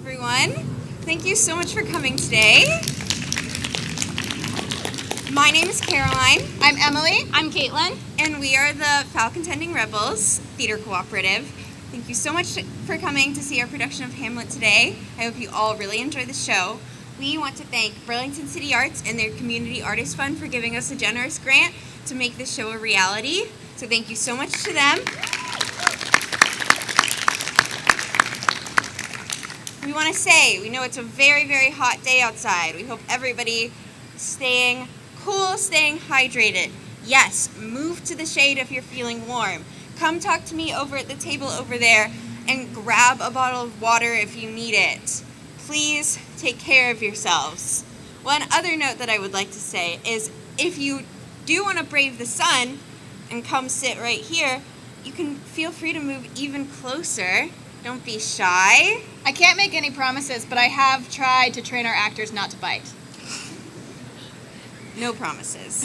everyone. Thank you so much for coming today. My name is Caroline. I'm Emily. I'm Caitlin. And we are the Contending Rebels Theater Cooperative. Thank you so much for coming to see our production of Hamlet today. I hope you all really enjoy the show. We want to thank Burlington City Arts and their Community Artist Fund for giving us a generous grant to make this show a reality. So thank you so much to them. We want to say, we know it's a very, very hot day outside. We hope everybody staying cool, staying hydrated. Yes, move to the shade if you're feeling warm. Come talk to me over at the table over there and grab a bottle of water if you need it. Please take care of yourselves. One other note that I would like to say is if you do want to brave the sun and come sit right here, you can feel free to move even closer. Don't be shy. I can't make any promises, but I have tried to train our actors not to bite. No promises.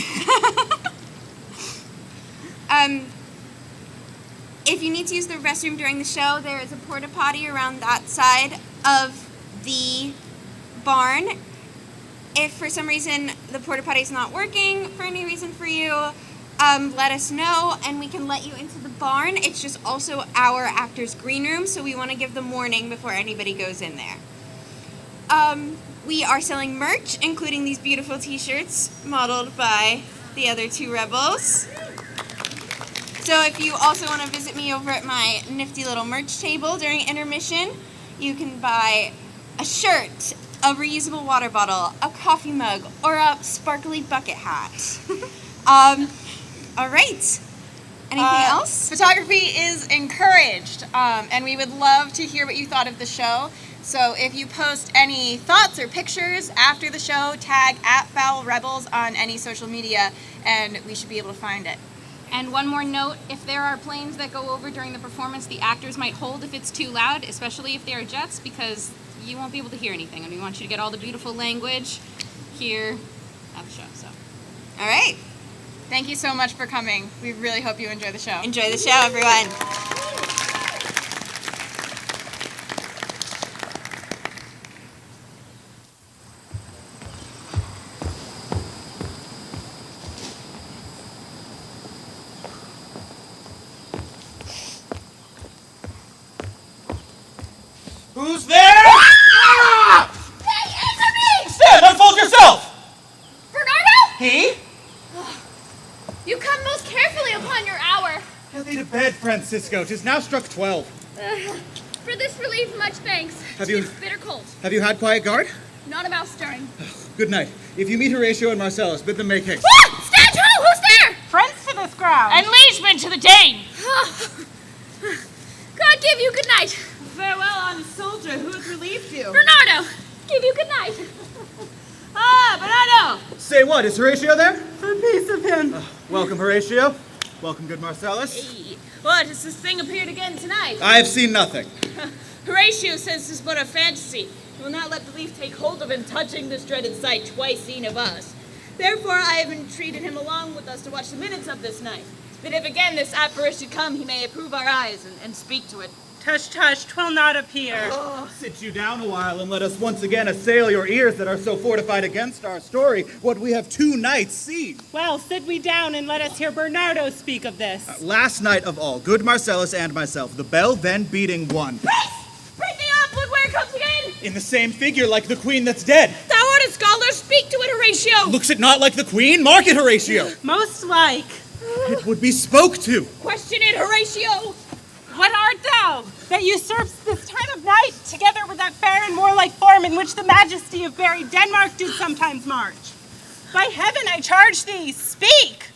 If you need to use the restroom during the show, there is a porta potty around that side of the barn. If for some reason the porta potty is not working for any reason for you, let us know and we can let you into the barn. It's just also our actors' green room, so we want to give them warning before anybody goes in there. We are selling merch, including these beautiful t-shirts modeled by the other two rebels. So if you also want to visit me over at my nifty little merch table during intermission, you can buy a shirt, a reusable water bottle, a coffee mug, or a sparkly bucket hat. All right. Anything else? Photography is encouraged, and we would love to hear what you thought of the show. So if you post any thoughts or pictures after the show, tag @FoulRebels on any social media, and we should be able to find it. And one more note, if there are planes that go over during the performance, the actors might hold if it's too loud, especially if they are jets, because you won't be able to hear anything. And we want you to get all the beautiful language here at the show. So, all right. Thank you so much for coming. We really hope you enjoy the show. Enjoy the show, everyone. Who's there? Ah! Hey, answer me! Stand, unfold yourself! Bernardo? He? You come most carefully upon your hour. Get thee to bed, Francisco. 'Tis now struck 12. For this relief, much thanks. Have you- It's bitter cold. Have you had quiet guard? Not a mouse stirring. Good night. If you meet Horatio and Marcellus, bid them make haste. Ah! Stand to! Who's there? Friends to this ground. and liegemen to the Dane. God give you good night. Farewell, honest soldier. Who hath relieved you? Bernardo, give you good night. Bernardo! Say what? Is Horatio there? For peace of him. Welcome, Horatio. Welcome, good Marcellus. What, has this thing appeared again tonight? I have seen nothing. Horatio says 'tis but a fantasy. He will not let belief take hold of him, touching this dreaded sight twice seen of us. Therefore I have entreated him along with us to watch the minutes of this night. That if again this apparition come, he may approve our eyes and speak to it. Tush, tush, 'twill not appear. Sit you down a while and let us once again assail your ears that are so fortified against our story, what we have 2 nights seen. Well, sit we down and let us hear Bernardo speak of this. Last night of all, good Marcellus and myself, the bell then beating one. Break me up, but where it comes again? In the same figure like the queen that's dead. Thou art a scholar, speak to it, Horatio! Looks it not like the queen? Mark it, Horatio. Most like. It would be spoke to. Question it, Horatio! What art thou, that usurps this time of night, together with that fair and warlike form in which the majesty of buried Denmark do sometimes march? By heaven, I charge thee, speak!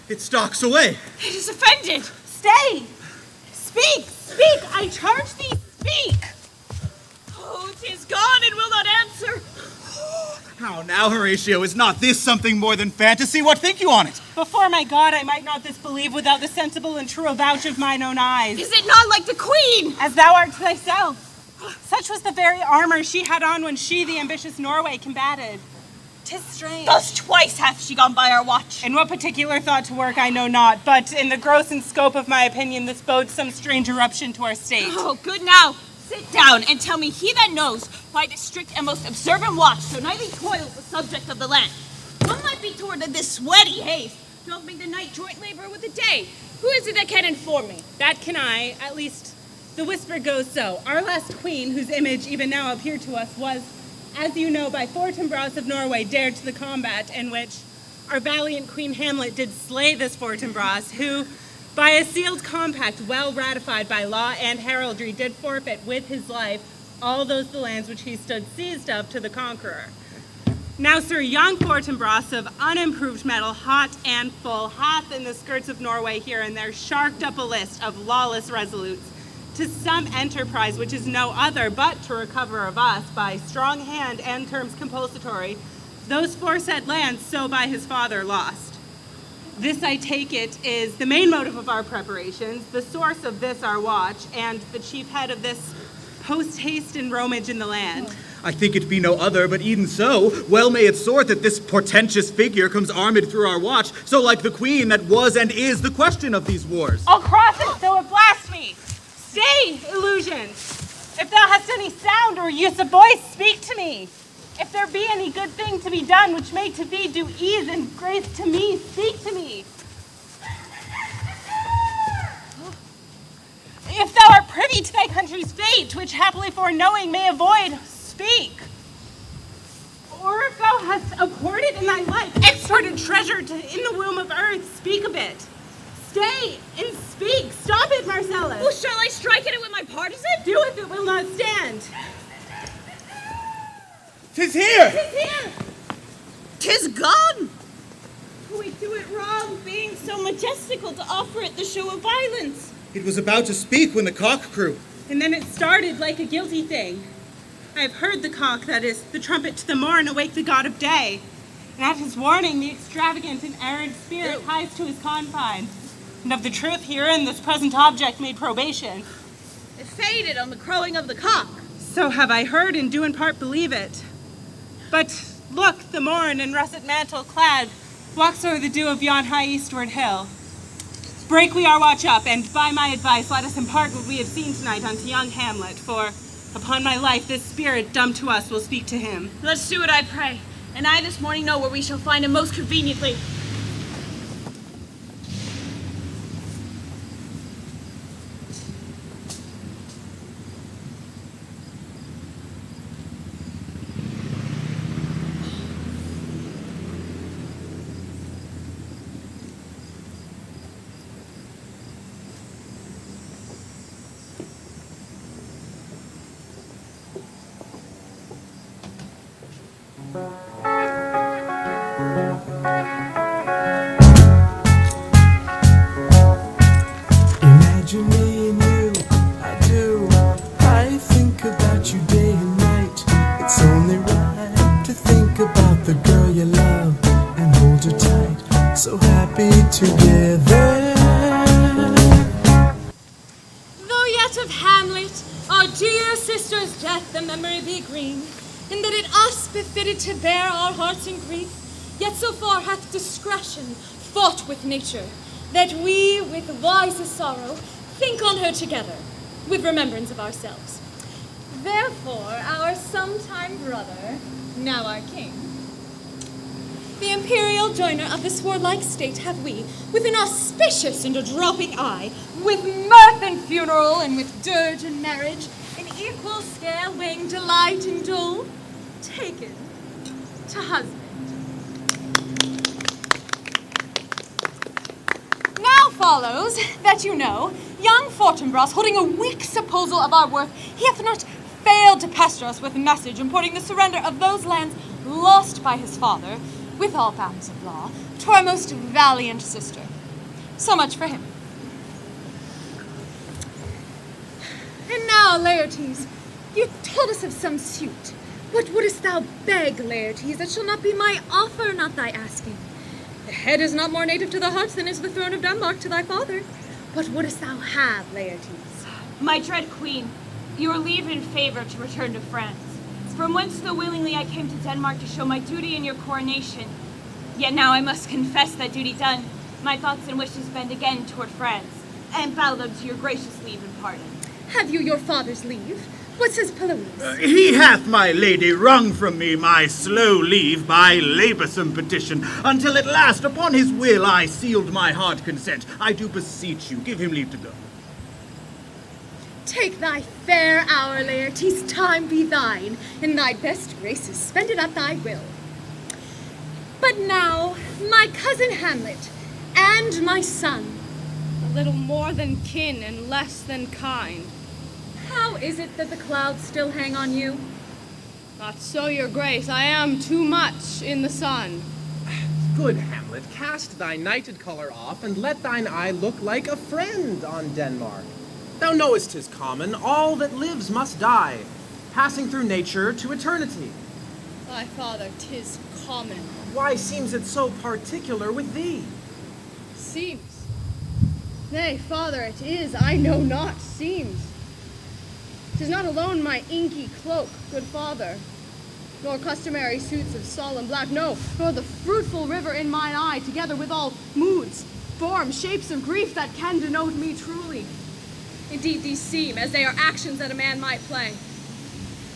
It stalks away. It is offended! Stay! Speak! Speak! I charge thee, speak! Oh, 'tis gone and will not answer! How now, Horatio? Is not this something more than fantasy? What think you on it? Before my God, I might not disbelieve without the sensible and true avouch of mine own eyes. Is it not like the queen? As thou art thyself. Such was the very armor she had on when she, the ambitious Norway, combated. 'Tis strange. Thus twice hath she gone by our watch. In what particular thought to work I know not, but in the gross and scope of my opinion, this bodes some strange eruption to our state. Oh, good now. Sit down and tell me he that knows by the strict and most observant watch so nightly toils the subject of the land. One might be toward this sweaty haste. Don't make the night joint labor with the day. Who is it that can inform me? That can I, at least the whisper goes so. Our last queen, whose image even now appeared to us, was, as you know, by Fortinbras of Norway, dared to the combat in which our valiant Queen Hamlet did slay this Fortinbras, who, by a sealed compact well ratified by law and heraldry, did forfeit with his life all those the lands which he stood seized of to the conqueror. Now, sir, young Fortinbras of unimproved metal, hot and full, hath in the skirts of Norway here and there sharked up a list of lawless resolutes to some enterprise which is no other but to recover of us by strong hand and terms compulsatory those foresaid lands so by his father lost. This, I take it, is the main motive of our preparations, the source of this our watch, and the chief head of this post-haste and roamage in the land. I think it be no other, but even so, well may it sort that this portentous figure comes armed through our watch, so like the queen that was and is the question of these wars. I'll cross it, though it blast me. Stay, illusion. If thou hast any sound or use of voice, speak to me. If there be any good thing to be done, which may to thee do ease and grace to me, speak to me. If thou art privy to thy country's fate, which happily foreknowing may avoid, speak. Or if thou hast accorded in thy life, extorted treasure in the womb of earth, speak a bit. Stay and speak. Stop it, Marcellus. Well, shall I strike at it with my partisan? Do it that will not stand. 'Tis here! 'Tis here. 'Tis gone! We do it wrong, being so majestical to offer it the show of violence. It was about to speak when the cock crew. And then it started like a guilty thing. I have heard the cock, that is, the trumpet to the morn, awake the god of day. And at his warning, the extravagant and errant spirit hies to his confines. And of the truth herein, this present object made probation. It faded on the crowing of the cock. So have I heard, and do in part believe it. But look, the morn in russet mantle clad walks o'er the dew of yon high eastward hill. Break we our watch up, and by my advice let us impart what we have seen tonight unto young Hamlet, for upon my life this spirit dumb to us will speak to him. Let's do it, I pray. And I this morning know where we shall find him most conveniently. Imagine me and you, I do. I think about you day and night. It's only right to think about the girl you love and hold her tight. So happy together. Though yet of Hamlet, our dear sister's death, the memory be green, and that it us befitted to bear our hearts in grief, yet so far hath discretion fought with nature, that we with wisest sorrow think on her together, with remembrance of ourselves. Therefore, our sometime brother, now our king, the imperial joiner of this warlike state, have we, with an auspicious and a dropping eye, with mirth and funeral, and with dirge and marriage, in equal scale weighing delight and dole, taken to husband. Now follows that you know, young Fortinbras, holding a weak supposal of our worth, he hath not failed to pester us with message importing the surrender of those lands lost by his father, with all bounds of law, to our most valiant sister. So much for him. And now, Laertes, you told us of some suit. What wouldst thou beg, Laertes, that shall not be my offer, not thy asking? The head is not more native to the heart than is the throne of Denmark to thy father. What wouldst thou have, Laertes? My dread queen, your leave in favor to return to France, from whence though willingly I came to Denmark to show my duty in your coronation. Yet now I must confess that duty done, my thoughts and wishes bend again toward France, and bow them to your gracious leave and pardon. Have you your father's leave? What says Polonius? He hath, my lady, wrung from me my slow leave by laboursome petition, until at last upon his will I sealed my hard consent. I do beseech you, give him leave to go. Take thy fair hour, Laertes, time be thine. In thy best graces spend it at thy will. But now, my cousin Hamlet, and my son. A little more than kin and less than kind. How is it that the clouds still hang on you? Not so, your grace, I am too much in the sun. Good Hamlet, cast thy nighted colour off, and let thine eye look like a friend on Denmark. Thou knowest 'tis common, all that lives must die, passing through nature to eternity. Thy father, 'tis common. Why seems it so particular with thee? Seems. Nay, father, it is, I know not, seems. 'Tis not alone my inky cloak, good father, nor customary suits of solemn black, no, nor the fruitful river in mine eye, together with all moods, forms, shapes of grief that can denote me truly. Indeed, these seem as they are actions that a man might play.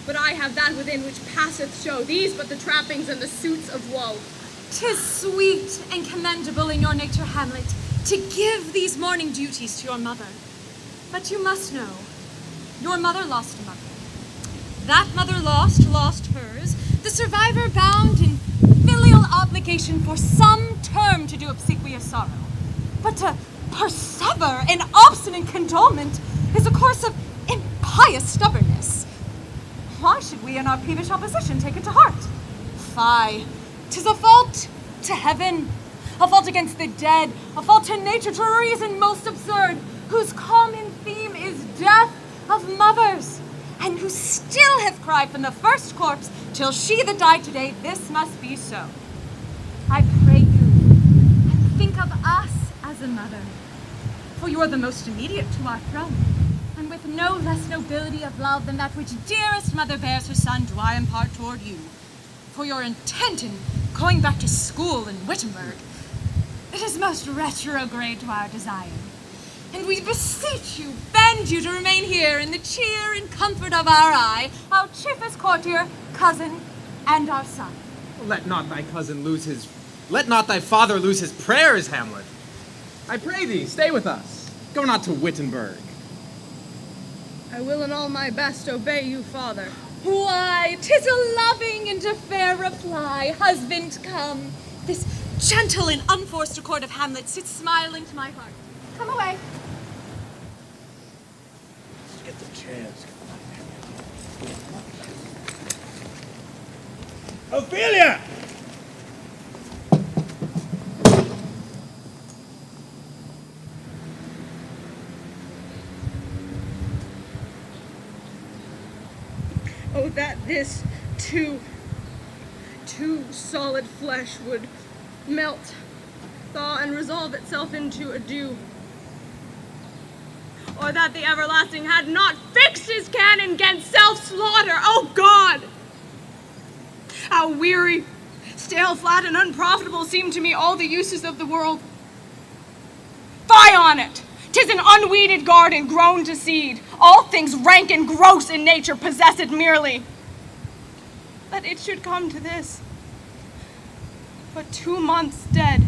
But I have that within which passeth show, these but the trappings and the suits of woe. 'Tis sweet and commendable in your nature, Hamlet, to give these mourning duties to your mother. But you must know, your mother lost a mother. That mother lost hers, the survivor bound in filial obligation for some term to do obsequious sorrow. But to persever in obstinate condolement is a course of impious stubbornness. Why should we in our peevish opposition take it to heart? Fie, 'tis a fault to heaven, a fault against the dead, a fault to nature, to a reason most absurd, whose common theme is death of mothers, and who still have cried from the first corpse till she that died today, this must be so. I pray you, and think of us as a mother, for you are the most immediate to our throne, and with no less nobility of love than that which dearest mother bears her son do I impart toward you. For your intent in going back to school in Wittenberg, it is most retrograde to our desire. And we beseech you, bend you to remain here in the cheer and comfort of our eye, our chiefest courtier, cousin, and our son. Let not thy father lose his prayers, Hamlet. I pray thee, stay with us. Go not to Wittenberg. I will in all my best obey you, father. Why, 'tis a loving and a fair reply. Husband, come. This gentle and unforced accord of Hamlet sits smiling to my heart. Come away. Let's get the chance. Ophelia! Oh, that this too solid flesh would melt, thaw, and resolve itself into a dew. Or that the everlasting had not fixed his canon against self-slaughter. Oh God! How weary, stale, flat, and unprofitable seem to me all the uses of the world. Fie on it! 'Tis an unweeded garden grown to seed. All things rank and gross in nature possess it merely. That it should come to this. But 2 months dead.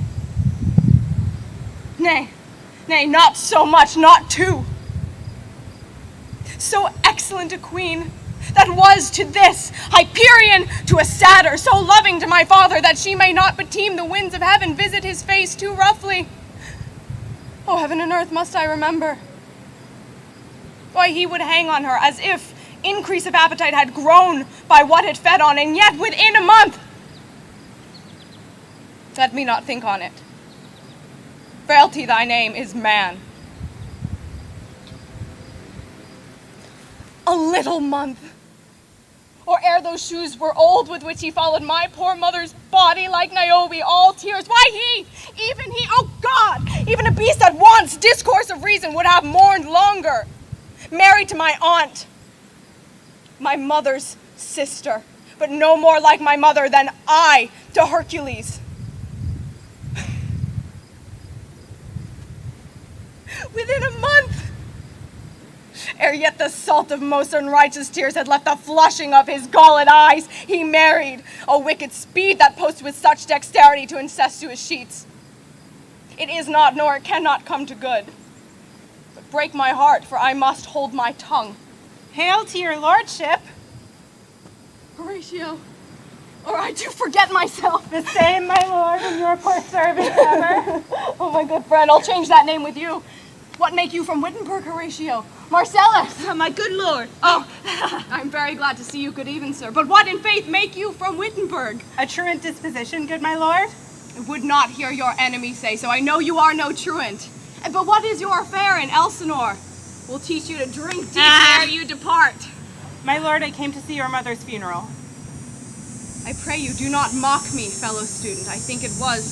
Nay, not so much, not 2. So excellent a queen, that was to this, Hyperion to a satyr, so loving to my father that she may not but teem the winds of heaven visit his face too roughly. Oh, heaven and earth must I remember. Why, he would hang on her as if increase of appetite had grown by what it fed on, and yet within a month. Let me not think on it. Frailty, thy name is man. A little month, or ere those shoes were old with which he followed my poor mother's body like Niobe, all tears. Why, even he, oh God, even a beast that wants discourse of reason would have mourned longer. Married to my aunt, my mother's sister, but no more like my mother than I to Hercules. Within a month, ere yet the salt of most unrighteous tears had left the flushing of his galled eyes, he married a wicked speed that posted with such dexterity to incestuous sheets. It is not, nor it cannot come to good. But break my heart, for I must hold my tongue. Hail to your lordship. Horatio, or I do forget myself. The same, my lord, and your poor servant ever. Oh, my good friend, I'll change that name with you. What make you from Wittenberg, Horatio? Marcellus! My good lord. Oh, I'm very glad to see you. Good even, sir. But what in faith make you from Wittenberg? A truant disposition, good my lord? I would not hear your enemy say so. I know you are no truant. But what is your affair in Elsinore? We'll teach you to drink deep ere you depart. My lord, I came to see your mother's funeral. I pray you do not mock me, fellow student. I think it was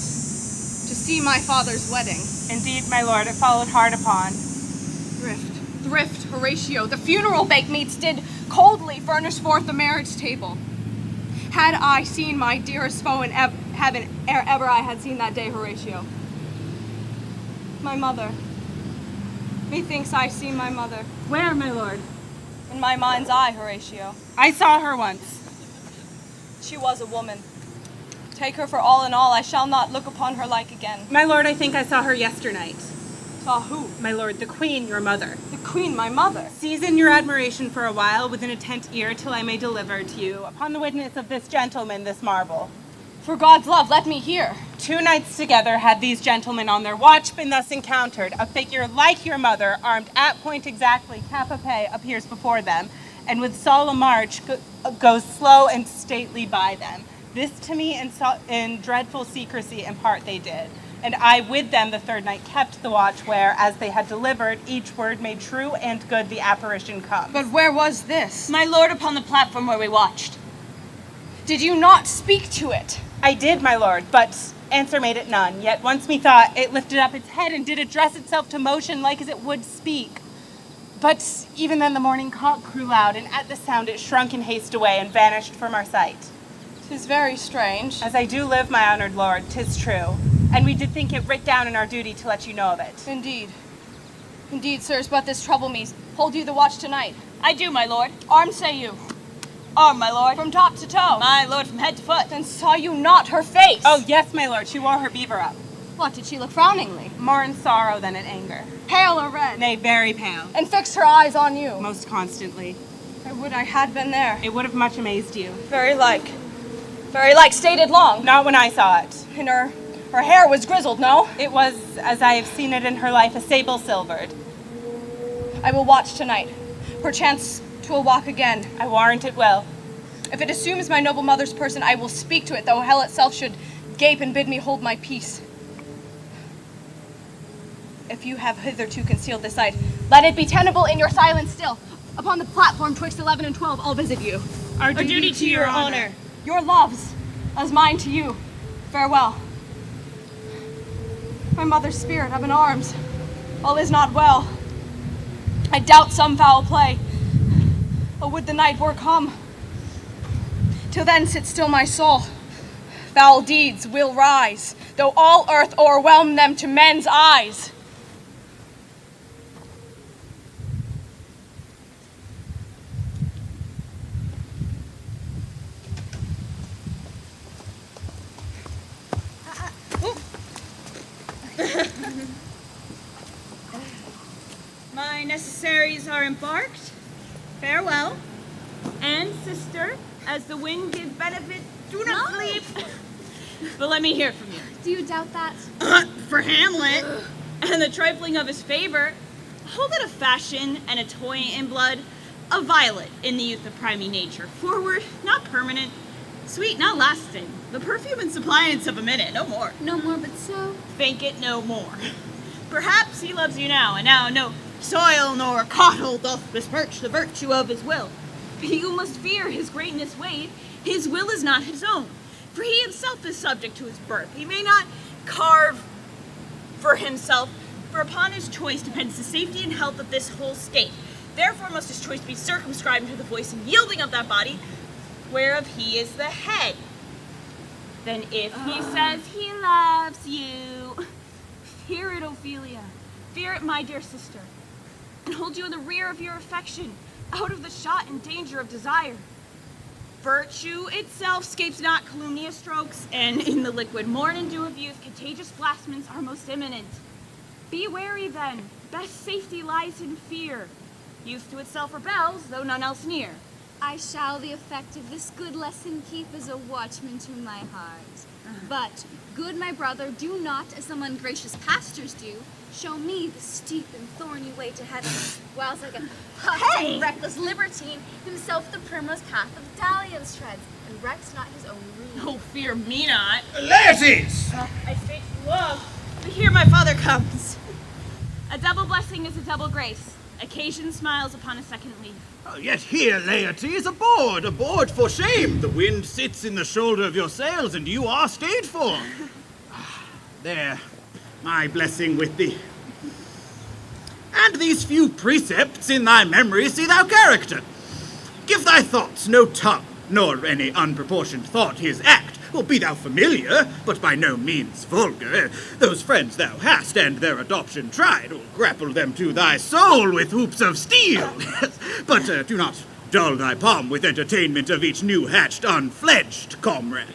to see my father's wedding. Indeed, my lord, it followed hard upon. Thrift, Horatio. The funeral bake meats did coldly furnish forth the marriage table. Had I seen my dearest foe in heaven ere ever I had seen that day, Horatio. My mother. Methinks I see my mother. Where, my lord? In my mind's eye, Horatio. I saw her once. She was a woman. Take her for all in all, I shall not look upon her like again. My lord, I think I saw her yesternight. Saw who? My lord, the queen, your mother. The queen, my mother. Season your admiration for a while with an attent ear till I may deliver to you, upon the witness of this gentleman, this marvel. For God's love, let me hear. 2 nights together had these gentlemen on their watch been thus encountered. A figure like your mother, armed at point exactly, cap a pie, appears before them, and with solemn march goes slow and stately by them. This to me in dreadful secrecy impart they did. And I with them the 3rd night kept the watch where, as they had delivered, each word made true and good the apparition comes. But where was this? My lord, upon the platform where we watched. Did you not speak to it? I did, my lord, but answer made it none. Yet once methought it lifted up its head and did address itself to motion like as it would speak. But even then the morning cock crew loud, and at the sound it shrunk in haste away and vanished from our sight. 'Tis very strange. As I do live, my honored lord, 'tis true. And we did think it writ down in our duty to let you know of it. Indeed. Indeed, sirs, but this trouble me. Hold you the watch tonight. I do, my lord. Armed, say you. Armed, my lord. From top to toe. My lord, from head to foot. Then saw you not her face? Oh, yes, my lord, she wore her beaver up. What, did she look frowningly? More in sorrow than in anger. Pale or red? Nay, very pale. And fixed her eyes on you? Most constantly. I would I had been there. It would have much amazed you. Very like, stated long. Not when I saw it. And her hair was grizzled, no? It was, as I have seen it in her life, a sable silvered. I will watch tonight. Perchance 'twill walk again. I warrant it will. If it assumes my noble mother's person, I will speak to it, though hell itself should gape and bid me hold my peace. If you have hitherto concealed this sight, let it be tenable in your silence still. Upon the platform twixt 11 and 12, I'll visit you. Our duty to your honor. Your loves, as mine to you. Farewell. My mother's spirit up in arms. All is not well. I doubt some foul play. Oh, would the night were come. Till then sit still my soul. Foul deeds will rise, though all earth o'erwhelm them to men's eyes. My necessaries are embarked. Farewell. And, sister, as the wind give benefit, do not sleep. But let me hear from you. Do you doubt that? For Hamlet, and the trifling of his favor, hold it a fashion and a toy in blood, a violet in the youth of primy nature, forward, not permanent, sweet, not lasting, the perfume and suppliance of a minute, no more. No more, but so. Think it no more. Perhaps he loves you now, and now no soil nor coddle doth besmirch the virtue of his will. But you must fear his greatness weighed, his will is not his own, for he himself is subject to his birth. He may not carve for himself, for upon his choice depends the safety and health of this whole state. Therefore must his choice be circumscribed to the voice and yielding of that body, whereof he is the head. Then if he says he loves you, fear it, Ophelia. Fear it, my dear sister. and hold you in the rear of your affection, out of the shot and danger of desire. Virtue itself scapes not calumnious strokes, and in the liquid morn and dew of youth, contagious blasphemies are most imminent. Be wary then, best safety lies in fear. Youth to itself rebels, though none else near. I shall the effect of this good lesson keep as a watchman to my heart. But, good my brother, do not, as some ungracious pastors do, show me the steep and thorny way to heaven, whilst like a huffed and reckless libertine, himself the primrose path of Dahlias treads, and recks not his own reed. Oh, fear me not. Laertes! I speak love. But here my father comes. A double blessing is a double grace. Occasion smiles upon a second leaf. Oh, yet here, Laertes, aboard for shame. The wind sits in the shoulder of your sails, and you are stayed for. There, my blessing with thee. And these few precepts in thy memory see thou character. Give thy thoughts no tongue, nor any unproportioned thought his act. Well, be thou familiar, but by no means vulgar. Those friends thou hast, and their adoption tried, will grapple them to thy soul with hoops of steel. But do not dull thy palm with entertainment of each new-hatched, unfledged comrade.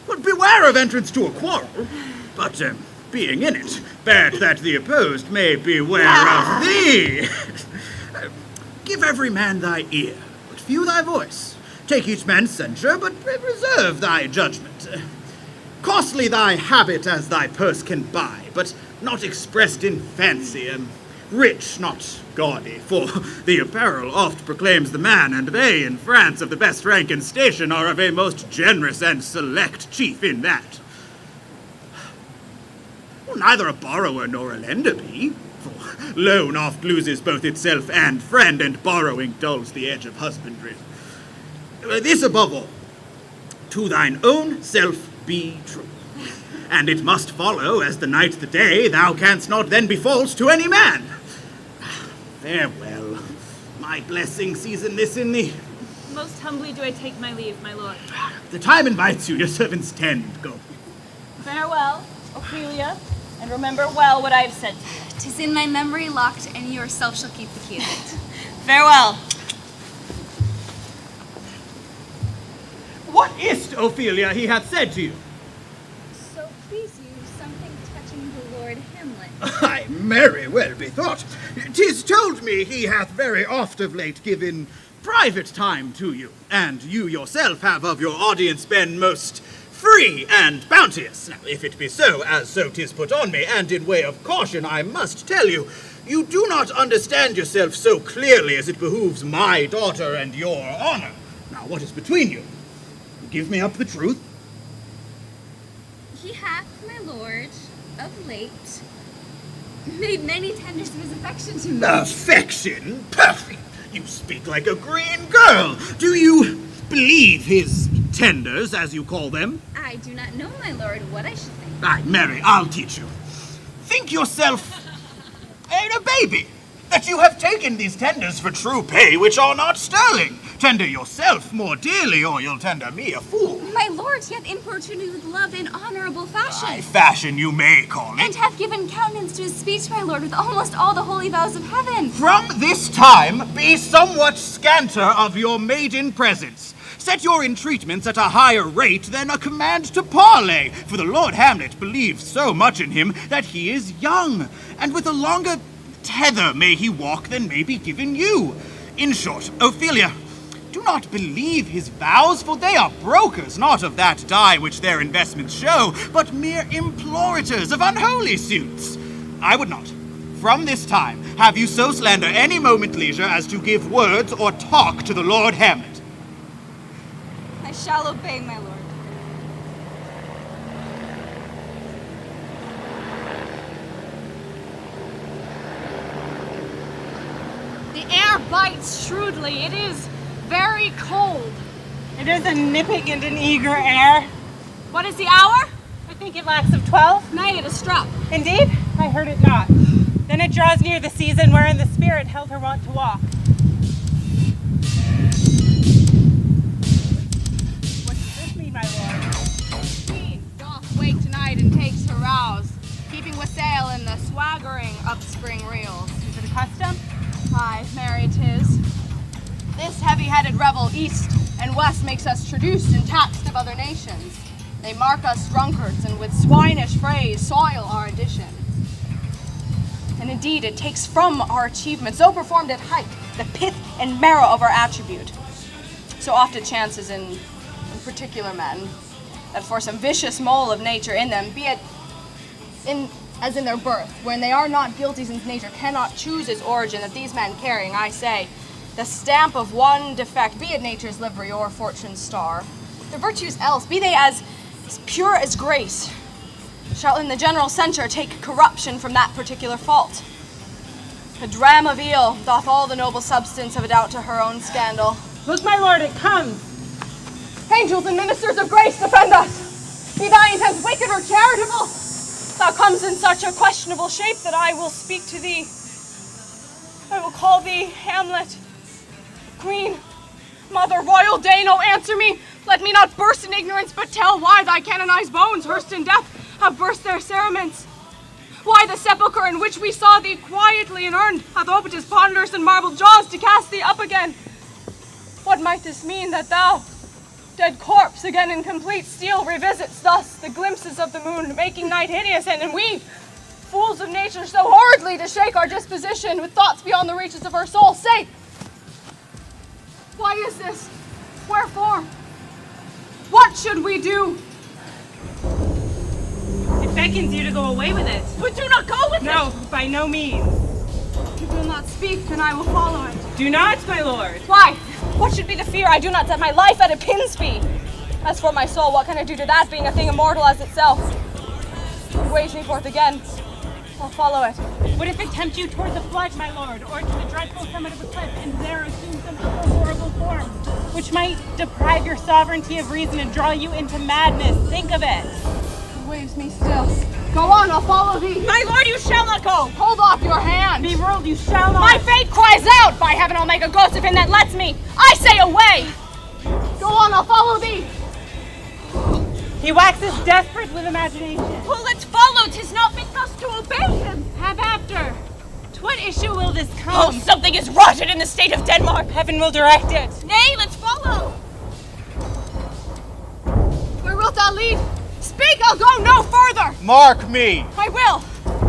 Well, beware of entrance to a quarrel, but being in it, bad that the opposed may beware of thee. Give every man thy ear, but few thy voice. Take each man's censure, but reserve thy judgment. Costly thy habit as thy purse can buy, but not expressed in fancy, rich, not gaudy, for the apparel oft proclaims the man, and they in France of the best rank and station are of a most generous and select chief in that. Well, neither a borrower nor a lender be, for loan oft loses both itself and friend, and borrowing dulls the edge of husbandry. This above all, to thine own self be true. And it must follow, as the night the day, thou canst not then be false to any man. Farewell. My blessing season this in thee. Most humbly do I take my leave, my lord. The time invites you, your servants tend. Go. Farewell, Ophelia, and remember well what I have said to you. 'Tis in my memory locked, and yourself shall keep the key of it. Farewell. What is't, Ophelia, he hath said to you? So please you, something touching the Lord Hamlet. Ay, marry, well bethought. 'Tis told me he hath very oft of late given private time to you, and you yourself have of your audience been most free and bounteous. Now, if it be so, as so 'tis put on me, and in way of caution I must tell you, you do not understand yourself so clearly as it behooves my daughter and your honor. Now, what is between you? Give me up the truth. He hath, my lord, of late, made many tenders of his affection to me. Affection? Perfect! You speak like a green girl. Do you believe his tenders, as you call them? I do not know, my lord, what I should think. Aye, Mary, I'll teach you. Think yourself a baby, that you have taken these tenders for true pay, which are not sterling. Tender yourself more dearly, or you'll tender me a fool. My lord, he hath importuned me with love in honorable fashion. Aye, fashion you may call it. And hath given countenance to his speech, my lord, with almost all the holy vows of heaven. From this time, be somewhat scanter of your maiden presence. Set your entreatments at a higher rate than a command to parley, for the Lord Hamlet believes so much in him that he is young, and with a longer tether may he walk than may be given you. In short, Ophelia, do not believe his vows, for they are brokers, not of that dye which their investments show, but mere implorators of unholy suits. I would not, from this time, have you so slander any moment leisure as to give words or talk to the Lord Hamlet. I shall obey, my lord. The air bites shrewdly. It is very cold. It is a nipping and an eager air. What is the hour? I think it lacks of 12. Night it is struck. Indeed, I heard it not. Then it draws near the season wherein the spirit held her wont to walk. What does this mean, my lord? She doth wake tonight and takes her rouse, keeping with sail in the swaggering of spring reels. divided revel east and west makes us traduced and taxed of other nations. They mark us drunkards, and with swinish phrase soil our addition. And indeed, it takes from our achievement, so performed at height, the pith and marrow of our attribute. So oft it chances in particular men, that for some vicious mole of nature in them, be it as in their birth, when they are not guilty since nature cannot choose its origin, that these men carrying, I say, the stamp of one defect, be it nature's livery or fortune's star, their virtues else, be they as pure as grace, shall in the general censure take corruption from that particular fault. The dram of eel doth all the noble substance of a doubt to her own scandal. Look, my lord, it comes. Angels and ministers of grace, defend us! Be thy intent wicked or charitable? Thou comes in such a questionable shape that I will speak to thee. I will call thee Hamlet. Queen, mother, royal Dane, oh answer me! Let me not burst in ignorance, but tell why thy canonized bones, hearsed in death, have burst their cerements. Why the sepulchre in which we saw thee quietly inurned hath opened his ponderous and marble jaws to cast thee up again. What might this mean, that thou, dead corpse, again in complete steel revisits thus the glimpses of the moon, making night hideous, and we, fools of nature, so horridly to shake our disposition with thoughts beyond the reaches of our soul? Say, why is this? Wherefore? What should we do? It beckons you to go away with it. But do not go with it! No, by no means. You will not speak, and I will follow it. Do not, my lord. Why? What should be the fear? I do not set my life at a pin's fee. As for my soul, what can I do to that, being a thing immortal as itself? You wage me forth again. I'll follow it. What if it tempt you toward the flood, my lord, or to the dreadful summit of the cliff, and there assume some other horrible form, which might deprive your sovereignty of reason and draw you into madness? Think of it. It waves me still. Go on, I'll follow thee. My lord, you shall not go. Hold off your hand. Be ruled, you shall not. My fate cries out. By heaven, I'll make a ghost of him that lets me. I say away. Go on, I'll follow thee. He waxes desperate with imagination. Well, let's follow. 'Tis not fit us to obey him. Have after. To what issue will this come? Oh, something is rotted in the state of Denmark. Heaven will direct it. Nay, let's follow. Where wilt thou lead? Speak, I'll go no further. Mark me! I will.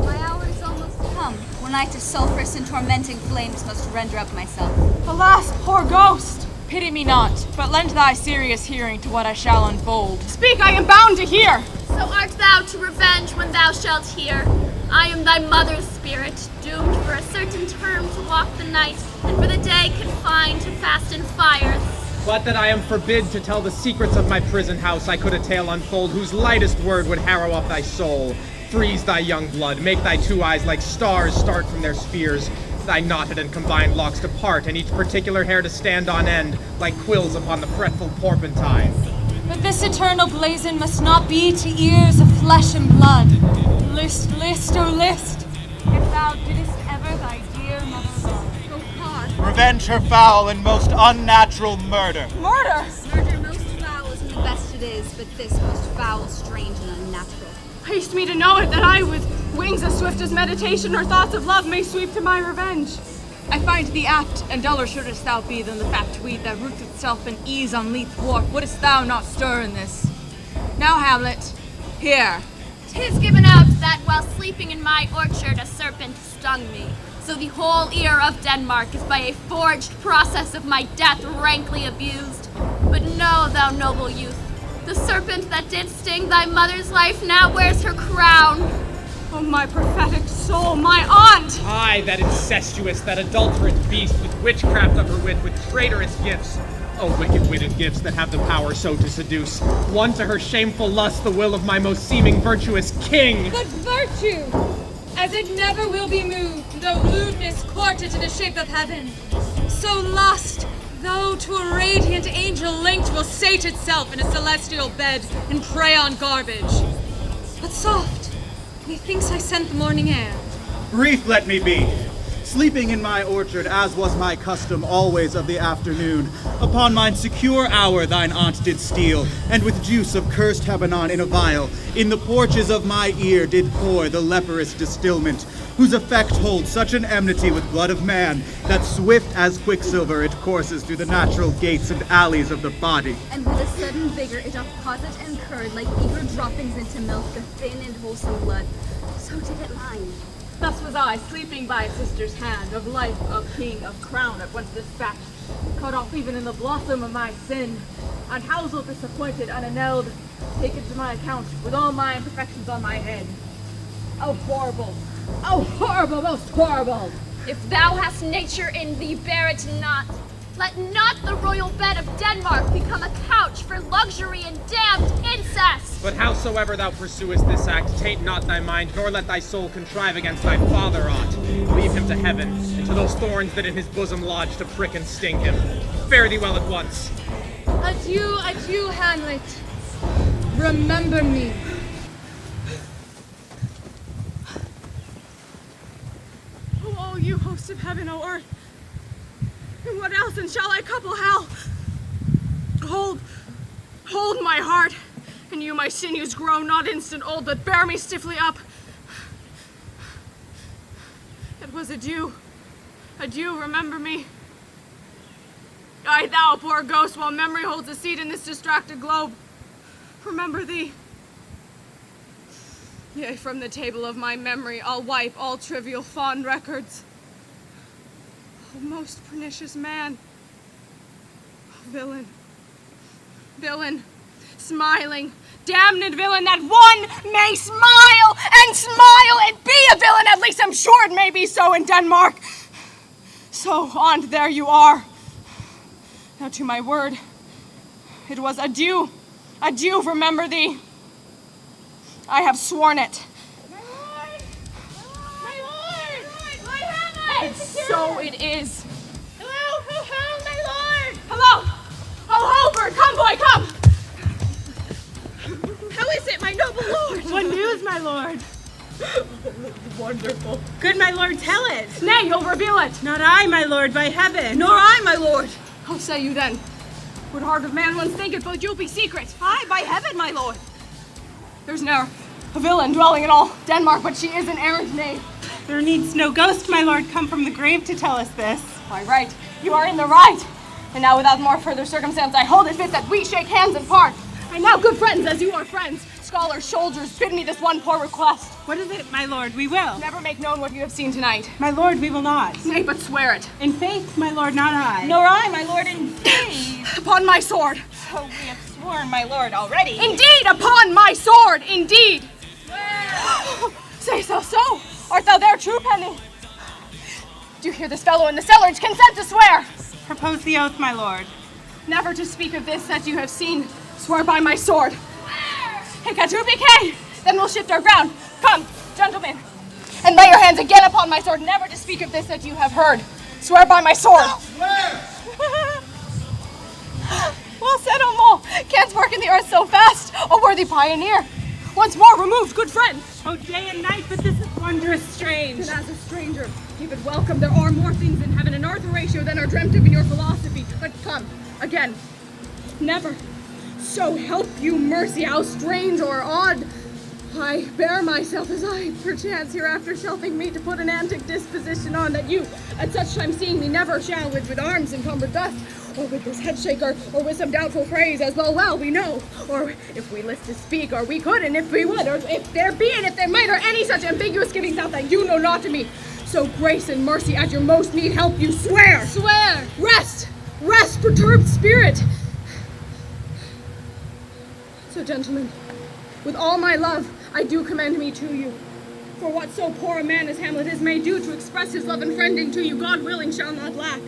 My hour is almost come, when I to sulphurous and tormenting flames must render up myself. Alas, poor ghost. Pity me not, but lend thy serious hearing to what I shall unfold. Speak, I am bound to hear. So art thou to revenge when thou shalt hear. I am thy mother's spirit, doomed for a certain term to walk the night, and for the day confined to fast and fires. But that I am forbid to tell the secrets of my prison house, I could a tale unfold, whose lightest word would harrow up thy soul, freeze thy young blood, make thy two eyes like stars start from their spheres, thy knotted and combined locks to part, and each particular hair to stand on end, like quills upon the fretful porpentine. But this eternal blazon must not be to ears of flesh and blood. List, list, oh list, if thou didst ever thy dear mother love. Oh God. Revenge her foul and most unnatural murder. Murder? Murder most foul isn't the best it is, but this most foul, strange, and unnatural. Haste me to know it, that I, with wings as swift as meditation or thoughts of love, may sweep to my revenge. I find thee apt, and duller shouldest thou be than the fat tweed that roots itself in ease on Leith thwart. Wouldst thou not stir in this? Now, Hamlet, here. 'Tis given out that while sleeping in my orchard a serpent stung me. So the whole ear of Denmark is by a forged process of my death rankly abused. But know, thou noble youth, the serpent that did sting thy mother's life now wears her crown. Oh, my prophetic soul, my aunt! Aye, that incestuous, that adulterate beast, with witchcraft of her wit, with traitorous gifts. Oh, wicked-witted gifts that have the power so to seduce. One to her shameful lust, the will of my most seeming virtuous king. But virtue, as it never will be moved, though lewdness court it in the shape of heaven, so lust, though to a radiant angel linked, will sate itself in a celestial bed and prey on garbage. But soft, methinks I scent the morning air. Brief let me be. sleeping in my orchard, as was my custom always of the afternoon. Upon mine secure hour thine aunt did steal, and with juice of cursed Hebanon in a vial, in the porches of my ear did pour the leprous distilment, whose effect holds such an enmity with blood of man, that swift as quicksilver it courses through the natural gates and alleys of the body. And with a sudden vigor it doth posset and curd like eager droppings into milk the thin and wholesome blood. So did it line. Thus was I, sleeping by a sister's hand, of life, of king, of crown, at once dispatched, cut off even in the blossom of my sin, unhousel, disappointed, unanelled, taken to my account, with all my imperfections on my head. Oh, horrible! Oh, horrible, most horrible! If thou hast nature in thee, bear it not. Let not the royal bed of Denmark become a couch for luxury and damned incest. But howsoever thou pursuest this act, taint not thy mind, nor let thy soul contrive against thy father aught. Leave him to heaven, and to those thorns that in his bosom lodge to prick and sting him. Fare thee well at once. Adieu, adieu, Hamlet. Remember me. Oh, you host of heaven, O earth. And what else then shall I couple hell? Hold my heart, and you my sinews grow not instant old, but bear me stiffly up. It was adieu, remember me. Aye, thou poor ghost, while memory holds a seat in this distracted globe, remember thee. Yea, from the table of my memory I'll wipe all trivial fond records. Oh, most pernicious man. Oh, villain, smiling, damned villain, that one may smile and be a villain. At least I'm sure it may be so in Denmark. So, aunt, there you are. Now to my word, it was adieu, remember thee. I have sworn it. And so it is. Hello, my lord! Hello! Oh, Holbert, come, boy, come! How is it, my noble lord? What news, my lord? Wonderful. Good, my lord, tell it. Nay, you'll reveal it. Not I, my lord, by heaven. Nor I, my lord. How say you then? Would heart of man once thinketh, but you'll be secret. Aye, by heaven, my lord. There's ne'er a villain dwelling in all Denmark, but she is an errant knave. There needs no ghost, my lord, come from the grave to tell us this. Why, right. You are in the right. And now, without more further circumstance, I hold it fit that we shake hands and part. And now, good friends, as you are friends, scholars, soldiers, bid me this one poor request. What is it, my lord? We will. Never make known what you have seen tonight. My lord, we will not. Nay, but swear it. In faith, my lord, not I. Nor I, my lord, indeed. Upon my sword. Oh, we have sworn, my lord, already. Indeed, upon my sword, indeed. Say so. Art thou there, true penny? Do you hear this fellow in the cellarage consent to swear? Propose the oath, my lord. Never to speak of this that you have seen. Swear by my sword. Hicatubike! Then we'll shift our ground. Come, gentlemen, and lay your hands again upon my sword. Never to speak of this that you have heard. Swear by my sword. Swear! Well said, Omo. Canst work in the earth so fast, a worthy pioneer. Once more removed, good friend. Oh, day and night, but this is wondrous strange. And as a stranger, keep it welcome. There are more things in heaven and earth, Horatio, than are dreamt of in your philosophy. But come, again, never. So help you mercy, how strange or odd I bear myself, as I perchance hereafter shall think me to put an antic disposition on, that you, at such time seeing me, never shall with arms encumbered thus, or with this head shaker, or with some doubtful phrase, as well we know, or if we list to speak, or we could, and if we would, or if there be, and if there might, or any such ambiguous givings out that you know not to me, so grace and mercy at your most need help you, swear! Swear! Rest, perturbed spirit! So, gentlemen, with all my love, I do commend me to you. For what so poor a man as Hamlet is may do to express his love and friending to you, God willing, shall not lack.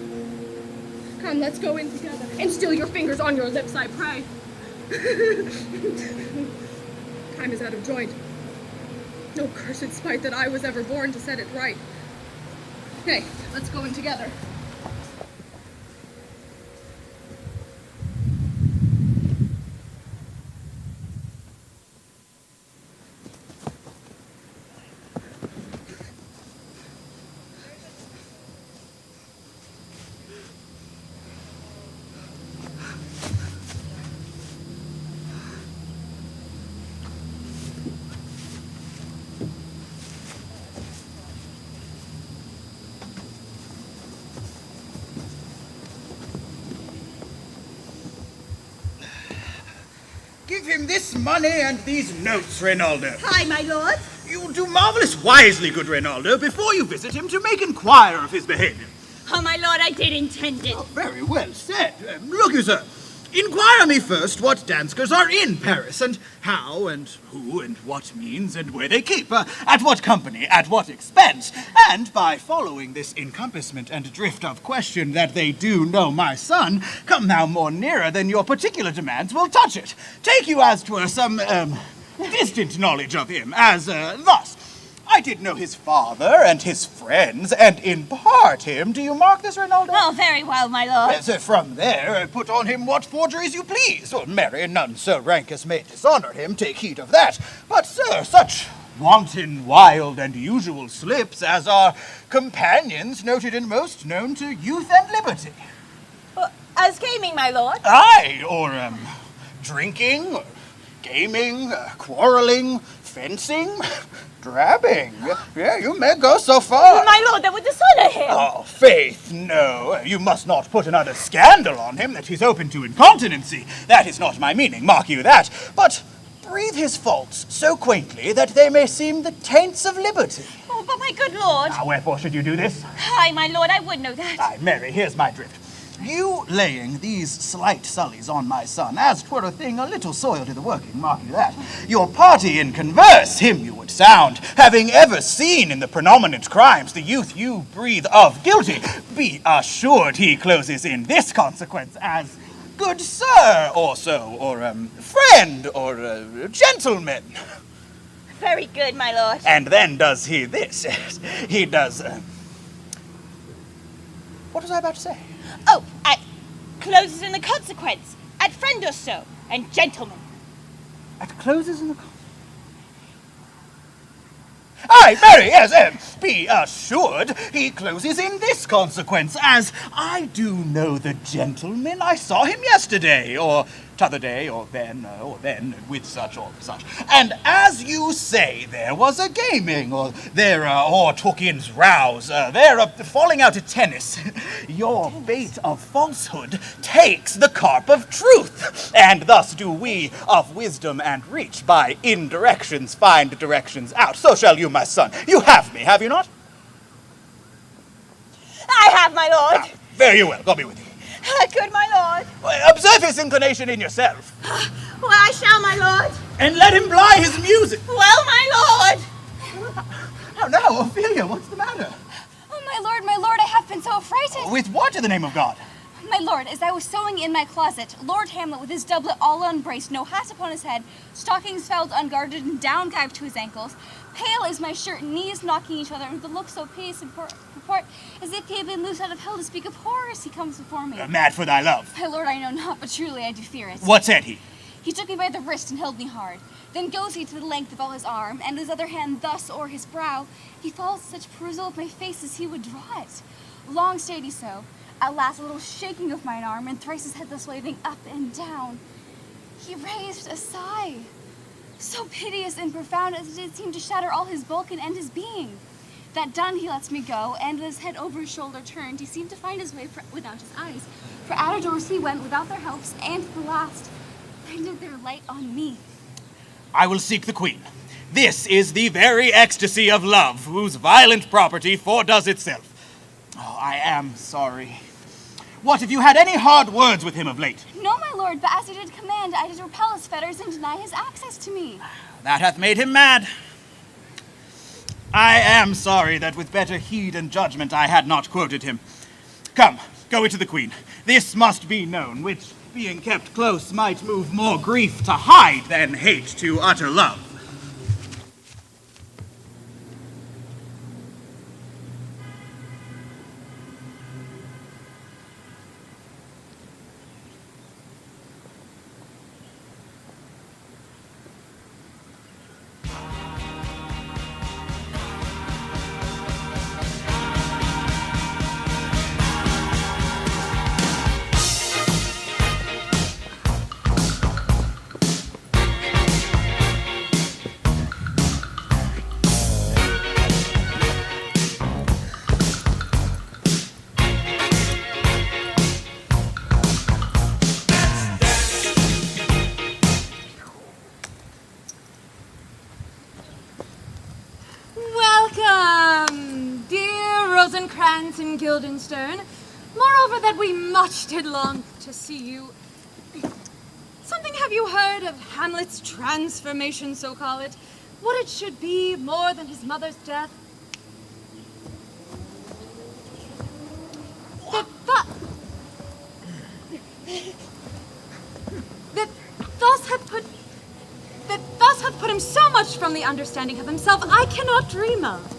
Come, let's go in together. And still your fingers on your lips, I pray. Time is out of joint. No cursed spite that I was ever born to set it right. Hey, let's go in together. Give him this money and these notes, Reynaldo. Hi, my lord. You'll do marvelous wisely, good Reynaldo, before you visit him to make inquire of his behavior. Oh, my lord, I did intend it. Oh, very well said. Look you, sir. Inquire me first what danskers are in Paris, and how, and who, and what means, and where they keep, at what company, at what expense. And by following this encompassment and drift of question that they do know my son, come thou more nearer than your particular demands will touch it. Take you as 'twere some, distant knowledge of him, as, thus. I did know his father and his friends, and in part him. Do you mark this, Reynaldo? Oh, very well, my lord. So from there, put on him what forgeries you please. Well, marry, none so rank as may dishonor him, take heed of that. But, sir, such wanton, wild, and usual slips as are companions noted and most known to youth and liberty. As gaming, my lord. Aye, or, drinking, or gaming, quarreling, fencing, drabbing. Yeah, you may go so far. My lord, that would dishonor him. Oh, faith, no. You must not put another scandal on him that he's open to incontinency. That is not my meaning, mark you that. But breathe his faults so quaintly that they may seem the taints of liberty. Oh, but my good lord. Now, wherefore should you do this? Aye, my lord, I would know that. Aye, Mary, here's my drift. You laying these slight sullies on my son, as 'twere a thing a little soiled to the working, mark you that. Your party in converse, him you would sound, having ever seen in the predominant crimes the youth you breathe of guilty, be assured he closes in this consequence as good sir, or so, or friend, or gentleman. Very good, my lord. And then does he this. He does, what was I about to say? Oh, at closes in the consequence. At friend or so, and gentleman. At closes in the... Aye, Mary, yes, be assured he closes in this consequence, as I do know the gentleman. I saw him yesterday, or t'other day, or then, with such or such. And as you say, there was a gaming, or there, or took in's rouse, there, falling out at tennis. Your bait of falsehood takes the carp of truth, and thus do we of wisdom and reach by indirections find directions out. So shall you, my son. You have me, have you not? I have, my lord. Very well, God be with you. Good, my lord. Observe his inclination in yourself. Well, I shall, my lord. And let him ply his music. Well, my lord. Oh, no, Ophelia, what's the matter? Oh, my lord, I have been so affrighted. With what in the name of God? My lord, as I was sewing in my closet, Lord Hamlet, with his doublet all unbraced, no hat upon his head, stockings fouled unguarded, and down gyved to his ankles, pale as my shirt, knees knocking each other, with a look so piteous and purport, as if he had been loosed out of hell to speak of horrors, he comes before me. Mad for thy love. My lord, I know not, but truly I do fear it. What said he? He took me by the wrist and held me hard. Then goes he to the length of all his arm, and his other hand thus o'er his brow, he falls such perusal of my face as he would draw it. Long stayed he so. At last a little shaking of mine arm, and thrice his head thus waving up and down. He raised a sigh, so piteous and profound as it did seem to shatter all his bulk and end his being. That done, he lets me go, and with his head over his shoulder turned, he seemed to find his way without his eyes. For out of doors he went without their helps, and at the last findeth their light on me. I will seek the queen. This is the very ecstasy of love, whose violent property foredoes itself. Oh, I am sorry. What, have you had any hard words with him of late? No, my lord, but as he did command, I did repel his fetters and deny his access to me. That hath made him mad. I am sorry that with better heed and judgment I had not quoted him. Come, go into the queen. This must be known, which, being kept close, might move more grief to hide than hate to utter love. Rosencrantz and Guildenstern. Moreover, that we much did long to see you. Something have you heard of Hamlet's transformation, so call it? What it should be more than his mother's death? That thus hath put him so much from the understanding of himself I cannot dream of.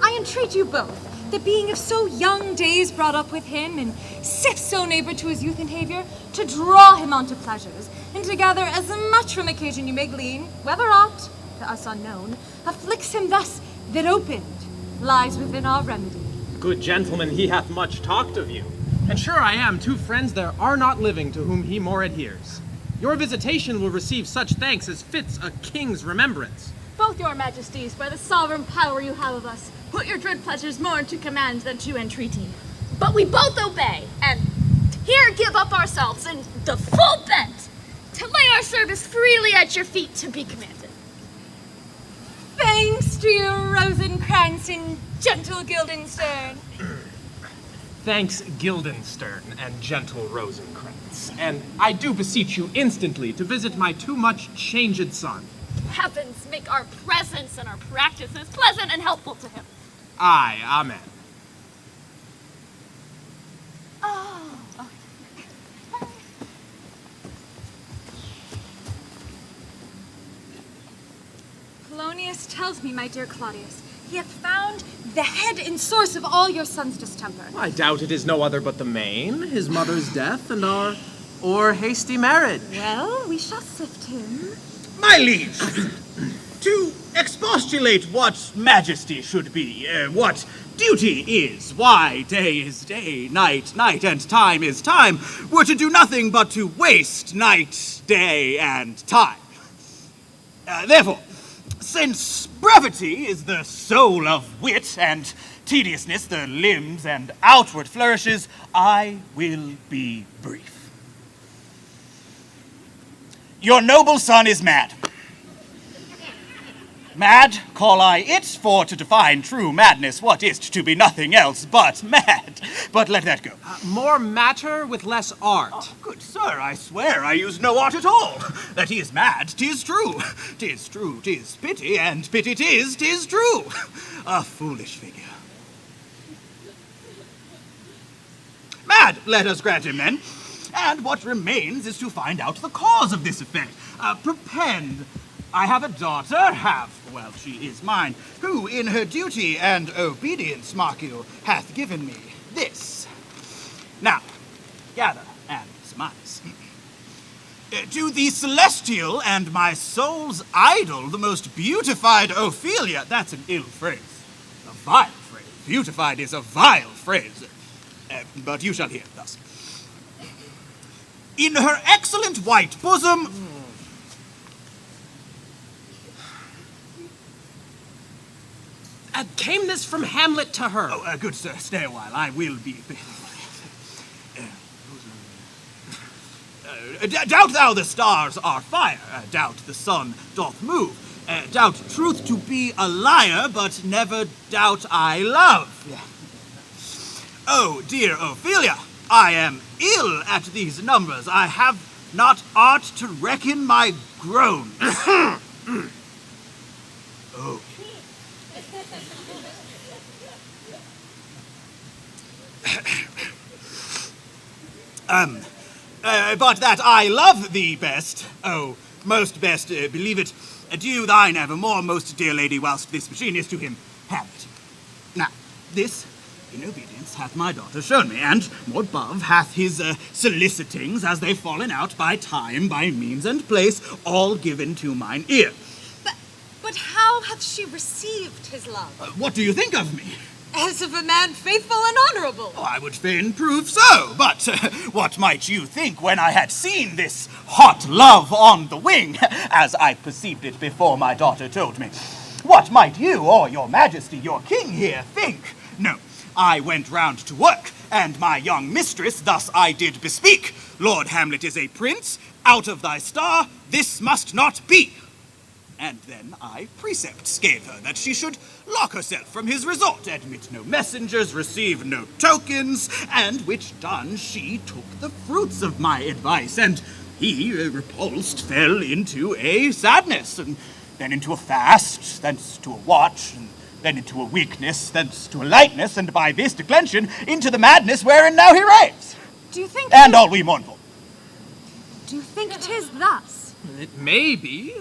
I entreat you both, that being of so young days brought up with him, and sith so neighbor to his youth and behavior, to draw him on to pleasures, and to gather as much from occasion you may glean, whether aught, to us unknown, afflicts him thus that opened lies within our remedy. Good gentleman, he hath much talked of you. And sure I am, two friends there are not living to whom he more adheres. Your visitation will receive such thanks as fits a king's remembrance. Both your majesties, by the sovereign power you have of us, put your dread pleasures more into command than to entreaty. But we both obey, and here give up ourselves in the full bent, to lay our service freely at your feet to be commanded. Thanks to you, Rosencrantz and gentle Guildenstern. Thanks, Guildenstern and gentle Rosencrantz. And I do beseech you instantly to visit my too much changed son. Heavens make our presence and our practices pleasant and helpful to him. Aye, amen. Polonius tells me, my dear Claudius, he hath found the head and source of all your son's distemper. I doubt it is no other but the main, his mother's death, and our hasty marriage. Well, we shall sift him. My liege, to expostulate what majesty should be, what duty is, why day is day, night, and time is time, were to do nothing but to waste night, day, and time. Therefore, since brevity is the soul of wit, and tediousness the limbs and outward flourishes, I will be brief. Your noble son is mad. Mad, call I it, for to define true madness, what is't to be nothing else but mad? But let that go. More matter with less art. Oh, good sir, I swear I use no art at all. That he is mad, 'tis true. 'Tis true, 'tis pity, and pity 'tis true. A foolish figure. Mad, let us grant him then. And what remains is to find out the cause of this effect. Prepend. I have a daughter, she is mine, who in her duty and obedience, mark you, hath given me this. Now, gather and surmise. To the celestial and my soul's idol, the most beautified Ophelia, that's an ill phrase, a vile phrase. Beautified is a vile phrase, but you shall hear it thus. In her excellent white bosom, Came this from Hamlet to her? Oh, good sir, stay a while. I will be... doubt thou the stars are fire, doubt the sun doth move, doubt truth to be a liar, but never doubt I love. Oh, dear Ophelia, I am ill at these numbers. I have not art to reckon my groans. Oh. But that I love thee best, oh, most best, believe it, adieu thine evermore, most dear lady, whilst this machine is to him Hamlet. Now, this, in obedience, hath my daughter shown me, and, more above, hath his solicitings, as they've fallen out by time, by means and place, all given to mine ear. But how hath she received his love? What do you think of me? As of a man faithful and honorable. Oh, I would fain prove so, but what might you think when I had seen this hot love on the wing, as I perceived it before my daughter told me? What might you, or your majesty, your king here, think? No, I went round to work, and my young mistress thus I did bespeak. Lord Hamlet is a prince, out of thy star, this must not be. And then I precepts gave her that she should lock herself from his resort, admit no messengers, receive no tokens, and which done, she took the fruits of my advice, and he, repulsed, fell into a sadness, and then into a fast, thence to a watch, and then into a weakness, thence to a lightness, and by this declension into the madness wherein now he raves. Do you think... And all we mournful. Do you think 'tis thus? It may be.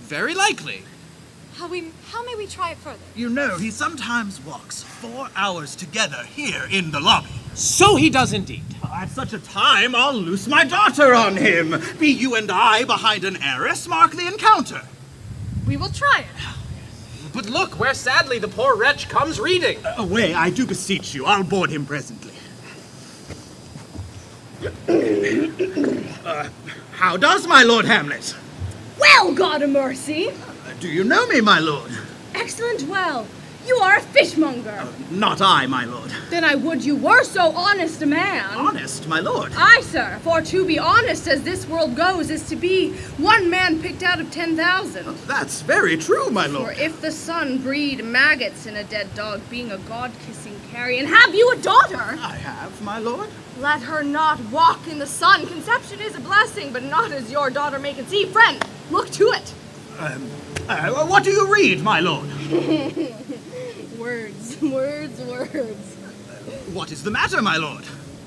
Very likely. How may we try it further? You know, he sometimes walks 4 hours together here in the lobby. So he does indeed. At such a time, I'll loose my daughter on him. Be you and I behind an arras, mark the encounter. We will try it. But look, where sadly the poor wretch comes reading. Away, I do beseech you. I'll board him presently. How does my Lord Hamlet? Well, God of mercy! Do you know me, my lord? Excellent well. You are a fishmonger. Not I, my lord. Then I would you were so honest a man. Honest, my lord? Aye, sir, for to be honest as this world goes is to be one man picked out of 10,000. That's very true, my lord. For if the sun breed maggots in a dead dog, being a god-kissing carrion, have you a daughter? I have, my lord. Let her not walk in the sun. Conception is a blessing, but not as your daughter may conceive. Friend, look to it. What do you read, my lord? Words. What is the matter, my lord?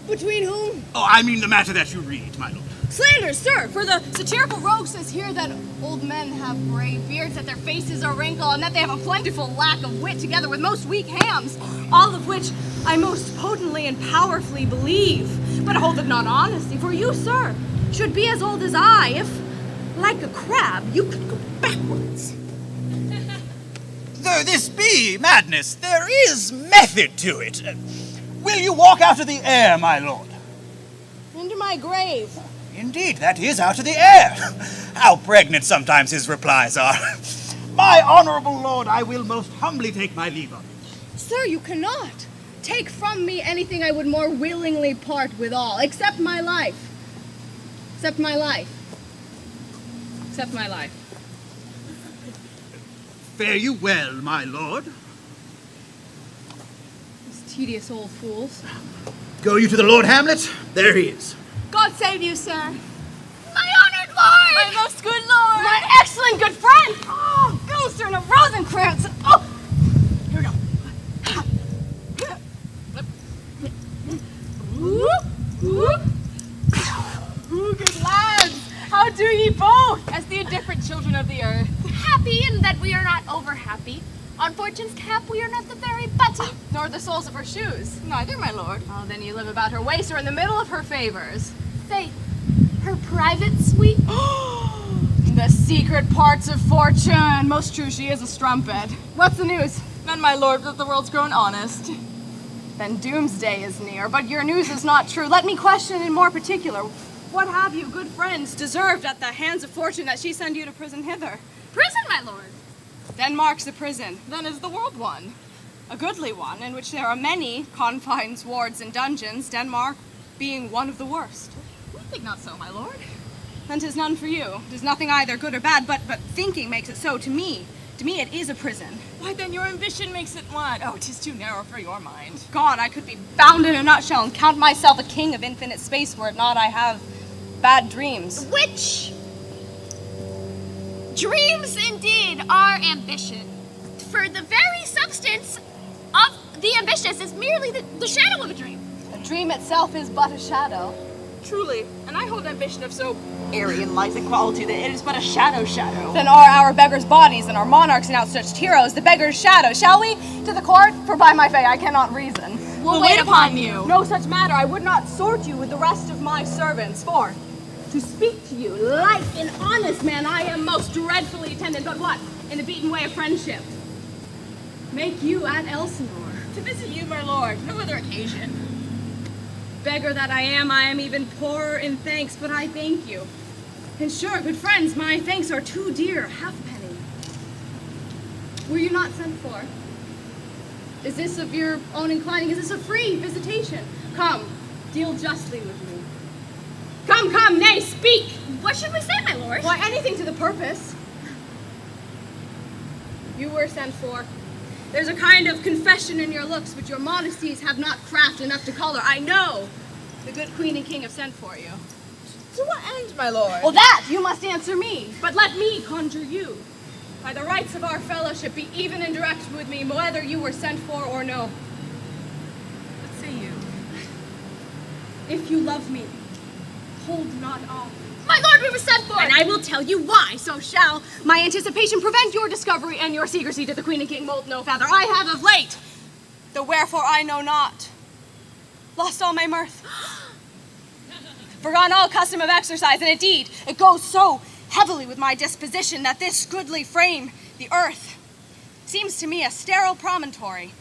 Between whom? Oh, I mean the matter that you read, my lord. Slanders, sir, For the satirical rogue says here that old men have gray beards, that their faces are wrinkled, and that they have a plentiful lack of wit, together with most weak hams, all of which I most potently and powerfully believe. But hold it not honesty, for you, sir, should be as old as I, if, like a crab, you could go backwards. Though this be madness, there is method to it. Will you walk out of the air, my lord? into my grave. Indeed, that is out of the air. How pregnant sometimes his replies are. My honorable lord, I will most humbly take my leave of you. Sir, you cannot. Take from me anything I would more willingly part with all, except my life. Except my life. Except my life. Fare you well, my lord. These tedious old fools. Go you to the Lord Hamlet? There he is. God save you, sir. My honored lord! My most good lord! My excellent good friend! Oh, Gilstern of Rosencrantz! Oh! Here we go. Ooh, good lads! How do ye both? As the indifferent children of the earth. Happy in that we are not over happy. On fortune's cap we are not the very button. Nor the soles of her shoes. Neither, my lord. Oh, then you live about her waist or in the middle of her favors. Faith, her private suite. The secret parts of fortune. Most true, she is a strumpet. What's the news? None, my lord, that the world's grown honest. Then doomsday is near, but your news is not true. Let me question in more particular. What have you, good friends, deserved at the hands of fortune that she send you to prison hither? Prison, my lord. Denmark's the prison. Then is the world one. A goodly one, in which there are many confines, wards, and dungeons, Denmark being one of the worst. We think not so, my lord. Then 'tis none for you. 'Tis nothing either good or bad, but thinking makes it so. To me it is a prison. Why, then your ambition makes it what? Oh, 'tis too narrow for your mind. God, I could be bound in a nutshell and count myself a king of infinite space were it not I have bad dreams. Which dreams indeed are ambition. For the very substance of the ambitious is merely the shadow of a dream. A dream itself is but a shadow. Truly, and I hold ambition of so airy and light a quality that it is but a shadow. Then are our beggars' bodies and our monarchs and outstretched heroes the beggars' shadow. Shall we to the court? For by my faith I cannot reason. We'll wait upon you. No such matter. I would not sort you with the rest of my servants. For to speak to you like an honest man, I am most dreadfully attended. But what? In the beaten way of friendship. Make you at Elsinore. To visit you, my lord, no other occasion. Beggar that I am even poorer in thanks, but I thank you. And sure, good friends, my thanks are too dear, halfpenny. Were you not sent for? Is this of your own inclining? Is this a free visitation? Come, deal justly with me. Come, nay, speak! What should we say, my lord? Why, anything to the purpose. You were sent for. There's a kind of confession in your looks which your modesties have not craft enough to color. I know the good queen and king have sent for you. To what end, my lord? Well, that you must answer me. But let me conjure you. By the rights of our fellowship, be even and direct with me, whether you were sent for or no. What say you? If you love me, hold not off. My lord, we were sent for! And I will tell you why. So shall my anticipation prevent your discovery and your secrecy to the queen and king mold no feather. I have of late, the wherefore I know not, lost all my mirth, forgone all custom of exercise, and indeed it goes so heavily with my disposition that this goodly frame, the earth, seems to me a sterile promontory.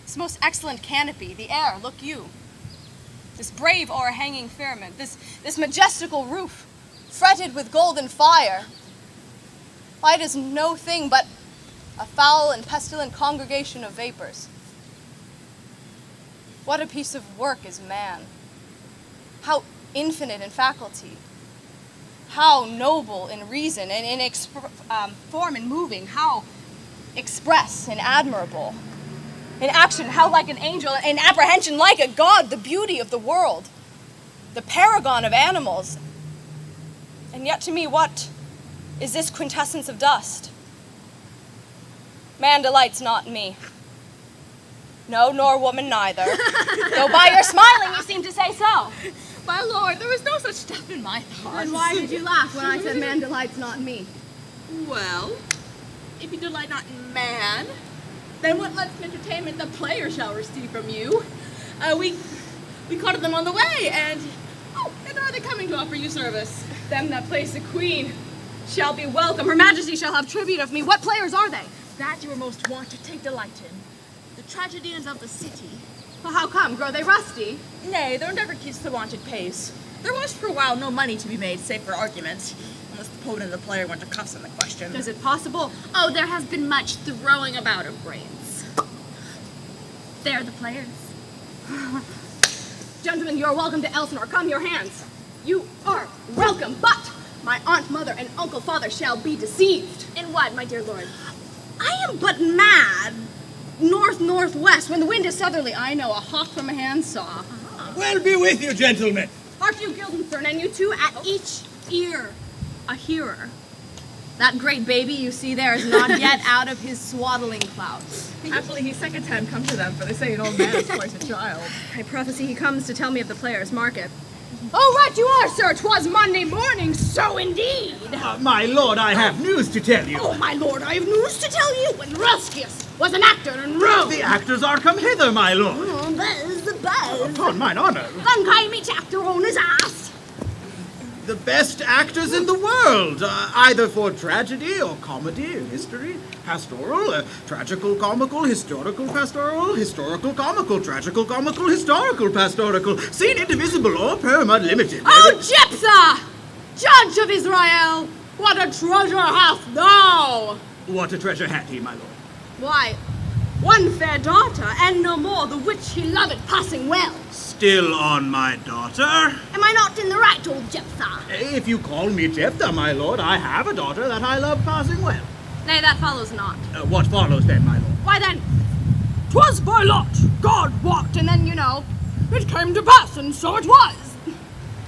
This most excellent canopy, the air, look you, this brave o'erhanging firmament, this majestical roof, fretted with golden fire, why, it is no thing but a foul and pestilent congregation of vapors. What a piece of work is man! How infinite in faculty, how noble in reason and in form and moving, how express and admirable. In action, how like an angel, in apprehension, like a god, the beauty of the world, the paragon of animals. And yet to me, what is this quintessence of dust? Man delights not in me. No, nor woman neither. Though by your smiling you seem to say so. My lord, there was no such stuff in my thoughts. Then why did you laugh when I said man delights not in me? Well, if you delight not in man, then what less entertainment the player shall receive from you? We caught them on the way, and and are they coming to offer you service? Them that place a queen shall be welcome. Her Majesty shall have tribute of me. What players are they? That you are most wont to take delight in. The tragedians of the city. Well, how come? Grow they rusty? Nay, there never keeps the wonted pace. There was for a while no money to be made, save for argument, unless the poet and the player went to cuss in the question. Is it possible? Oh, there has been much throwing about of brains. They're the players. Gentlemen, you are welcome to Elsinore. Come, your hands. You are welcome, but my aunt, mother, and uncle, father shall be deceived. In what, my dear lord? I am but mad. North-northwest. When the wind is southerly, I know a hawk from a handsaw. Well be with you, gentlemen. Hark you, Guildenstern, and you too, at each ear a hearer. That great baby you see there is not yet out of his swaddling clouds. Happily, he's second time come to them, for they say an old man is twice a child. I prophesy he comes to tell me of the players' market. Oh, right you are, sir. 'Twas Monday morning, so indeed. My lord, I have news to tell you. Oh, my lord, I have news to tell you. When Rustius was an actor in Rome. The actors are come hither, my lord. Oh, buzz. Upon mine honor. Then call me to actor on his ass. The best actors in the world, either for tragedy or comedy, history, pastoral, tragical, comical, historical, pastoral, historical, comical, tragical, comical, historical, pastoral, seen indivisible or perma limited. Oh, Jephthah, judge of Israel, what a treasure hath thou! What a treasure hath he, my lord? Why, one fair daughter, and no more, the which he loveth passing well. Still on my daughter? Am I not in the right, old Jephthah? If you call me Jephthah, my lord, I have a daughter that I love passing well. Nay, that follows not. What follows then, my lord? Why then, 'twas by lot, God wot, and then, you know, it came to pass, and so it was.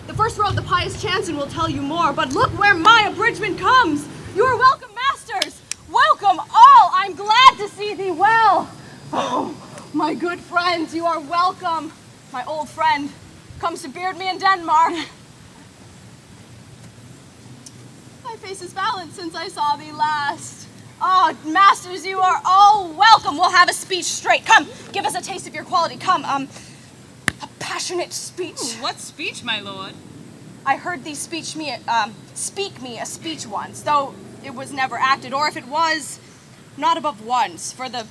The first row of the pious chanson will tell you more, but look where my abridgment comes. You are welcome, masters. Welcome all. I'm glad to see thee well. Oh, my good friends, you are welcome. My old friend comes to beard me in Denmark. My face is valiant since I saw thee last. Oh, masters, you are all welcome. We'll have a speech straight. Come, give us a taste of your quality. Come, a passionate speech. Ooh, what speech, my lord? I heard thee speak me a speech once, though it was never acted, or if it was, not above once. For the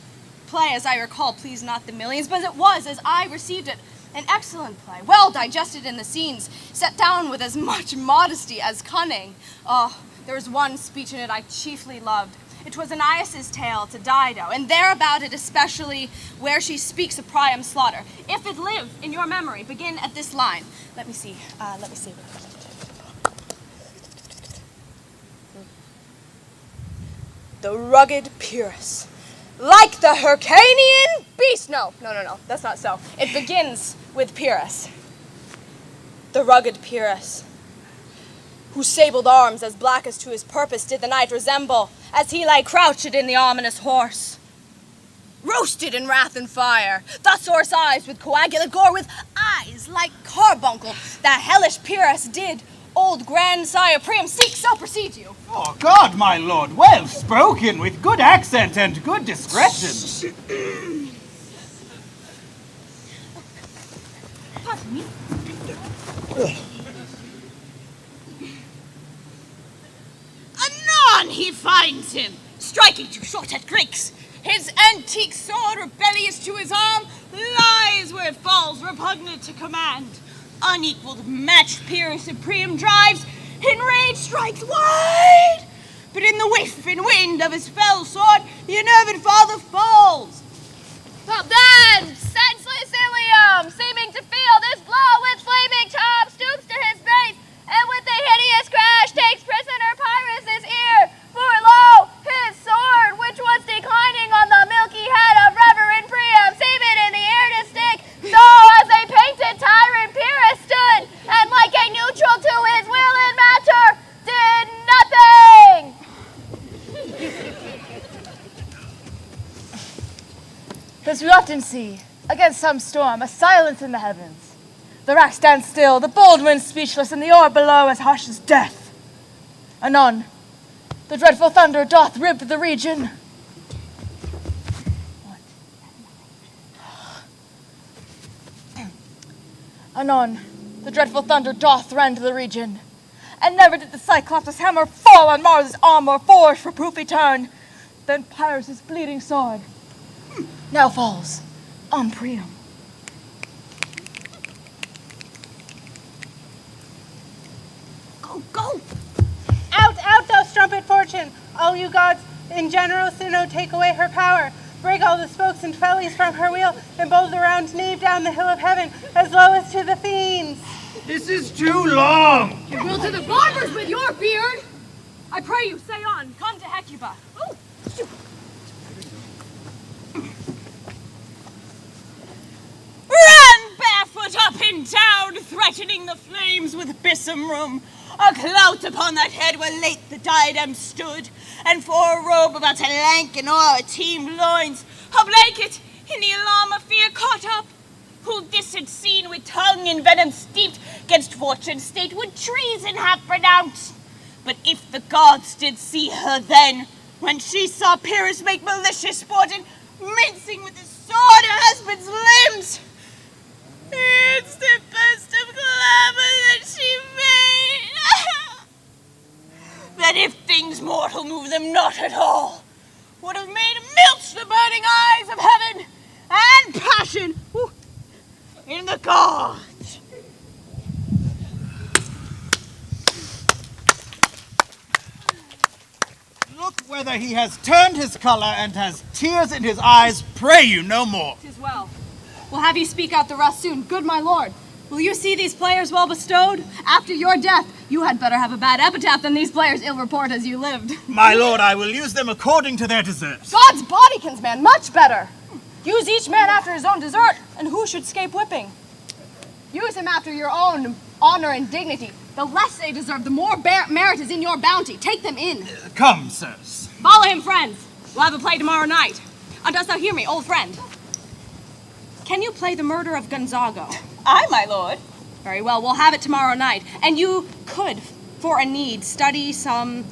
play, as I recall, pleased not the millions, but it was, as I received it, an excellent play, well digested in the scenes, set down with as much modesty as cunning. Oh, there was one speech in it I chiefly loved. It was Aeneas's tale to Dido, and thereabout it especially where she speaks of Priam's slaughter. If it live in your memory, begin at this line. Let me see. the rugged Pyrrhus. Like the Hyrcanian beast. No, that's not so. It begins with Pyrrhus. The rugged Pyrrhus, whose sabled arms, as black as to his purpose, did the knight resemble, as he lay crouched in the ominous horse. Roasted in wrath and fire, thus hoarse eyes with coagulate gore, with eyes like carbuncle, that hellish Pyrrhus did old grandsire Priam seek, so proceed you. Oh, God, my lord, well spoken, with good accent and good discretion. Pardon me. Anon he finds him, striking too short at Greeks. His antique sword, rebellious to his arm, lies where it falls, repugnant to command. Unequaled match Pyrrhus of Priam drives, in rage strikes wide. But in the whiff and wind of his fell sword, the unnerved father falls. But then, senseless Ilium, seeming to feel this blow with flaming top, stoops to his base, and with a hideous crash takes prisoner Pyrrhus' ear. For lo, his sword, which was declining on the milky head of Reverend Priam, seemed in the air to stick, so as a painted tyrant Pyrrhus stood, and like a neutral to his will and matter, did nothing. As we often see, against some storm, a silence in the heavens. The rack stands still, the bold wind speechless, and the orb below as harsh as death. Anon, the dreadful thunder doth rip the region. Anon, the dreadful thunder doth rend the region. And never did the Cyclops' hammer fall on Mars' armor, forged for proof etern. Then Pyrrhus' bleeding sword now falls on Priam. Go! Out, thou strumpet fortune! All you gods, in general Sinnoh, take away her power. Break all the spokes and fellies from her wheel, and bowl the round nave down the hill of heaven, as low as to the fiends. This is too long. You will to the barbers with your beard. I pray you, say on. Come to Hecuba. Oh, Ran barefoot up and down, threatening the flames with besom room. A clout upon that head where late the diadem stood, and for a robe about a lank and o'er a teem loins, a blanket in the alarm of fear caught up. Who this had seen with tongue in venom steeped, 'gainst fortune's state would treason have pronounced. But if the gods did see her then, when she saw Pyrrhus make malicious sport and mincing with his sword her husband's limbs, it's the best of glamour that she made. That if things mortal move them not at all, would have made milch the burning eyes of heaven and passion in the gods. Look whether he has turned his color and has tears in his eyes, pray you no more. 'Tis well. We'll have you speak out the rest soon. Good my lord, will you see these players well bestowed? After your death, you had better have a bad epitaph than these players ill report as you lived. My lord, I will use them according to their deserts. God's bodykins, man, much better. Use each man after his own desert, and who should scape whipping? Use him after your own honor and dignity. The less they deserve, the more merit is in your bounty. Take them in. Come, sirs. Follow him, friends. We'll have a play tomorrow night. Dost thou hear me, old friend? Can you play the murder of Gonzago? Aye, my lord. Very well, we'll have it tomorrow night. And you could, for a need, study some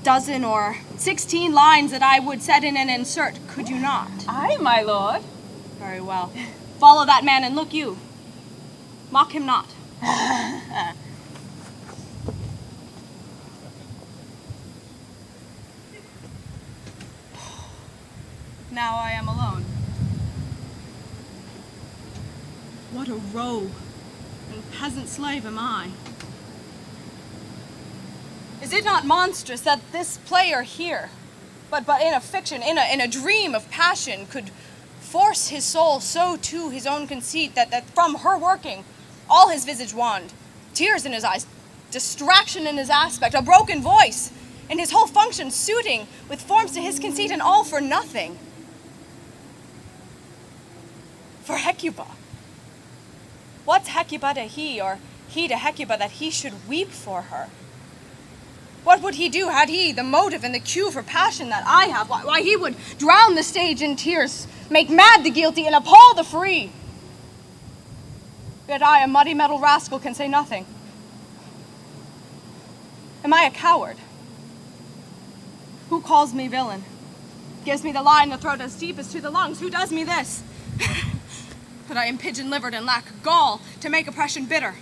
dozen or 16 lines that I would set in and insert, could you not? Aye, my lord. Very well. Follow that man and look you. Mock him not. Now I am alone. What a rogue and peasant slave am I. Is it not monstrous that this player here, but in a fiction, in a dream of passion, could force his soul so to his own conceit that from her working, all his visage wand, tears in his eyes, distraction in his aspect, a broken voice, and his whole function suiting with forms to his conceit, and all for nothing. For Hecuba. What's Hecuba to he, or he to Hecuba, that he should weep for her? What would he do had he the motive and the cue for passion that I have? Why, he would drown the stage in tears, make mad the guilty, and appall the free. Yet I, a muddy metal rascal, can say nothing. Am I a coward? Who calls me villain? Gives me the lie in the throat as deep as to the lungs. Who does me this? That I am pigeon-livered and lack gall to make oppression bitter.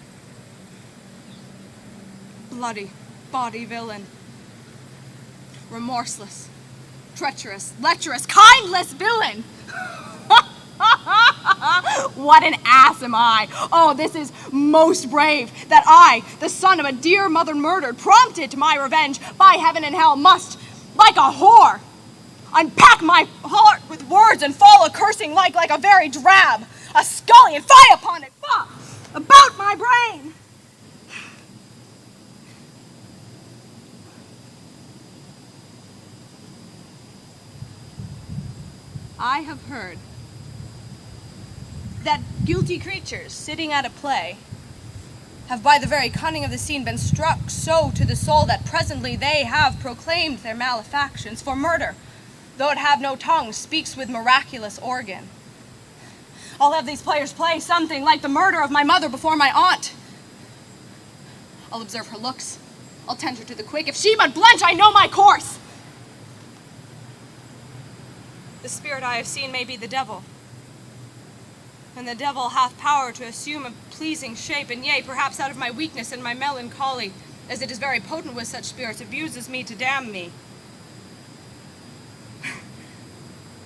Bloody, body villain. Remorseless, treacherous, lecherous, kindless villain! What an ass am I! Oh, this is most brave, that I, the son of a dear mother murdered, prompted to my revenge by heaven and hell, must, like a whore, unpack my heart with words and fall a-cursing like a very drab, a scullion, fie upon it, about my brain! I have heard that guilty creatures sitting at a play have by the very cunning of the scene been struck so to the soul that presently they have proclaimed their malefactions. For murder, though it have no tongue, speaks with miraculous organ. I'll have these players play something like the murder of my mother before my aunt. I'll observe her looks. I'll tend her to the quick. If she but blench, I know my course. The spirit I have seen may be the devil, and the devil hath power to assume a pleasing shape, and yea, perhaps out of my weakness and my melancholy, as it is very potent with such spirits, abuses me to damn me.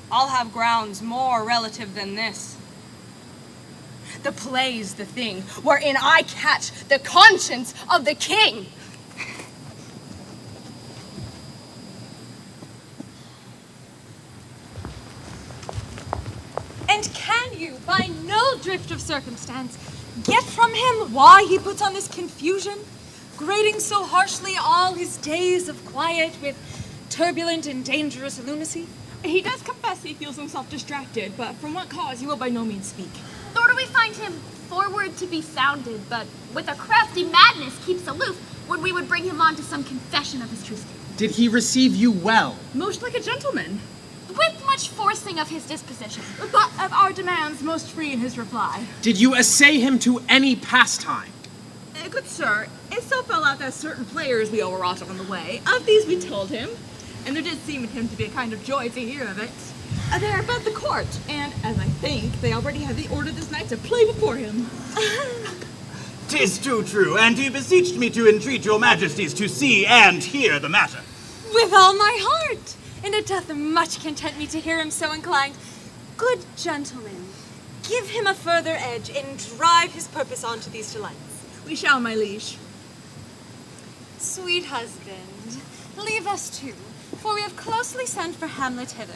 I'll have grounds more relative than this. The play's the thing wherein I catch the conscience of the king. And can you, by no drift of circumstance, get from him why he puts on this confusion, grading so harshly all his days of quiet with turbulent and dangerous lunacy? He does confess he feels himself distracted, but from what cause he will by no means speak. Nor do we find him forward to be sounded, but with a crafty madness keeps aloof when we would bring him on to some confession of his true state. Did he receive you well? Most like a gentleman. With much forcing of his disposition. But of our demands, most free in his reply. Did you essay him to any pastime? Good sir, it so fell out that certain players we overwrought on the way. Of these we told him, and there did seem in him to be a kind of joy to hear of it. They are about the court, and as I think, they already have the order this night to play before him. 'Tis too true, and he beseeched me to entreat your majesties to see and hear the matter. With all my heart, and it doth much content me to hear him so inclined. Good gentlemen, give him a further edge, and drive his purpose on to these delights. We shall, my liege. Sweet husband, leave us too, for we have closely sent for Hamlet hither,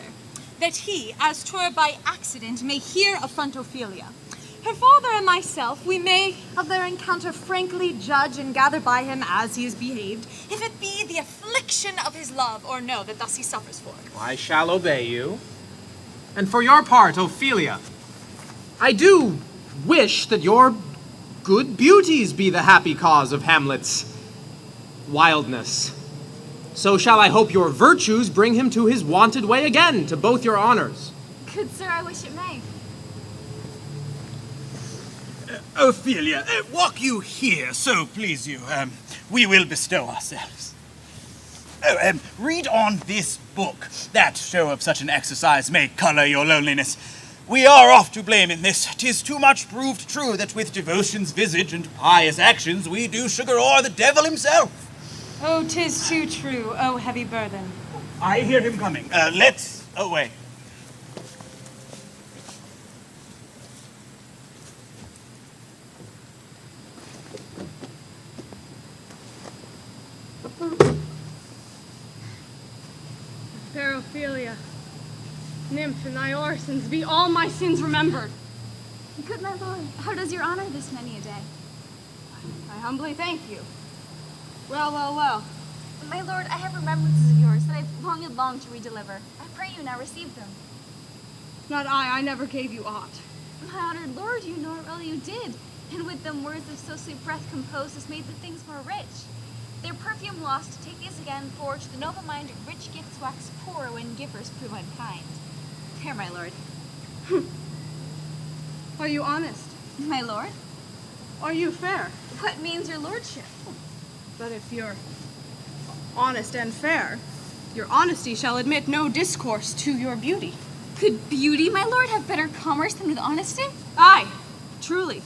that he, as 'twere by accident, may here affront Ophelia. Her father and myself, we may of their encounter frankly judge and gather by him as he has behaved, if it be the affliction of his love or no that thus he suffers for. I shall obey you. And for your part, Ophelia, I do wish that your good beauties be the happy cause of Hamlet's wildness. So shall I hope your virtues bring him to his wonted way again, to both your honors. Good sir, I wish it may. Ophelia, walk you here, so please you. We will bestow ourselves. Read on this book. That show of such an exercise may color your loneliness. We are oft to blame in this. 'Tis too much proved true that with devotion's visage and pious actions we do sugar o'er the devil himself. Oh, 'tis too true, oh heavy burden. I hear him coming. Let's away. Fair Ophelia, nymph in thy orisons, be all my sins remembered. Good my lord, how does your honor this many a day? I humbly thank you. Well, well, well. My lord, I have remembrances of yours that I've long and longed to redeliver. I pray you now receive them. Not I never gave you aught. My honored lord, you know it well you did, and with them words of so sweet breath composed has made the things more rich. Their perfume lost, take these again, for to the noble mind rich gifts wax poor when givers prove unkind. Fair, my lord. Are you honest? My lord? Are you fair? What means your lordship? But if you're honest and fair, your honesty shall admit no discourse to your beauty. Could beauty, my lord, have better commerce than with honesty? Aye, truly.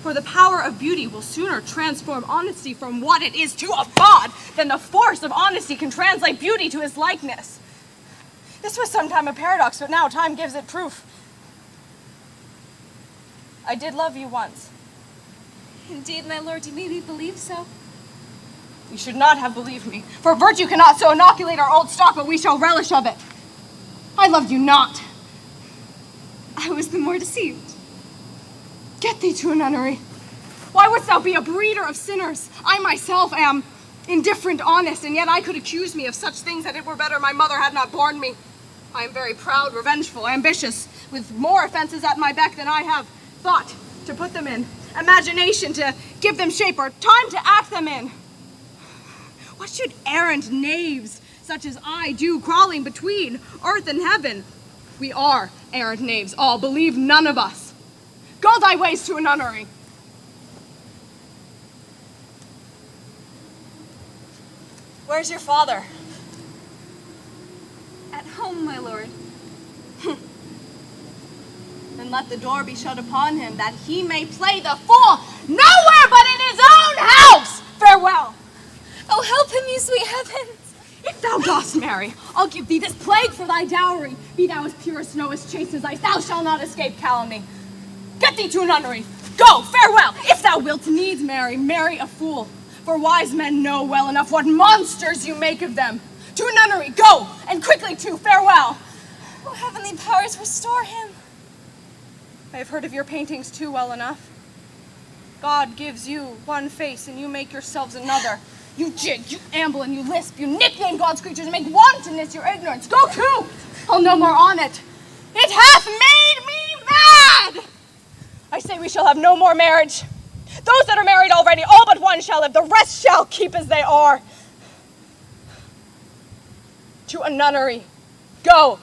For the power of beauty will sooner transform honesty from what it is to a god than the force of honesty can translate beauty to his likeness. This was sometime a paradox, but now time gives it proof. I did love you once. Indeed, my lord, you made me believe so. You should not have believed me, for virtue cannot so inoculate our old stock, but we shall relish of it. I loved you not. I was the more deceived. Get thee to a nunnery. Why wouldst thou be a breeder of sinners? I myself am indifferent, honest, and yet I could accuse me of such things that it were better my mother had not borne me. I am very proud, revengeful, ambitious, with more offenses at my beck than I have thought to put them in, imagination to give them shape, or time to act them in. What should errant knaves such as I do crawling between earth and heaven? We are errant knaves, all, believe none of us. Go thy ways to a nunnery. Where's your father? At home, my lord. Then let the door be shut upon him, that he may play the fool nowhere but in his own house. Farewell. Oh, help him, you sweet heavens. If thou dost marry, I'll give thee this plague for thy dowry. Be thou as pure as snow, as chaste as ice, thou shalt not escape calumny. Get thee to a nunnery. Go, farewell. If thou wilt needs marry, marry a fool. For wise men know well enough what monsters you make of them. To a nunnery, go, and quickly too, farewell. Oh, heavenly powers, restore him. I have heard of your paintings too well enough. God gives you one face, and you make yourselves another. You jig, you amble, and you lisp. You nickname God's creatures and make wantonness your ignorance. Go to! I'll no more on it. It hath made me mad! I say we shall have no more marriage. Those that are married already, all but one shall live. The rest shall keep as they are. To a nunnery. Go!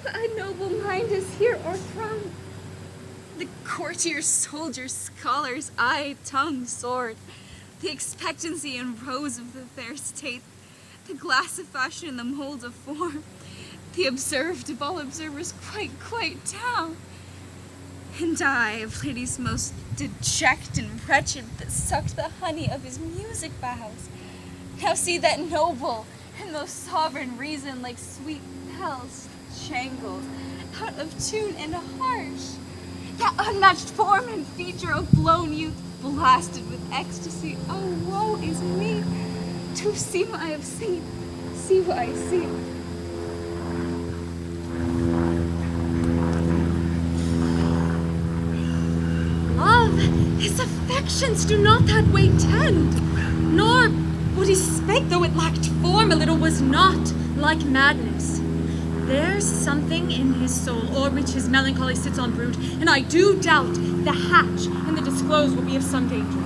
A noble mind is here o'erthrown. The courtier, soldier, scholars, eye, tongue, sword, the expectancy and rose of the fair state, the glass of fashion and the mold of form, the observed of all observers quite down. And I, of ladies most deject and wretched, that sucked the honey of his music vows, now see that noble and most sovereign reason like sweet bells jangled, out of tune and harsh. That unmatched form and feature of blown youth, blasted with ecstasy. Oh, woe is me, to see what I have seen, see what I see. Love, his affections do not that way tend, nor what he spake, though it lacked form a little, was not like madness. There's something in his soul, o'er which his melancholy sits on brood, and I do doubt the hatch and the disclose will be of some danger.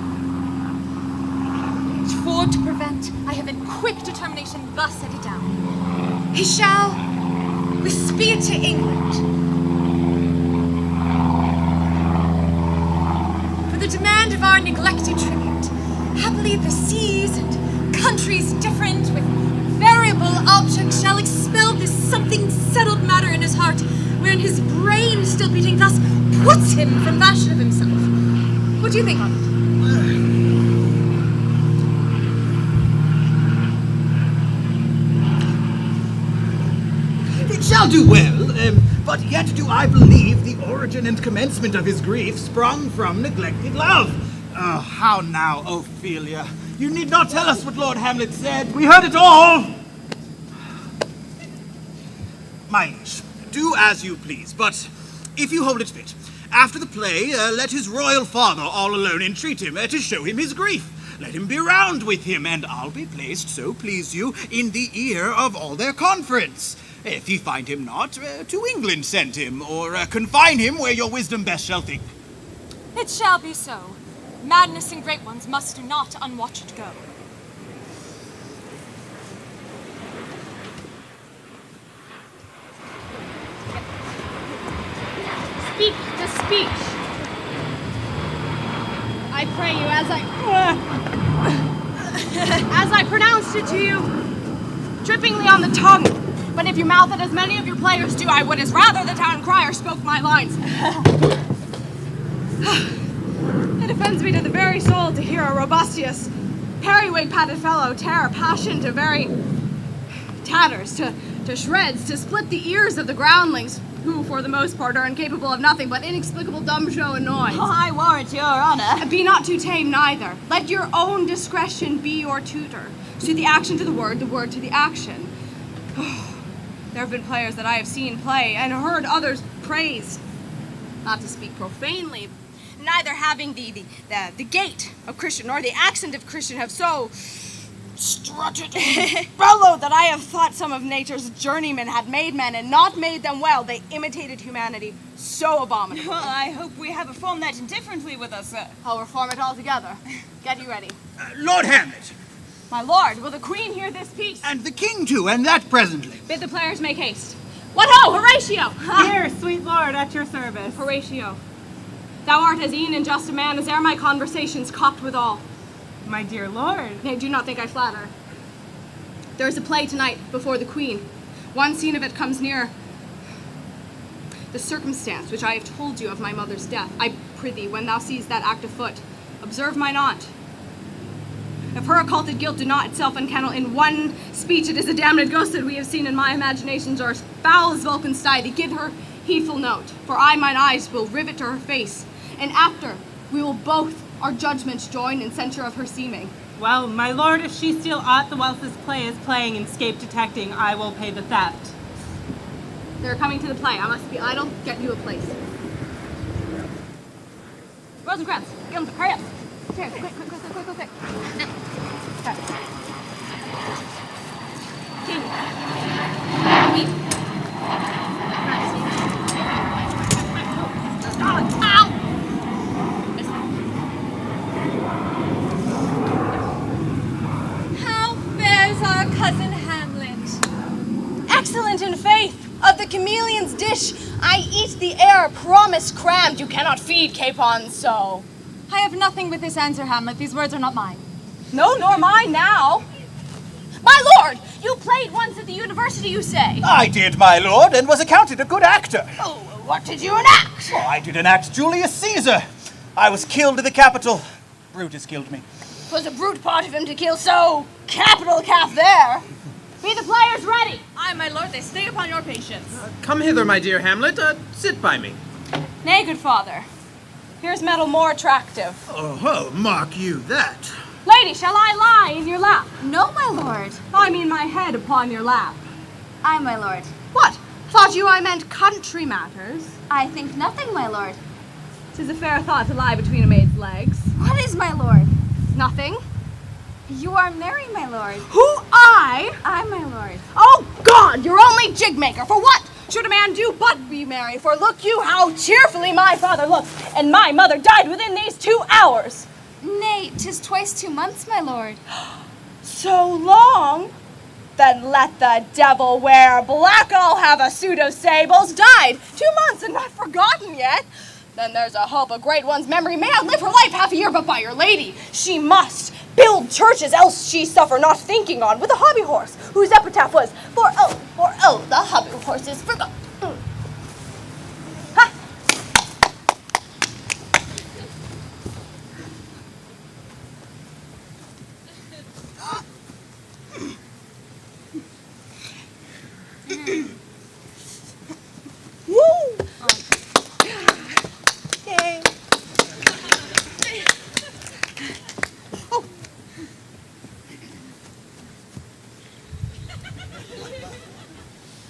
For to prevent, I have in quick determination thus set it down. He shall, with speed to England, for the demand of our neglected tribute. Happily the seas and countries different with variable objects shall expel this something settled matter in his heart, wherein his brain still beating thus puts him from fashion of himself. What do you think of it? It shall do well, but yet do I believe the origin and commencement of his grief sprung from neglected love. Oh, how now, Ophelia? You need not tell us what Lord Hamlet said. We heard it all. My liege, do as you please, but if you hold it fit, After the play, let his royal father all alone entreat him to show him his grief. Let him be round with him, and I'll be placed, so please you, in the ear of all their conference. If ye find him not, to England send him, or confine him where your wisdom best shall think. It shall be so. Madness and great ones must not unwatched go. Speak the speech. I pray you as I pronounced it to you, drippingly on the tongue. But if you mouth it as many of your players do, I would as rather the town crier spoke my lines. It offends me to the very soul to hear a robustious, periwig-padded fellow tear passion to very tatters, to shreds, to split the ears of the groundlings, who, for the most part, are incapable of nothing but inexplicable dumb show and noise. Oh, I warrant your honor. Be not too tame neither. Let your own discretion be your tutor. Suit the action to the word to the action. There have been players that I have seen play and heard others praise. Not to speak profanely, neither having the gait of Christian nor the accent of Christian have so strutted and bellowed that I have thought some of nature's journeymen had made men and not made them well. They imitated humanity so abominably. Well, I hope we have reformed that differently with us, sir. I'll reform it altogether. Get you ready. Lord Hamlet. My lord, will the queen hear this piece? And the king too, and that presently. Bid the players make haste. What ho, Horatio! Here, sweet lord, at your service. Horatio, thou art as e'en and just a man as e'er my conversations copped withal. My dear lord. Nay, do not think I flatter. There is a play tonight before the queen. One scene of it comes near the circumstance which I have told you of my mother's death. I prithee, when thou seest that act afoot, observe mine aunt. If her occulted guilt do not itself unkennel in one speech, it is a damned ghost that we have seen in my imaginations, or as foul as Vulcan's sty, give her heedful note, for I mine eyes will rivet to her face, and after we will both our judgments join in censure of her seeming. Well, my lord, if she steal aught the whilst this play is playing and scape detecting, I will pay the theft. They're coming to the play. I must be idle. Get you a place. Rosencrantz, get them. Hurry up. Here, quick. Now. Okay. King. Queen. Ow! How fares our cousin Hamlet? Excellent in faith. Of the chameleon's dish, I eat the air, promise crammed. You cannot feed capons so. I have nothing with this answer, Hamlet. These words are not mine. No, nor mine now. My lord, you played once at the university, you say? I did, my lord, and was accounted a good actor. Oh, what did you enact? Oh, I did enact Julius Caesar. I was killed in the Capitol. Brutus killed me. 'Twas a brute part of him to kill so capital calf there. Be the players ready. Aye, my lord, they stay upon your patience. Come hither, my dear Hamlet. Sit by me. Nay, good father. Here's metal more attractive. Oh, mark you that. Lady, shall I lie in your lap? No, my lord. I mean my head upon your lap. Aye, my lord. What? Thought you I meant country matters? I think nothing, my lord. 'Tis a fair thought to lie between a maid's legs. What is, my lord? Nothing. You are merry, my lord. Who, I? Aye, my lord. Oh, God, you're only jig maker. For what should a man do but be merry? For look you how cheerfully my father looked, and my mother died within these 2 hours. Nay, 'tis twice 2 months, my lord. So long? Then let the devil wear black. I'll have a suit of sables. Died 2 months and not forgotten yet. Then there's a hope a great one's memory may outlive her life half a year, but by your lady, she must build churches, else she suffer not thinking on with a hobby horse, whose epitaph was, for oh, the hobby horse is forgot. Ha! Woo! Yay!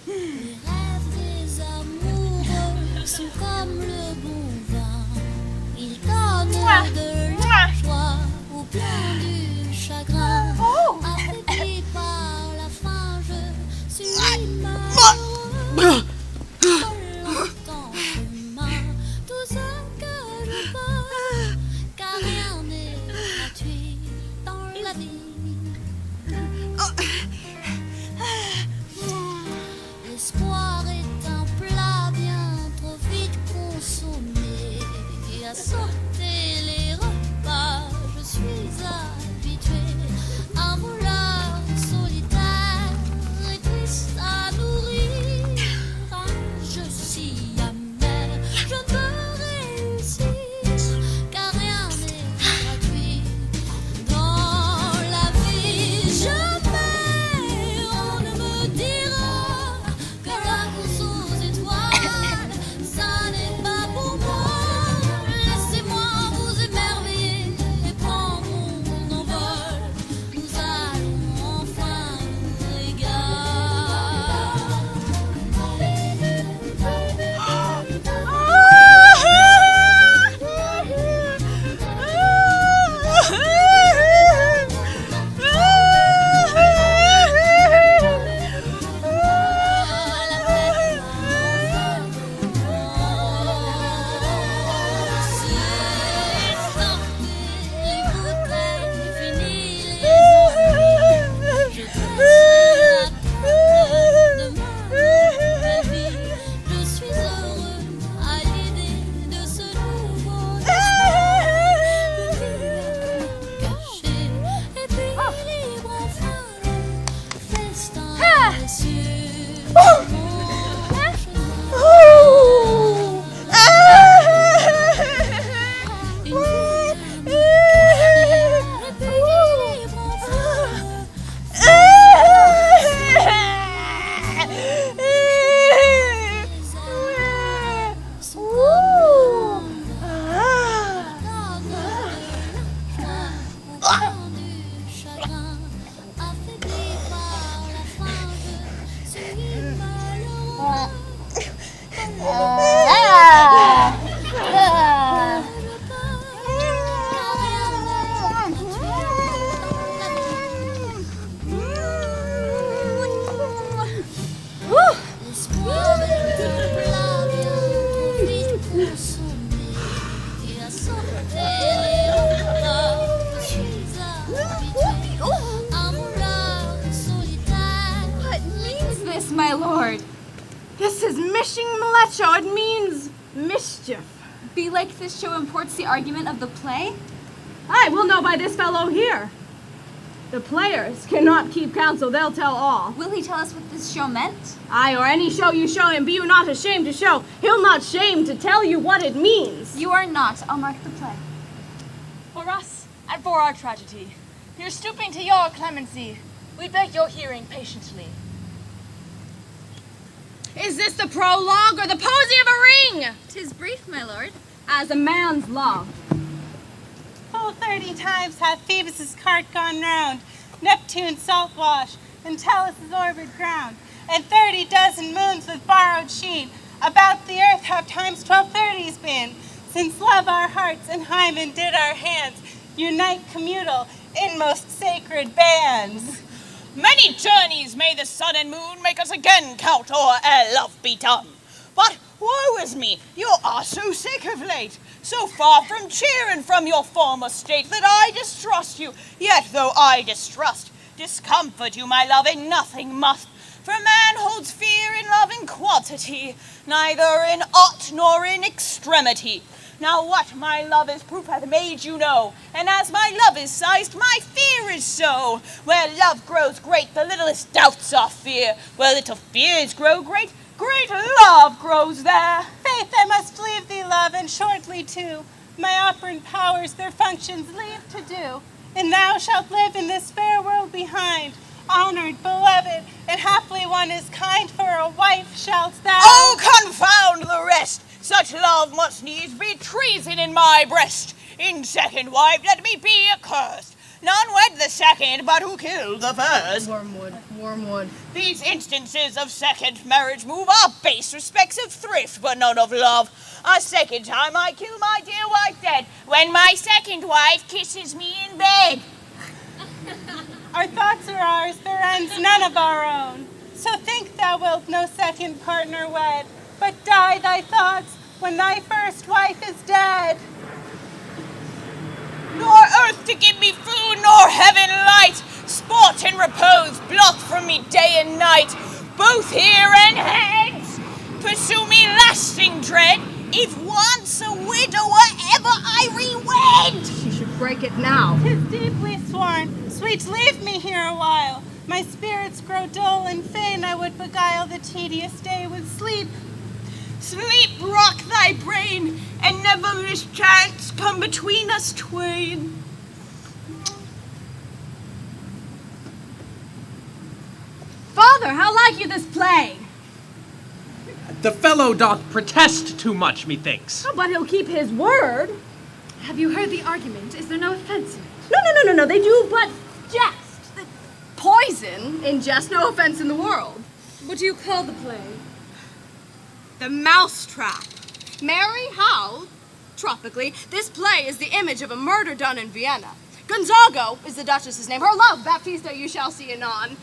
Les rêves des amoureux sont comme le bon vin. de la joie ou plein du chagrin. Affaibli par la faim, je suis malheureux. Longtemps chemin, tout ce que je peux, car rien n'est gratuit dans la vie. L'espoir est un plat bien trop vite consommé. Et à sauter les repas, je suis habituée. Un voleur solitaire et triste à nourrir. Je suis amère, je ne peux réussir, car rien n'est gratuit dans la vie. Jamais on ne me dira que la course aux étoiles, ça n'est pas pour moi. Laissez-moi vous émerveiller et prendre mon envol. Nous allons enfin nous régaler. Je suis heureux à l'idée de ce nouveau caché. Et puis libre enfin le festin des cieux. What means this, my lord? This is mishing melecho. It means mischief. Belike this show imports the argument of the play? I will know by this fellow here. The players cannot keep counsel, they'll tell all. Will he tell us what this show meant? Aye, or any show you show him, be you not ashamed to show. He'll not shame to tell you what it means. You are not. I'll mark the play. For us, and for our tragedy, you're stooping to your clemency. We beg your hearing patiently. Is this the prologue or the posy of a ring? 'Tis brief, my lord. As a man's love. Full 30 times hath Phoebus' cart gone round, Neptune's salt wash, and Tellus' orbit ground, and 30 dozen moons with borrowed sheen about the earth have times 1230s been, since love our hearts and Hymen did our hands unite communal in most sacred bands. Many journeys may the sun and moon make us again count o'er ere love be done. But woe is me, you are so sick of late, so far from cheer and from your former state, that I distrust you. Yet though I distrust, discomfort you, my love, in nothing must. For man holds fear in love in quantity, neither in aught nor in extremity. Now what my love is proof hath made you know, and as my love is sized, my fear is so. Where love grows great, the littlest doubts are fear. Where little fears grow great, great love grows there. Faith, I must leave thee, love, and shortly too. My operant powers their functions leave to do, and thou shalt live in this fair world behind, honored, beloved, and haply one is kind, for a wife shalt thou. Oh, confound the rest! Such love must needs be treason in my breast. In second wife, let me be accursed. None wed the second, but who killed the first. Wormwood. These instances of second marriage move our base respects of thrift, but none of love. A second time I kill my dear wife dead, when my second wife kisses me in bed. Our thoughts are ours, their ends none of our own. So think thou wilt no second partner wed, but die thy thoughts when thy first wife is dead. Nor earth to give me food, nor heaven light. Sport and repose block from me day and night. Both here and hence pursue me lasting dread. If once a widower ever I re-wed. She should break it now. 'Tis deeply sworn. Sweet, leave me here a while. My spirits grow dull, and fain I would beguile the tedious day with sleep. Sleep rock thy brain, and never mischance come between us twain. Father, how like you this play? The fellow doth protest too much, methinks. Oh, but he'll keep his word. Have you heard the argument? Is there no offense in it? No. They do but jest. Poison in jest, no offense in the world. What do you call the play? The Mousetrap. Mary, how? Tropically, this play is the image of a murder done in Vienna. Gonzago is the Duchess's name. Her love, Baptista, you shall see anon.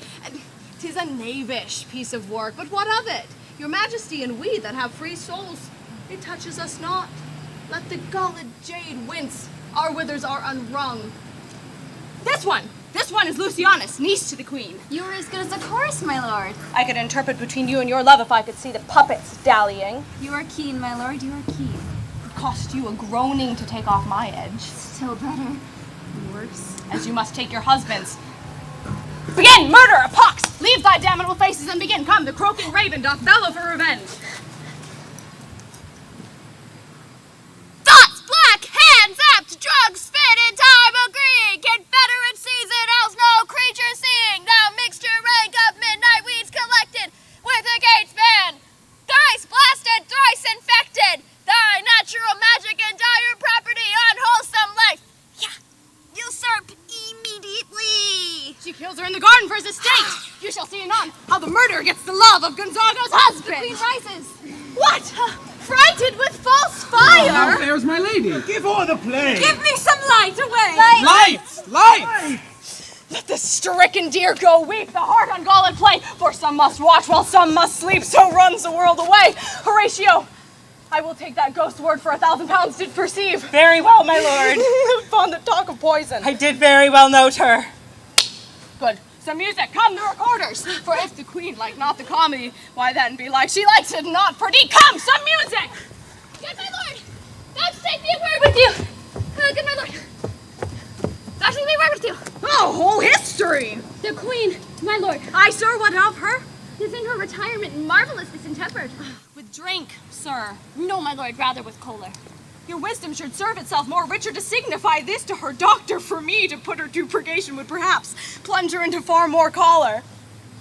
'Tis a knavish piece of work, but what of it? Your Majesty and we that have free souls, it touches us not. Let the gullet jade wince. Our withers are unwrung. This one is Lucianus, niece to the queen. You are as good as a chorus, my lord. I could interpret between you and your love if I could see the puppets dallying. You are keen, my lord, you are keen. It cost you a groaning to take off my edge. Still better. Worse. As you must take your husband's. Begin, murder, a pox! Leave thy damnable faces and begin. Come, the croaking raven doth bellow for revenge. Thoughts black, hands apt, drugs spit in time agree. Confederate season, else no creature seeing. Thou mixture rank of midnight weeds collected with a gates ban. Thrice blasted, thrice infected. Thy natural magic and dire property, unwholesome life. Yeah, usurped immediately. She kills her in the garden for his estate. You shall see anon how the murderer gets the love of Gonzago's husband. The queen rises. What? Frighted with false fire? How fares my lady? Give her the play. Give me some light away! Light! Let the stricken deer go weep, the heart ungalled play, for some must watch while some must sleep, so runs the world away. Horatio, I will take that ghost word for 1,000 pounds did perceive. Very well, my lord. Upon the talk of poison. I did very well note her. Good. Some music, come the recorders. For if the queen like not the comedy, why then be like she likes it not pretty. Come, some music! Good my lord! Vouchsafe me a word with you! Good my lord! Vouchsafe me a word with you! Oh, whole history! The queen, my lord. Aye, sir, what of her? Is in her retirement marvelous distempered. With drink, sir. No, my lord, rather with choler. Your wisdom should serve itself more richer to signify this to her doctor. For me to put her to purgation would perhaps plunge her into far more choler.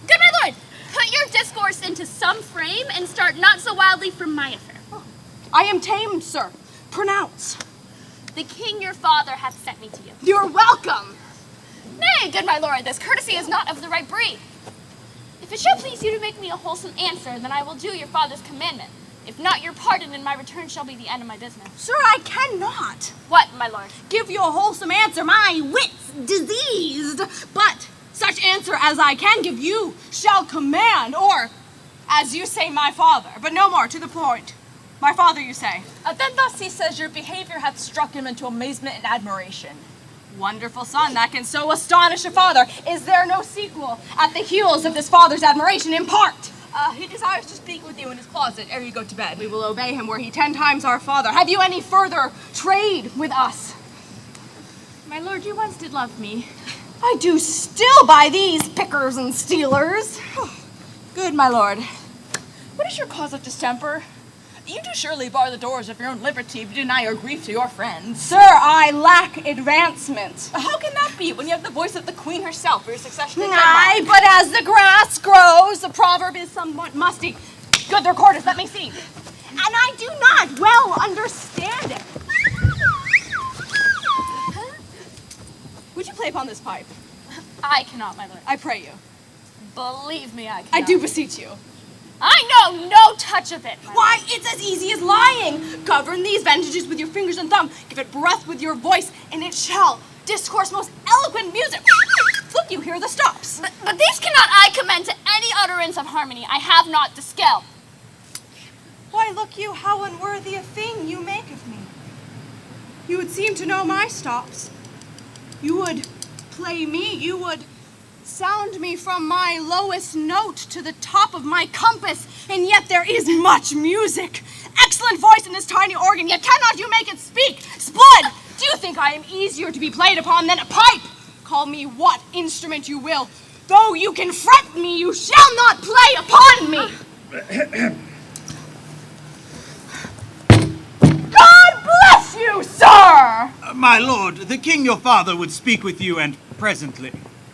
Good my lord! Put your discourse into some frame and start not so wildly from my affair. I am tamed, sir. Pronounce. The king your father hath sent me to you. You're welcome. Nay, good my lord, this courtesy is not of the right breed. If it shall please you to make me a wholesome answer, then I will do your father's commandment. If not, your pardon and my return shall be the end of my business. Sir, I cannot. What, my lord? Give you a wholesome answer, my wit's diseased. But such answer as I can give you shall command, or, as you say, my father. But no more, to the point. My father, you say. Then thus he says your behavior hath struck him into amazement and admiration. Wonderful son, that can so astonish a father. Is there no sequel at the heels of this father's admiration? Impart. He desires to speak with you in his closet ere you go to bed. We will obey him were he 10 times our father. Have you any further trade with us? My lord, you once did love me. I do still by these pickers and stealers. Good, my lord. What is your cause of distemper? You do surely bar the doors of your own liberty to deny your grief to your friends. Sir, I lack advancement. How can that be when you have the voice of the queen herself for your succession in Denmark? Aye, but as the grass grows, the proverb is somewhat musty. Good, the recorders, let me see. And I do not well understand it. Would you play upon this pipe. I cannot, my lord. I pray you. Believe me, I cannot. I do beseech you. I know no touch of it. Why, it's as easy as lying. Govern these bandages with your fingers and thumb. Give it breath with your voice, and it shall discourse most eloquent music. Look, you hear the stops. But these cannot I commend to any utterance of harmony. I have not the skill. Why, look you, how unworthy a thing you make of me. You would seem to know my stops. You would play me. You would sound me from my lowest note to the top of my compass, and yet there is much music. Excellent voice in this tiny organ, yet cannot you make it speak? Splud! Do you think I am easier to be played upon than a pipe? Call me what instrument you will. Though you can fret me, you shall not play upon me. God bless you, sir! My lord, the king your father would speak with you, and presently.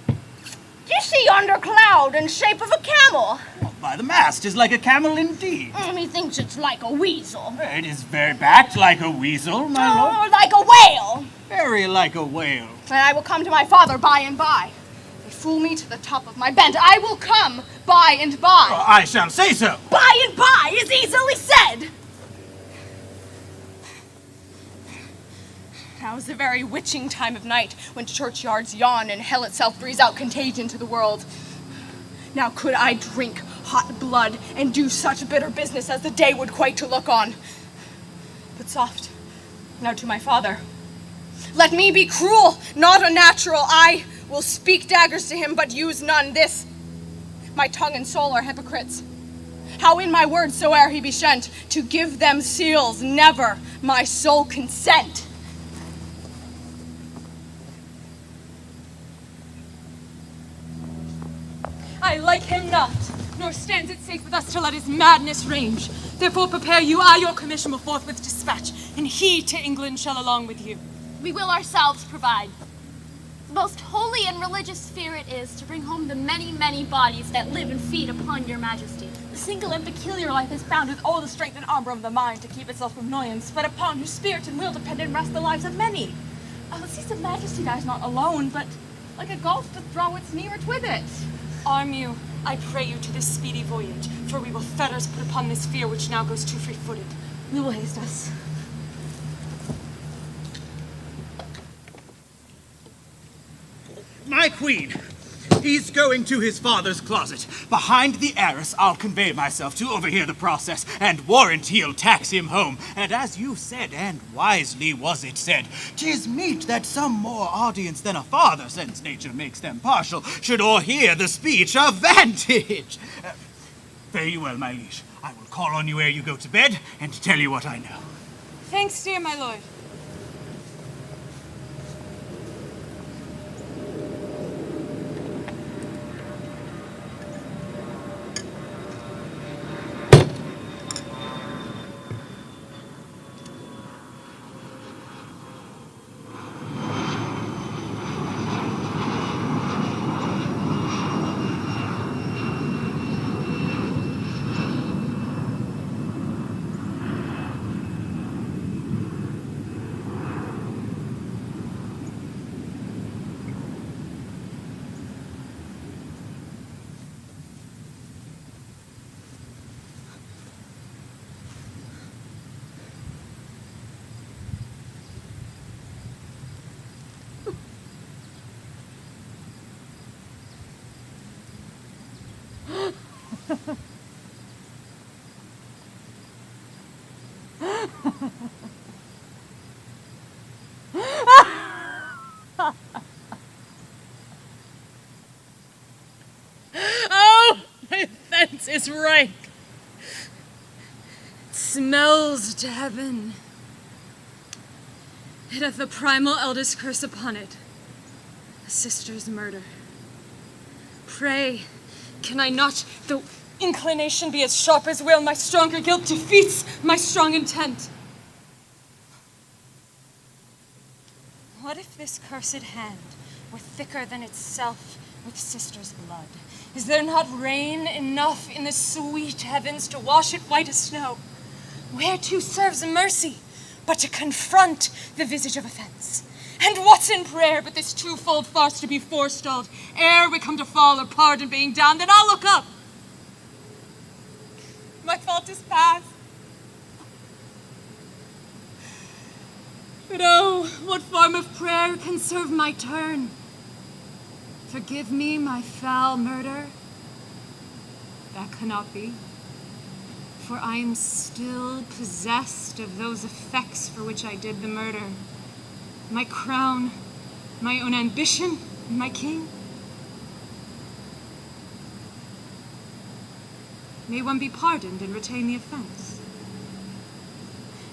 You see yonder cloud in shape of a camel? By the mast, 'tis like a camel indeed. Methinks it's like a weasel. It is very backed like a weasel, my lord. Like a whale. Very like a whale. And I will come to my father by and by. They fool me to the top of my bent. I will come by and by. I shall say so. By and by is easily said. Now is the very witching time of night, when churchyards yawn and hell itself breathes out contagion to the world. Now could I drink hot blood and do such bitter business as the day would quite to look on. But soft, now to my father. Let me be cruel, not unnatural. I will speak daggers to him, but use none. This, my tongue and soul are hypocrites. How in my words soe'er he be shent, to give them seals, never my soul consent. I like him not, nor stands it safe with us to let his madness range. Therefore prepare you, I your commission will forthwith dispatch, and he to England shall along with you. We will ourselves provide. The most holy and religious sphere it is to bring home the many, many bodies that live and feed upon your majesty. The single and peculiar life is bound with all the strength and armor of the mind to keep itself from annoyance, but upon whose spirit and will depend and rest the lives of many. The seat of majesty dies not alone, but like a gulf doth draw its nearest with it. Arm you, I pray you, to this speedy voyage, for we will fetters put upon this fear which now goes too free-footed. We will haste us. My queen, he's going to his father's closet. Behind the arras, I'll convey myself to overhear the process, and warrant he'll tax him home. And as you said, and wisely was it said, 'tis meet that some more audience than a father, since nature makes them partial, should o'erhear the speech of vantage. Fare you well, my liege. I will call on you ere you go to bed, and tell you what I know. Thanks, dear my lord. Oh, my fence is rank. It smells to heaven. It hath the primal eldest curse upon it, a sister's murder. Pray, can I not, though inclination be as sharp as will, my stronger guilt defeats my strong intent. What if this cursed hand were thicker than itself with sister's blood? Is there not rain enough in the sweet heavens to wash it white as snow? Whereto serves mercy but to confront the visage of offense? And what's in prayer but this twofold farce to be forestalled? Ere we come to fall or pardon being down, then I'll look up. My fault is past. But oh, what form of prayer can serve my turn? Forgive me my foul murder. That cannot be, for I am still possessed of those effects for which I did the murder. My crown, my own ambition, and my king. May one be pardoned and retain the offense?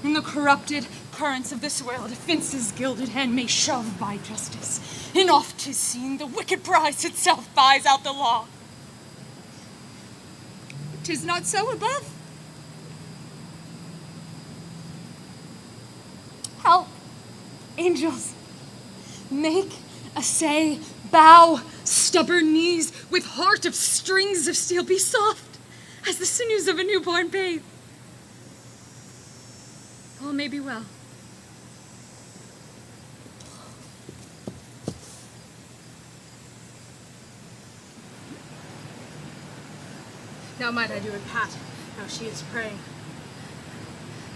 In the corrupted currents of this world, offence's gilded hand may shove by justice. And oft 'tis seen the wicked prize itself buys out the law. 'Tis not so above. Help, angels, make, essay, bow, stubborn knees, with heart of strings of steel, be soft as the sinews of a newborn babe. All may be well. Now might I do it, Pat. Now she is praying.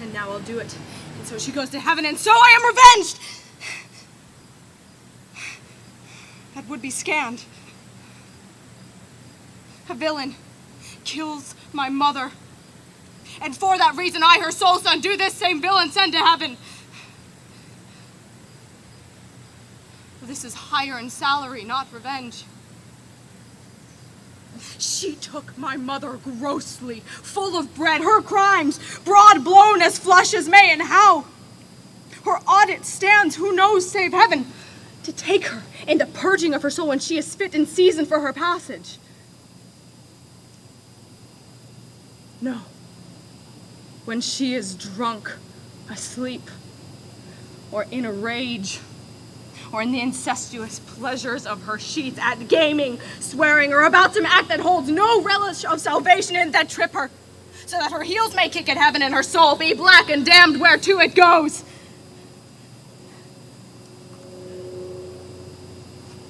And now I'll do it. And so she goes to heaven, and so I am revenged! That would be scanned. A villain kills my mother. And for that reason I, her sole son, do this same villain send to heaven. This is higher in salary, not revenge. She took my mother grossly, full of bread, her crimes, broad blown as flush as May, and how her audit stands, who knows save heaven, to take her in the purging of her soul when she is fit in season for her passage. No, when she is drunk, asleep, or in a rage, or in the incestuous pleasures of her sheets, at gaming, swearing, or about some act that holds no relish of salvation in that trip her, so that her heels may kick at heaven and her soul be black and damned whereto it goes.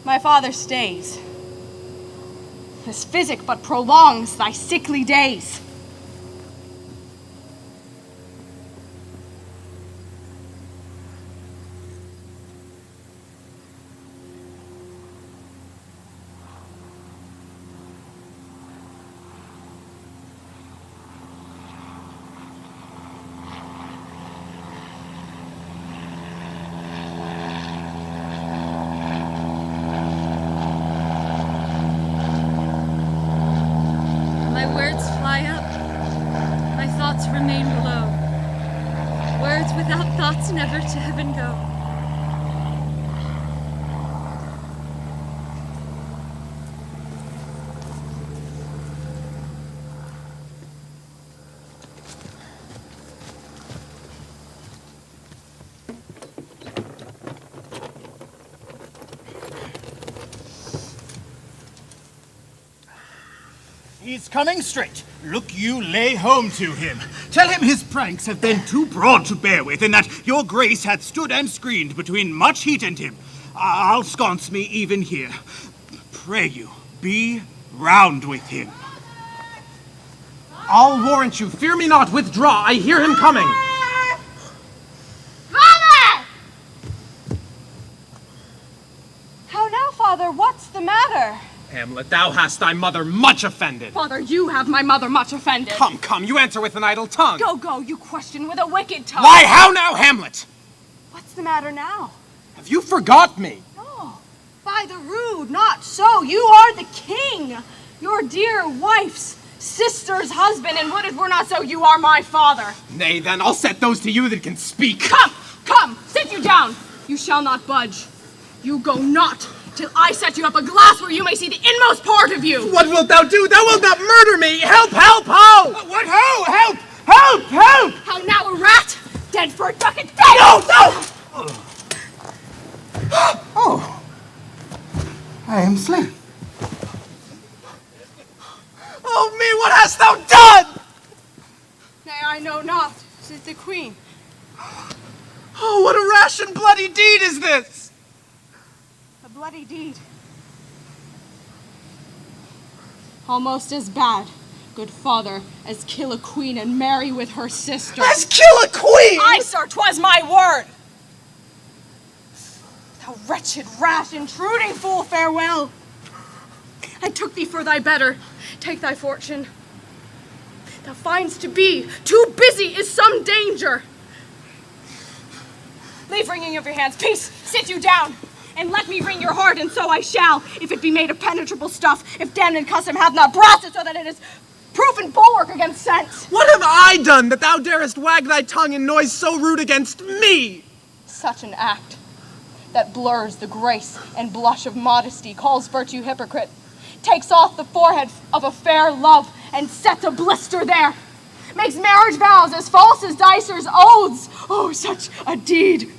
My father stays. This physic but prolongs thy sickly days. Remain below. Words without thoughts never to heaven go. He's coming straight. Look you lay home to him. Tell him his pranks have been too broad to bear with, and that your grace hath stood and screened between much heat and him. I'll sconce me even here. Pray you, be round with him. I'll warrant you. Fear me not. Withdraw. I hear him coming. Father! How now, Father? What's the matter? Hamlet, thou hast thy mother much offended. Father, you have my mother much offended. Come, you answer with an idle tongue. Go, you question with a wicked tongue. Why, how now, Hamlet? What's the matter now? Have you forgot me? No, by the rood, not so. You are the king, your dear wife's sister's husband, and would it were not so, you are my father. Nay, then, I'll set those to you that can speak. Come, sit you down. You shall not budge. You go not till I set you up a glass where you may see the inmost part of you. What wilt thou do? Thou wilt not murder me! Help, ho! What, ho? Help! How now, a rat? Dead for a ducat? No! Oh, I am slain. Oh me, what hast thou done? Nay, I know not. 'Tis the queen. Oh, what a rash and bloody deed is this! bloody deed. Almost as bad, good father, as kill a queen and marry with her sister. As kill a queen? Aye, sir, 'twas my word. Thou wretched, rash, intruding fool, farewell. I took thee for thy better. Take thy fortune. Thou find'st to be too busy is some danger. Leave wringing of your hands. Peace, sit you down. And let me wring your heart, and so I shall, if it be made of penetrable stuff, if damned custom hath not brought it so that it is proof and bulwark against sense. What have I done that thou darest wag thy tongue in noise so rude against me? Such an act that blurs the grace and blush of modesty, calls virtue hypocrite, takes off the forehead of a fair love, and sets a blister there, makes marriage vows as false as dicers' oaths. Oh, such a deed!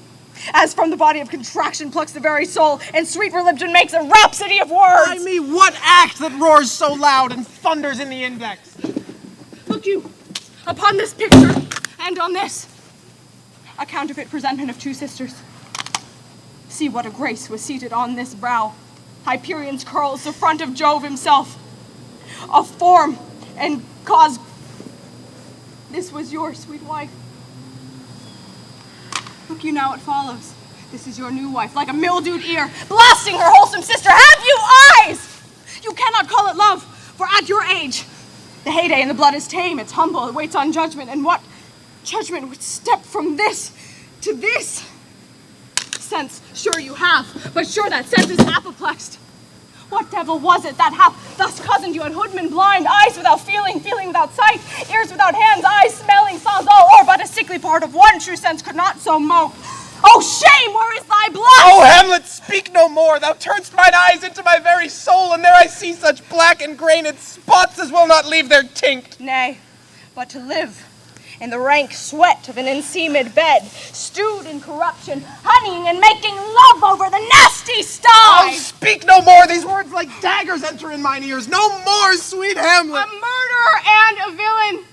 As from the body of contraction plucks the very soul, and sweet religion makes a rhapsody of words. By me, what act that roars so loud and thunders in the index? Look you, upon this picture, and on this, a counterfeit presentment of two sisters. See what a grace was seated on this brow. Hyperion's curls, the front of Jove himself. Of form and cause. This was your sweet wife. Look you now, it follows. This is your new wife, like a mildewed ear, blasting her wholesome sister. Have you eyes? You cannot call it love, for at your age, the heyday and the blood is tame, it's humble, it waits on judgment, and what judgment would step from this to this? Sense, sure you have, but sure that sense is apoplexed. What devil was it that hath thus cozened you, and hoodman blind, eyes without feeling, feeling without sight, ears without hands, eyes smelling, sans all, or but a sickly part of one true sense could not so mope. Oh, shame, where is thy blood? Oh, Hamlet, speak no more. Thou turn'st mine eyes into my very soul, and there I see such black and grained spots as will not leave their tinct. Nay, but to live in the rank sweat of an enseamed bed, stewed in corruption, honeying and making love over the nasty sty. Oh, speak no more. These words like daggers enter in mine ears. No more, sweet Hamlet. A murderer and a villain.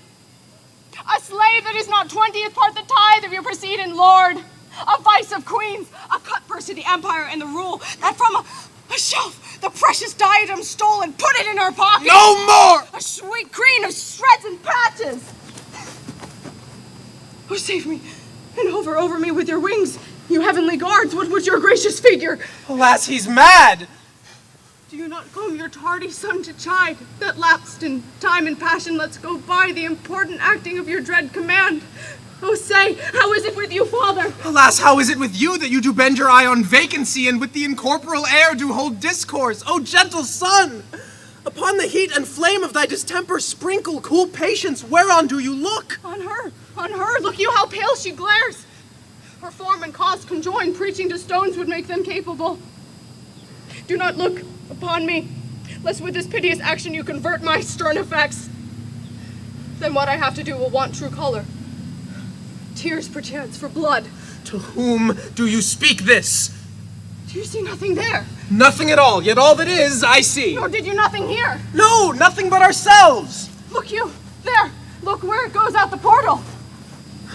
A slave that is not 20th part the tithe of your precedent lord. A vice of queens, a cutpurse to the empire and the rule, that from a shelf the precious diadem stole and put it in her pocket. No more! A sweet queen of shreds and patches. Oh, save me, and hover over me with your wings, you heavenly guards. What would your gracious figure? Alas, he's mad. Do you not come your tardy son to chide, that lapsed in time and passion lets go by the important acting of your dread command? Oh, say, how is it with you, father? Alas, how is it with you that you do bend your eye on vacancy, and with the incorporeal air do hold discourse? O gentle son! Upon the heat and flame of thy distemper sprinkle cool patience, whereon do you look? On her, look you how pale she glares. Her form and cause conjoined, preaching to stones would make them capable. Do not look upon me, lest with this piteous action you convert my stern effects. Then what I have to do will want true color. Tears perchance for blood. To whom do you speak this? Do you see nothing there? Nothing at all, yet all that is, I see. Nor did you nothing hear? No, nothing but ourselves. Look you, there, look where it goes out the portal.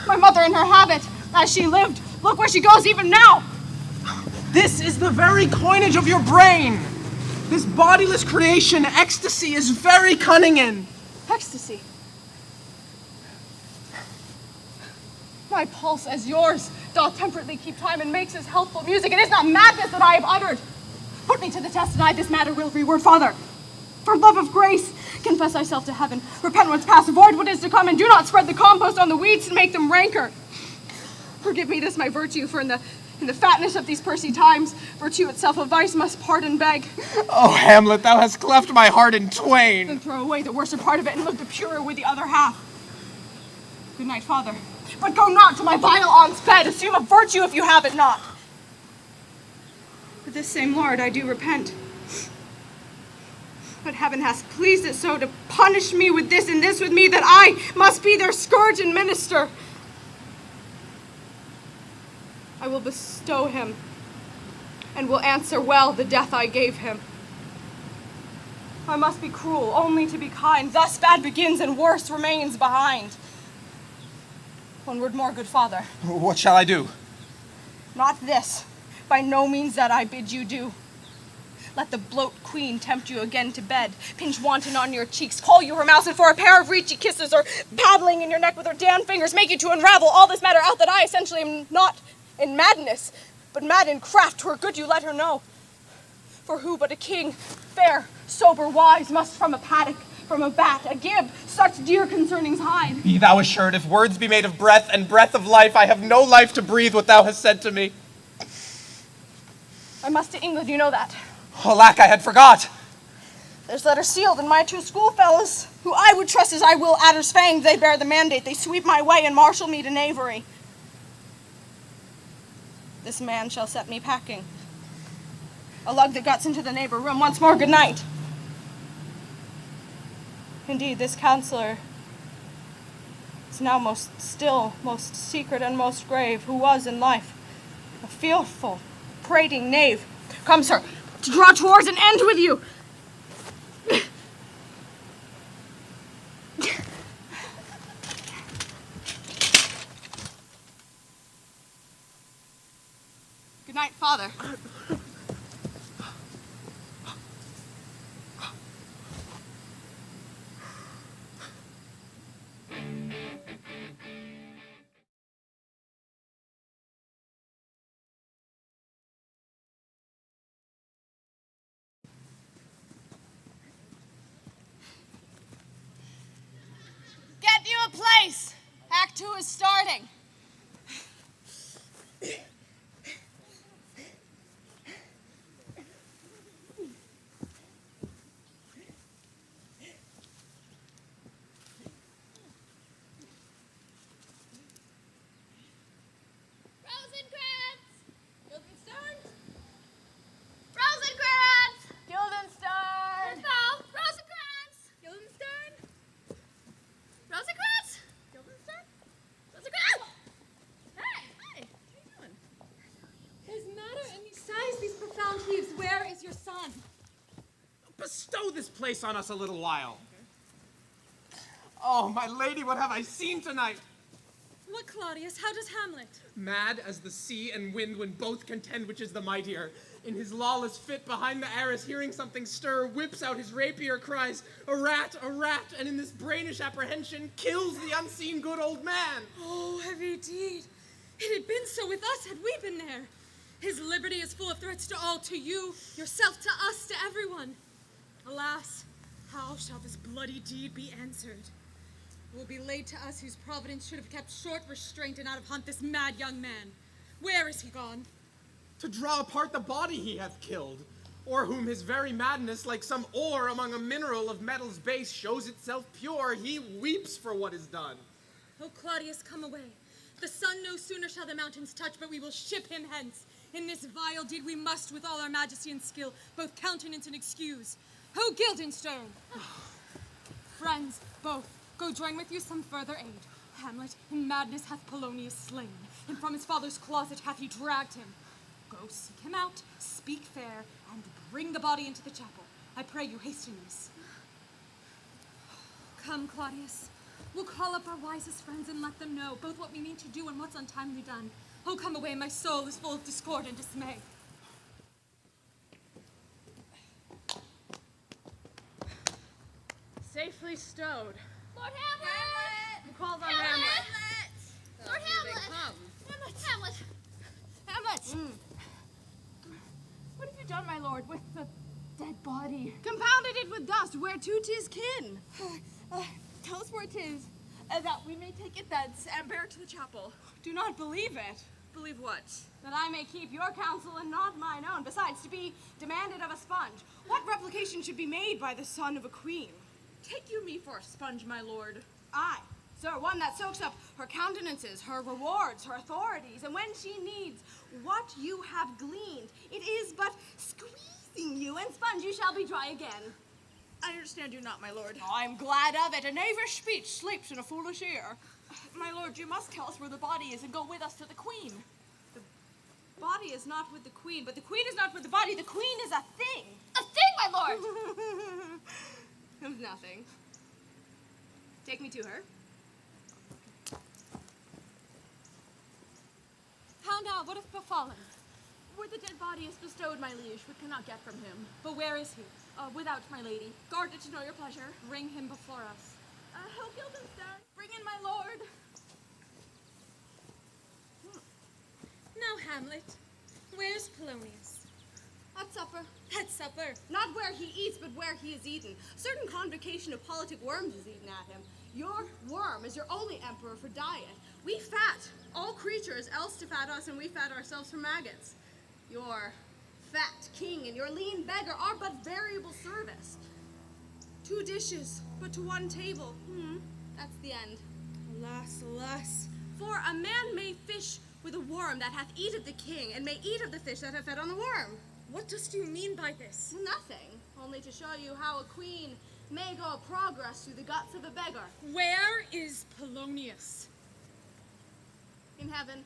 My mother in her habit, as she lived, look where she goes even now. This is the very coinage of your brain. This bodiless creation, ecstasy, is very cunning in. Ecstasy? My pulse as yours doth temperately keep time and makes as healthful music. It is not madness that I have uttered. Put me to the test, and I this matter will reward. Father, for love of grace, confess thyself to heaven. Repent what's past, avoid what is to come, and do not spread the compost on the weeds to make them rancor. Forgive me this my virtue, for in the fatness of these pursy times, virtue itself a vice must pardon beg. Oh, Hamlet, thou hast cleft my heart in twain. Then throw away the worser part of it, and live the purer with the other half. Good night, Father. But go not to my vile aunt's bed. Assume a virtue if you have it not. For this same Lord I do repent. But heaven has pleased it so to punish me with this and this with me, that I must be their scourge and minister. I will bestow him, and will answer well the death I gave him. I must be cruel only to be kind. Thus bad begins and worse remains behind. One word more, good father. What shall I do? Not this. By no means that I bid you do. Let the bloat queen tempt you again to bed, pinch wanton on your cheeks, call you her mouse, and for a pair of reachy kisses, or paddling in your neck with her damned fingers, make you to unravel all this matter out that I essentially am not in madness, but mad in craft. 'Twere good you let her know. For who but a king, fair, sober, wise, must from a paddock, from a bat, a gib, such dear concernings hide? Be thou assured, if words be made of breath and breath of life, I have no life to breathe what thou hast said to me. I must to England, you know that. Alack, I had forgot. There's letters sealed, and my two schoolfellows, who I would trust as I will adders fanged, they bear the mandate. They sweep my way and marshal me to knavery. This man shall set me packing. A lug that guts into the neighbor room. Once more, good night. Indeed, this counselor is now most still, most secret, and most grave, who was in life a fearful, prating knave. Come, sir, to draw towards an end with you. Good night, Father. Get you a place! Act 2 is starting. Rosencrantz! Guildenstern? Rosencrantz! Guildenstern! Val! Rosencrantz! Guildenstern? Rosencrantz? Guildenstern? Rosencrantz! Hey! Hey! What are you doing? There's matter in these sighs, these profound heaves. Where is your son? Bestow this place on us a little while. Oh, my lady, what have I seen tonight? What, Claudius? How does Hamlet? Mad as the sea and wind when both contend which is the mightier. In his lawless fit behind the arras, hearing something stir, whips out his rapier, cries, a rat, and in this brainish apprehension, kills the unseen good old man. Oh, heavy deed. It had been so with us had we been there. His liberty is full of threats to all, to you, yourself, to us, to everyone. Alas, how shall this bloody deed be answered? It will be laid to us whose providence should have kept short restraint and out of hunt this mad young man. Where is he gone? To draw apart the body he hath killed, or whom his very madness, like some ore among a mineral of metal's base, shows itself pure, he weeps for what is done. Oh, Claudius, come away. The sun no sooner shall the mountains touch, but we will ship him hence. In this vile deed we must, with all our majesty and skill, both countenance and excuse. Ho, Guildenstern! Friends, both, go join with you some further aid. Hamlet in madness hath Polonius slain, and from his father's closet hath he dragged him. Go seek him out, speak fair, and bring the body into the chapel. I pray you hasten this. Come, Claudius. We'll call up our wisest friends and let them know both what we mean to do and what's untimely done. Oh, come away, my soul is full of discord and dismay. Safely stowed. Lord Hamlet! Who calls on Hamlet! Hamlet? Lord Here they Hamlet! come. Hamlet! Hamlet! What have you done, my lord, with the dead body? Compounded it with dust, whereto 'tis kin. Tell us where it is, that we may take it thence and bear it to the chapel. Do not believe it. Believe what? That I may keep your counsel and not mine own. Besides, to be demanded of a sponge. What replication should be made by the son of a queen? Take you me for a sponge, my lord? Aye, sir, one that soaks up her countenances, her rewards, her authorities, and when she needs what you have gleaned, it is but squeezing you, and sponge you shall be dry again. I understand you not, my lord. I'm glad of it. A knavish speech sleeps in a foolish ear. My lord, you must tell us where the body is and go with us to the queen. The body is not with the queen, but the queen is not with the body. The queen is a thing. A thing, my lord! Of nothing. Take me to her. How now, what hath befallen? Where the dead body is bestowed, my liege, we cannot get from him. But where is he? Without, my lady. Guard it to know your pleasure. Bring him before us. Who killed him, sir? Bring in my lord. Now, Hamlet, where's Polonius? At supper. At supper. Not where he eats, but where he is eaten. Certain convocation of politic worms is eaten at him. Your worm is your only emperor for diet. We fat all creatures, else to fat us, and we fat ourselves for maggots. Your fat king and your lean beggar are but variable service. 2 dishes, but to 1 table. That's the end. Alas, alas. For a man may fish with a worm that hath eaten the king, and may eat of the fish that hath fed on the worm. What dost you mean by this? Nothing, only to show you how a queen may go progress through the guts of a beggar. Where is Polonius? In heaven.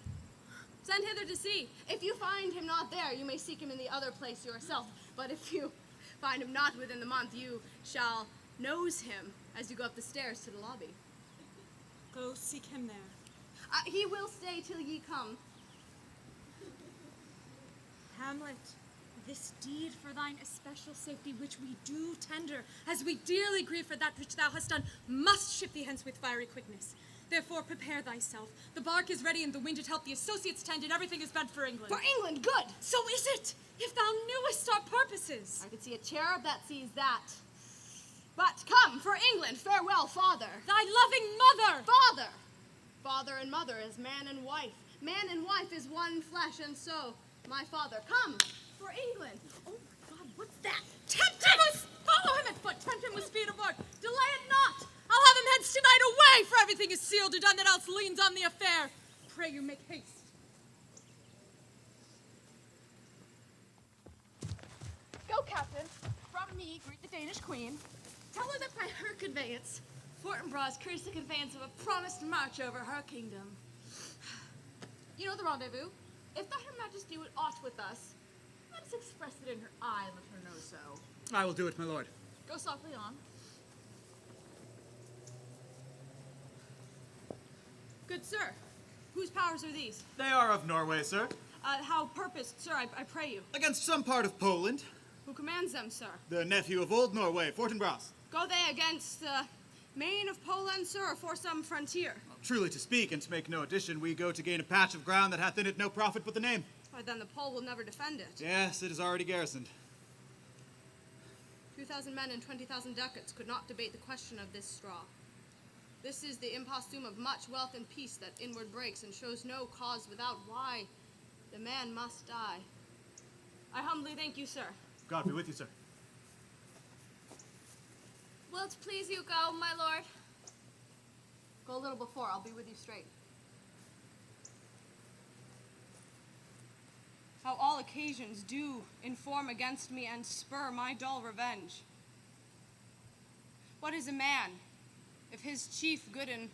Send hither to see. If you find him not there, you may seek him in the other place yourself. But if you find him not within the month, you shall nose him as you go up the stairs to the lobby. Go seek him there. He will stay till ye come. Hamlet, this deed for thine especial safety which we do tender, as we dearly grieve for that which thou hast done, must ship thee hence with fiery quickness. Therefore prepare thyself. The bark is ready and the wind to help the associates tend, and everything is bent for England. For England, good! So is it, if thou knewest our purposes. I could see a cherub that sees that. But come, for England, farewell, father. Thy loving mother! Father! Father and mother is man and wife. Man and wife is one flesh, and so, my father, come, for England. Oh my God, what's that? Temptimus! Follow him at foot, tempt him with speed of word. Delay it not! I'll have him hence tonight away, for everything is sealed or done that else leans on the affair. Pray you make haste. Go, Captain. From me, greet the Danish queen. Tell her that by her conveyance, Fortinbras cures the conveyance of a promised march over her kingdom. You know the rendezvous. If that her majesty would aught with us, let us express it in her eye and let her know so. I will do it, my lord. Go softly on. Good sir, whose powers are these? They are of Norway, sir. How purposed, sir, I pray you. Against some part of Poland. Who commands them, sir? The nephew of old Norway, Fortinbras. Go they against the main of Poland, sir, or for some frontier? Well, truly to speak, and to make no addition, we go to gain a patch of ground that hath in it no profit but the name. Why, then the Pole will never defend it. Yes, it is already garrisoned. 2,000 men and 20,000 ducats could not debate the question of this straw. This is the impostum of much wealth and peace that inward breaks and shows no cause without why the man must die. I humbly thank you, sir. God be with you, sir. Will't please you go, my lord? Go a little before, I'll be with you straight. How all occasions do inform against me and spur my dull revenge. What is a man, if his chief good and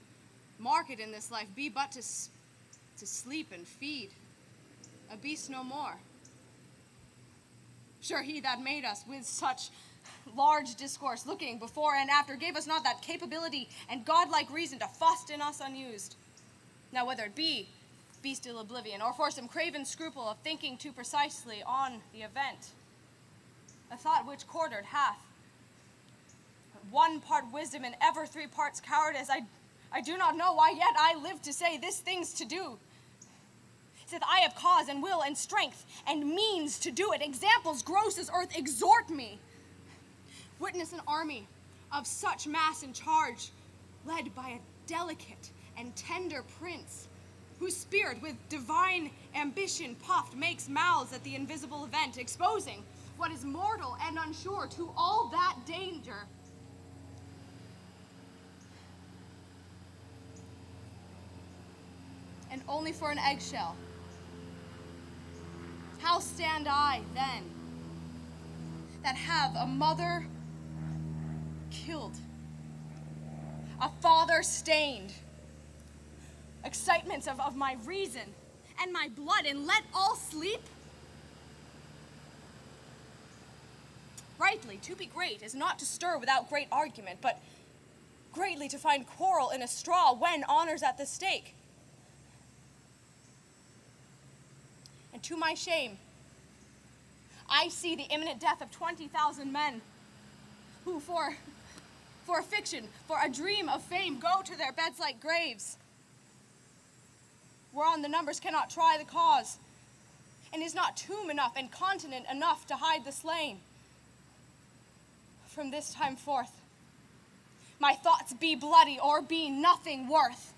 market in this life be but to sleep and feed, a beast no more? Sure, he that made us with such large discourse, looking before and after, gave us not that capability and godlike reason to fust in us unused. Now whether it be bestial oblivion, or for some craven scruple of thinking too precisely on the event, a thought which quartered hath 1 part wisdom and ever 3 parts cowardice, I do not know why yet I live to say this thing's to do. Sith I have cause and will and strength and means to do it, examples gross as earth exhort me. Witness an army of such mass and charge, led by a delicate and tender prince, whose spirit with divine ambition puffed makes mouths at the invisible event, exposing what is mortal and unsure to all that danger. And only for an eggshell. How stand I then, that have a mother killed, a father stained, excitements of my reason and my blood, and let all sleep? Rightly, to be great is not to stir without great argument, but greatly to find quarrel in a straw when honor's at the stake. And to my shame, I see the imminent death of 20,000 men who, for a fiction, for a dream of fame, go to their beds like graves, whereon the numbers cannot try the cause, and is not tomb enough and continent enough to hide the slain. From this time forth, my thoughts be bloody or be nothing worth.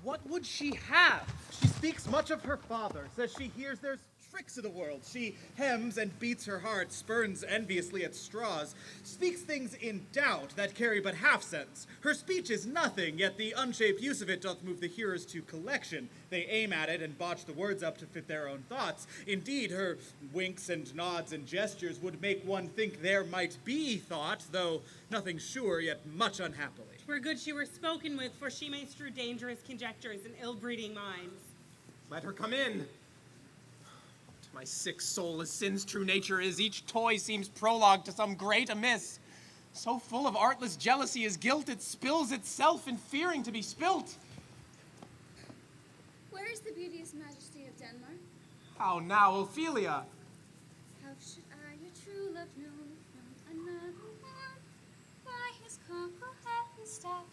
What would she have? She speaks much of her father, says she hears there's tricks of the world. She hems and beats her heart, spurns enviously at straws, speaks things in doubt that carry but half sense. Her speech is nothing, yet the unshaped use of it doth move the hearers to collection. They aim at it and botch the words up to fit their own thoughts. Indeed, her winks and nods and gestures would make one think there might be thought, though nothing sure, yet much unhappily. 'Twere good she were spoken with, for she may strew dangerous conjectures in ill-breeding minds. Let her come in. To my sick soul, as sin's true nature is, each toy seems prologue to some great amiss. So full of artless jealousy is guilt, it spills itself in fearing to be spilt. Where is the beauteous majesty of Denmark? How now, Ophelia? How should I your true love know from another one? By his cockle hat and staff,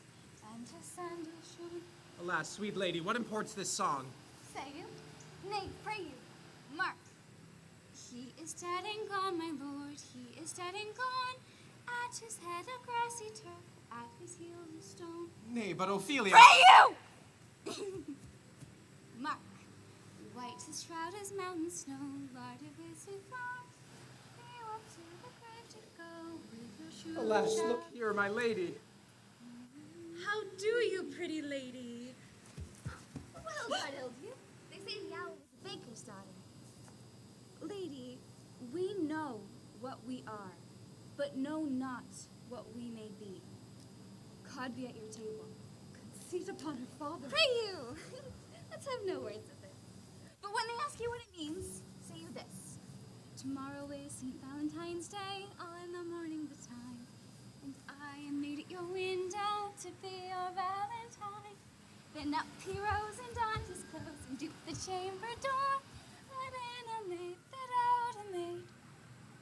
and his sandal shoon. Alas, sweet lady, what imports this song? Say you? Nay, pray you. Mark. He is dead and gone, my lord, he is dead and gone. At his head a grassy turf, at his heel a stone. Nay, but Ophelia... Pray you! Mark. White his shroud as mountain snow, larded with his arms. He up to the grave to go with your shoes. Alas, look here, my lady. How do you, pretty lady? Well, God help you. They say the owl was a baker's daughter. Lady, we know what we are, but know not what we may be. God be at your table. Conceit upon her father. Pray you! Let's have no words of it. But when they ask you what it means, say you this. Tomorrow is St. Valentine's Day, all in the morning betime. And I am made at your window to be your Valentine. Then up he rose and donned his clothes and duped the chamber door. Within a maid that out a maid,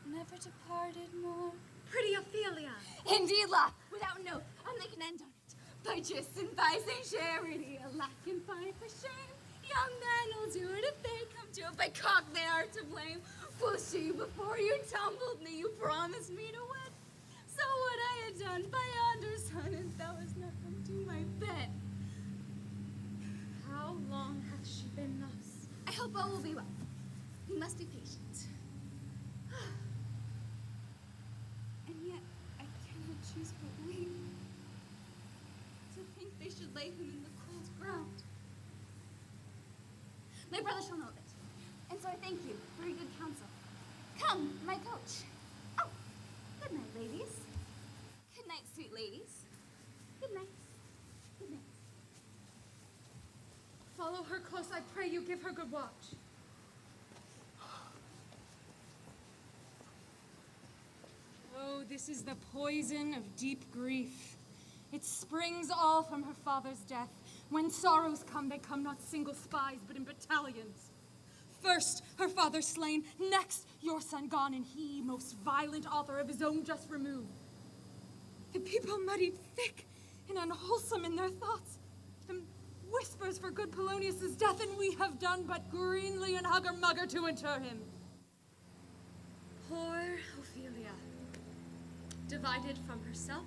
never departed more. Pretty Ophelia. Indeed, la, without note, I'll make an end on it. By just and by Saint Charity, a lack and fine for shame. Young men will do it if they come to it. By cock they are to blame. For she, before you tumbled me, you promised me to wed. So what I had done by yonder sun, and thou hast not come to my bed. How long hath she been thus? I hope all will be well. You must be patient. And yet, I cannot choose but weep. To think they should lay him in the cold ground. My brother shall know of it. And so I thank you for your good counsel. Come, my coach. Oh, good night, ladies. Good night, sweet ladies. Good night. Good night. Follow her close, I pray you. Give her good watch. Oh, this is the poison of deep grief. It springs all from her father's death. When sorrows come, they come not single spies, but in battalions. First, her father slain. Next, your son gone, and he, most violent author of his own just removed. The people muddied thick and unwholesome in their thoughts. The whispers for good Polonius' death, and we have done but greenly and hugger-mugger to inter him. Poor Ophelia, divided from herself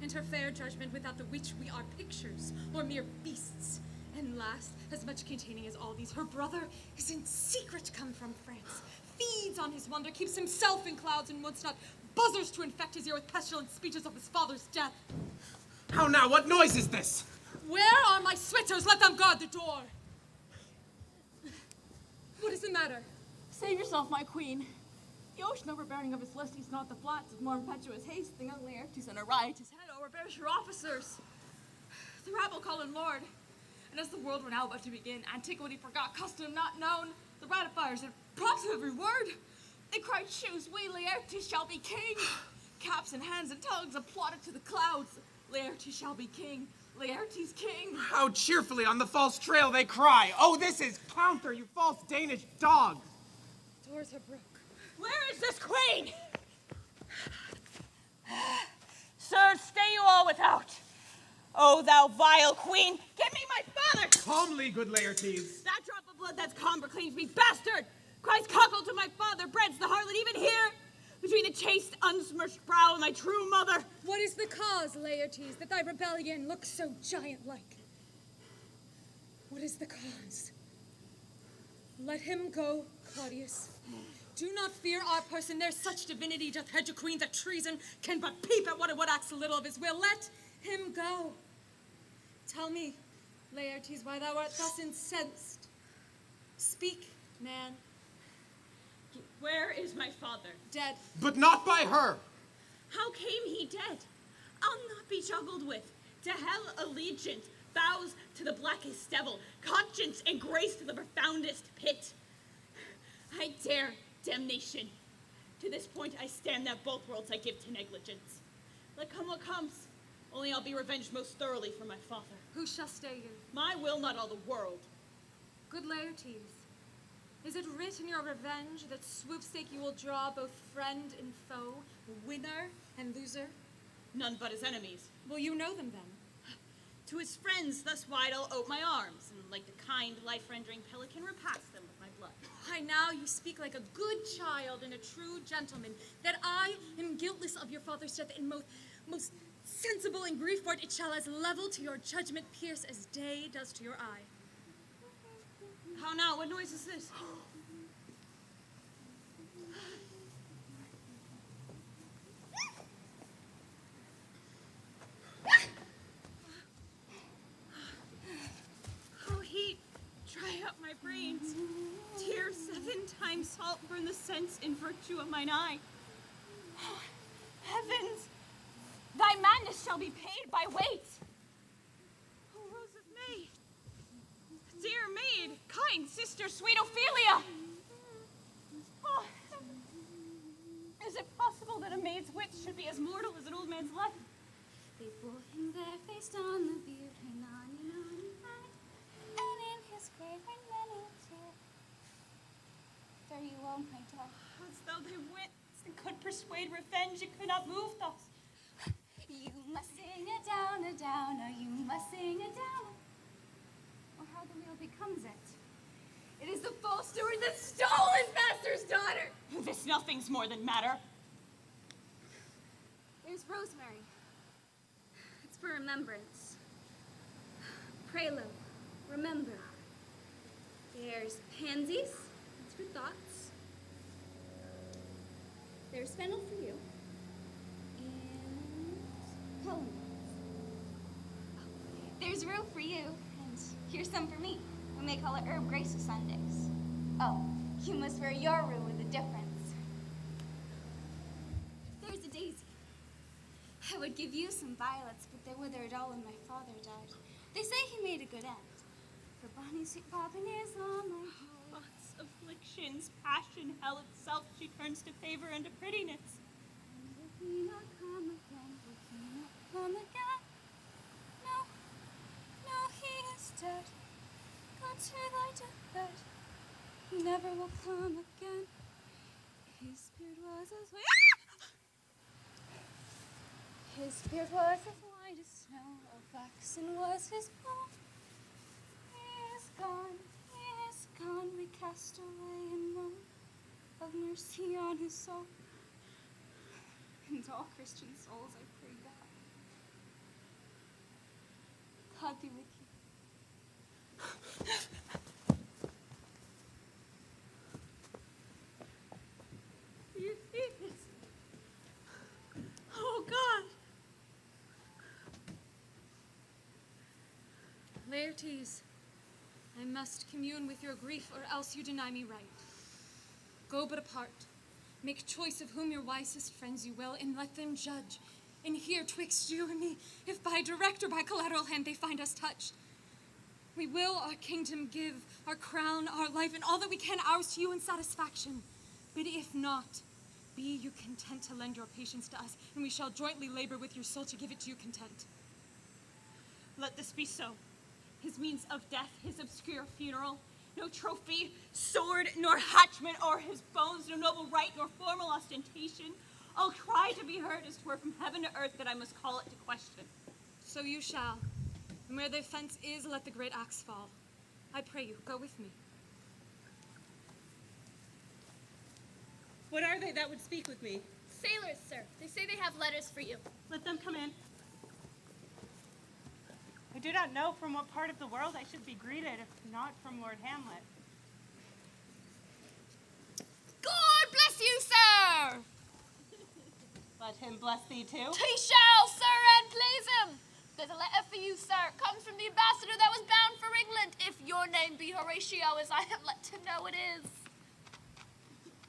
and her fair judgment, without the which we are pictures or mere beasts. And last, as much containing as all these, her brother is in secret come from France, feeds on his wonder, keeps himself in clouds and wants not buzzers to infect his ear with pestilent speeches of his father's death. How now, what noise is this? Where are my switzers? Let them guard the door. What is the matter? Save yourself, my queen. The ocean overbearing of his list eats not the flats with more impetuous haste than young Laertes and a riotous head overbears your officers. The rabble call him lord, and as the world were now about to begin, antiquity forgot, custom not known, the ratifiers and props of every word. They cried, choose, we Laertes shall be king. Caps and hands and tongues applauded to the clouds. Laertes shall be king. Laertes king. How cheerfully on the false trail they cry. Oh, this is counter, you false Danish dog. Doors are broke. Where is this queen? Sir, stay you all without. O thou vile queen, Give me my father! Calmly, good Laertes. That drop of blood that's calm proclaims me bastard! Cries cockle to my father, breads the harlot even here! Between the chaste, unsmirched brow and my true mother! What is the cause, Laertes, that thy rebellion looks so giant-like? What is the cause? Let him go, Claudius. Do not fear our person. There's such divinity doth hedge a queen that treason can but peep at what it would acts a little of his will. Let him go. Tell me, Laertes, why thou art thus incensed. Speak, man. Where is my father? Dead. But not by her. How came he dead? I'll not be juggled with. To hell allegiance, vows to the blackest devil, conscience and grace to the profoundest pit. I dare damnation. To this point I stand that both worlds I give to negligence. Let come what comes. Only I'll be revenged most thoroughly for my father. Who shall stay you? My will, not all the world. Good Laertes, is it writ in your revenge that swoopstake you will draw both friend and foe, winner and loser? None but his enemies. Will you know them then? To his friends thus wide I'll ope my arms, and like the kind, life-rendering pelican repast them with my blood. Why, now you speak like a good child and a true gentleman, that I am guiltless of your father's death, and most sensible in grief for it, it shall as level to your judgment pierce as day does to your eye. How now? What noise is this? Oh, heat, dry up my brains. Tears 7 times salt burn the sense and virtue of mine eye. Oh, heavens, thy madness shall be paid by weight. Oh, Rose of May, dear maid, kind sister, sweet Ophelia. Oh, is it possible that a maid's wit should be as mortal as an old man's life? Before him there faced on the bier, and in his grave were many tears. Fare you well, my dove. As though they wit and could persuade revenge, it could not move thus. You must sing a downer, you must sing a downer. Or how the wheel becomes it. It is the false steward that stole his master's daughter. This nothing's more than matter. There's rosemary. It's for remembrance. Pray low, remember. There's pansies. It's for thoughts. There's fennel for you. And Polonius. There's rue for you, and here's some for me. We may call it herb grace of Sundays. Oh, you must wear your rue with a difference. There's a daisy. I would give you some violets, but they withered all when my father died. They say he made a good end. For bonny sweet Robin is on my heart. Thoughts, afflictions, passion, hell itself, she turns to favor and to prettiness. And will he not come again? Will he not come again? No, no, he is dead. Gone to thy deathbed. He never will come again. His beard was as white. His beard was as white as snow. Of waxen was his bow. He is gone. He is gone. We cast away in moan of mercy on his soul. And all Christian souls, I pray God. God be with you. You see this? Oh, God! Laertes, I must commune with your grief, or else you deny me right. Go but apart. Make choice of whom your wisest friends you will, and let them judge. And here, twixt you and me, if by direct or by collateral hand they find us touched. We will our kingdom give, our crown, our life, and all that we can ours to you in satisfaction. But if not, be you content to lend your patience to us, and we shall jointly labor with your soul to give it to you content. Let this be so. His means of death, his obscure funeral, no trophy, sword, nor hatchment o'er his bones, no noble rite, nor formal ostentation. All cry to be heard as 'twere from heaven to earth that I must call it to question. So you shall. And where the fence is, let the great axe fall. I pray you, go with me. What are they that would speak with me? Sailors, sir. They say they have letters for you. Let them come in. I do not know from what part of the world I should be greeted, if not from Lord Hamlet. God bless you, sir! Let him bless thee too. He shall, sir, and please him. There's a letter for you, sir. Comes from the ambassador that was bound for England. If your name be Horatio, as I have let to know it is.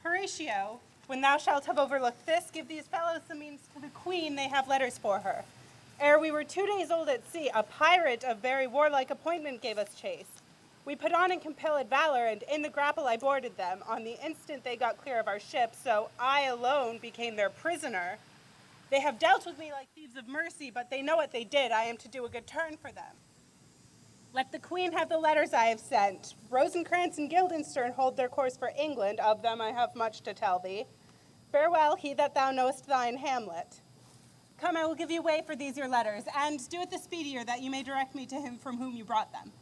Horatio, when thou shalt have overlooked this, give these fellows the means to the queen they have letters for her. Ere we were 2 days old at sea, a pirate of very warlike appointment gave us chase. We put on and compelled valor, and in the grapple I boarded them. On the instant they got clear of our ship, so I alone became their prisoner. They have dealt with me like thieves of mercy, but they know what they did. I am to do a good turn for them. Let the queen have the letters I have sent. Rosencrantz and Guildenstern hold their course for England. Of them I have much to tell thee. Farewell, he that thou knowest thine Hamlet. Come, I will give you way for these your letters, and do it the speedier, that you may direct me to him from whom you brought them.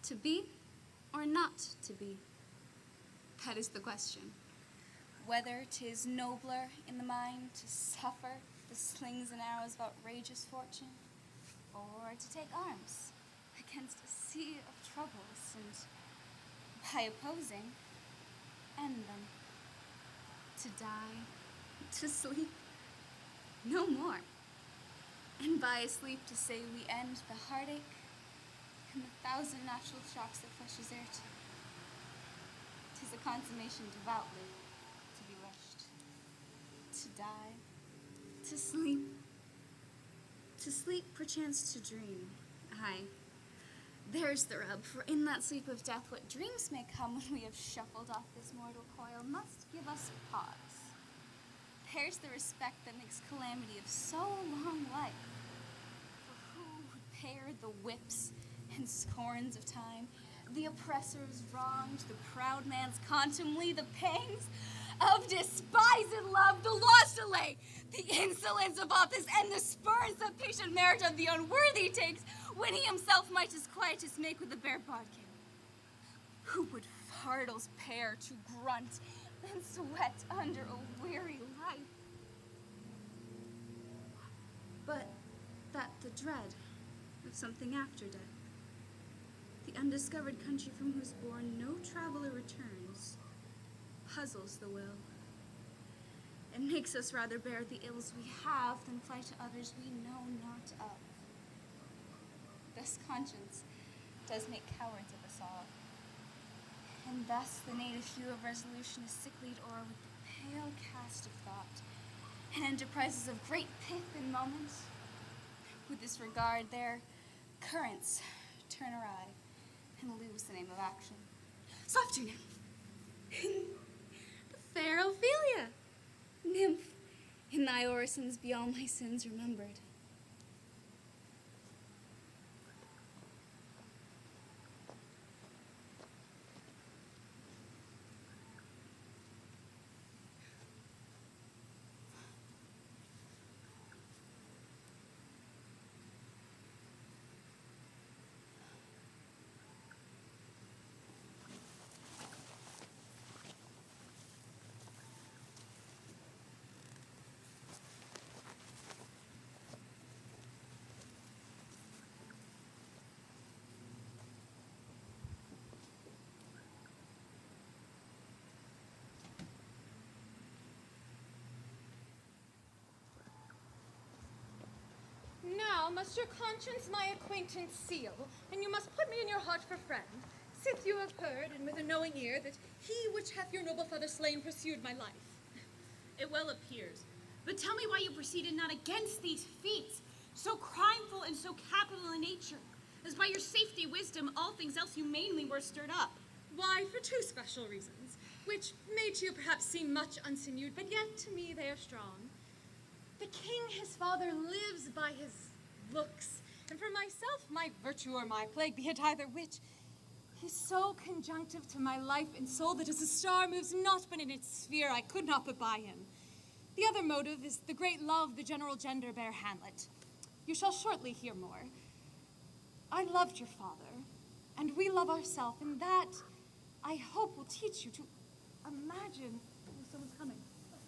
To be or not to be? That is the question. Whether 'tis nobler in the mind to suffer the slings and arrows of outrageous fortune, or to take arms against a sea of troubles and, by opposing, end them. To die, to sleep, no more. And by a sleep to say we end the heartache and the 1,000 natural shocks that flesh is heir to. 'Tis a consummation devoutly to be wished. To die, to sleep perchance to dream. Aye, there's the rub, for in that sleep of death what dreams may come when we have shuffled off this mortal coil must give us pause. There's the respect that makes calamity of so long life. For who would bear the whips and scorns of time, the oppressor's wrongs, the proud man's contumely, the pangs of despised love, the lost delay, the insolence of office, and the spurns the patient merit of the unworthy takes, when he himself might his quietus make with the bare bodkin. Who would fardels pair to grunt and sweat under a weary life? But that the dread of something after death, the undiscovered country from whose bourne no traveler returns, puzzles the will, and makes us rather bear the ills we have than fly to others we know not of. Thus conscience does make cowards of us all, and thus the native hue of resolution is sicklied o'er with the pale cast of thought, and enterprises of great pith and moment, with this regard their currents turn awry, and lose the name of action. Softer now. The fair Ophelia, nymph, in thy orisons be all my sins remembered. must your conscience my acquaintance seal, and you must put me in your heart for friend, sith you have heard, and with a knowing ear, that he which hath your noble father slain pursued my life. It well appears. But tell me why you proceeded not against these feats, so crimeful and so capital in nature, as by your safety, wisdom, all things else humanely were stirred up. Why, for two special reasons, which may to you perhaps seem much unsinewed, but yet to me they are strong. The king, his father, lives by his looks, and for myself, my virtue or my plague, be it either which, he's so conjunctive to my life and soul that as a star moves not but in its sphere, I could not but by him. The other motive is the great love the general gender bear Hamlet. You shall shortly hear more. I loved your father, and we love ourselves, and that, I hope, will teach you to imagine. Oh, someone's coming.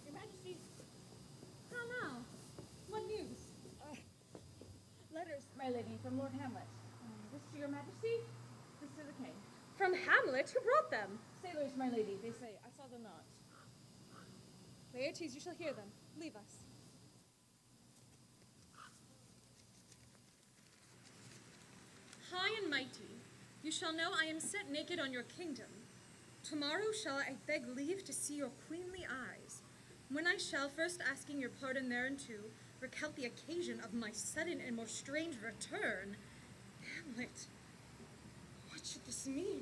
Your Majesty. How now? What news? Letters, my lady, from Lord Hamlet. This to your Majesty, this to the king. From Hamlet? Who brought them? Sailors, my lady, they say. I saw them not. Laertes, you shall hear them. Leave us. High and mighty, you shall know I am set naked on your kingdom. Tomorrow shall I beg leave to see your queenly eyes, when I shall, first asking your pardon thereunto, recount the occasion of my sudden and most strange return. Hamlet, what should this mean?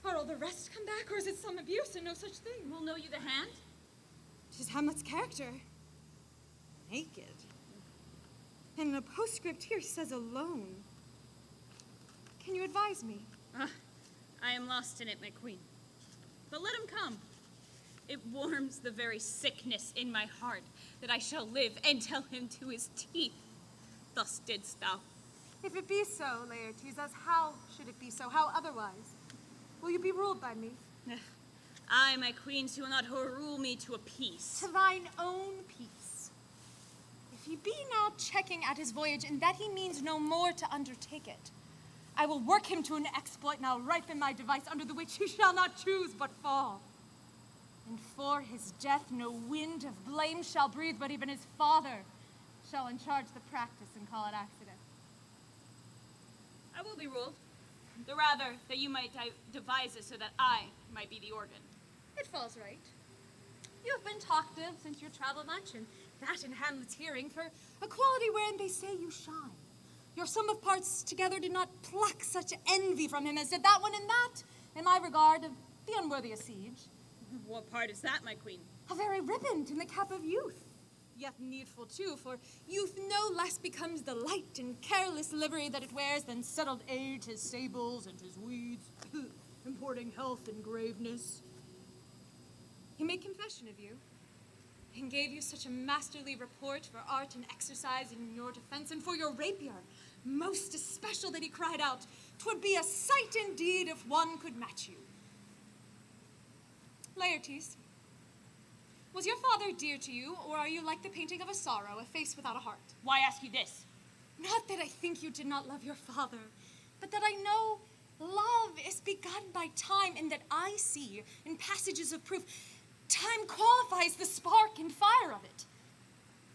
Are all the rest come back, or is it some abuse and no such thing? Will know you the hand? 'Tis Hamlet's character. Naked. And in a postscript here says alone. Can you advise me? I am lost in it, my queen. But let him come. It warms the very sickness in my heart that I shall live and tell him to his teeth. Thus didst thou. If it be so, Laertes, as how should it be so? How otherwise? Will you be ruled by me? I, my queens, who will not rule me to a peace. To thine own peace. If he be now checking at his voyage, and that he means no more to undertake it, I will work him to an exploit now ripe in my device, under the which he shall not choose but fall. And for his death no wind of blame shall breathe, but even his father shall encharge the practice and call it accident. I will be ruled. The rather that you might devise it so that I might be the organ. It falls right. You have been talkative since your travel much, and that in Hamlet's hearing, for a quality wherein they say you shine. Your sum of parts together did not pluck such envy from him as did that one in that, in my regard of the unworthy siege. What part is that, my queen? A very riband in the cap of youth. Yet needful too, for youth no less becomes the light and careless livery that it wears than settled age his sables and his weeds, importing health and graveness. He made confession of you, and gave you such a masterly report for art and exercise in your defense, and for your rapier, most especial that he cried out, 'Twould be a sight indeed if one could match you. Laertes, was your father dear to you, or are you like the painting of a sorrow, a face without a heart? Why ask you this? Not that I think you did not love your father, but that I know love is begun by time, and that I see, in passages of proof, time qualifies the spark and fire of it.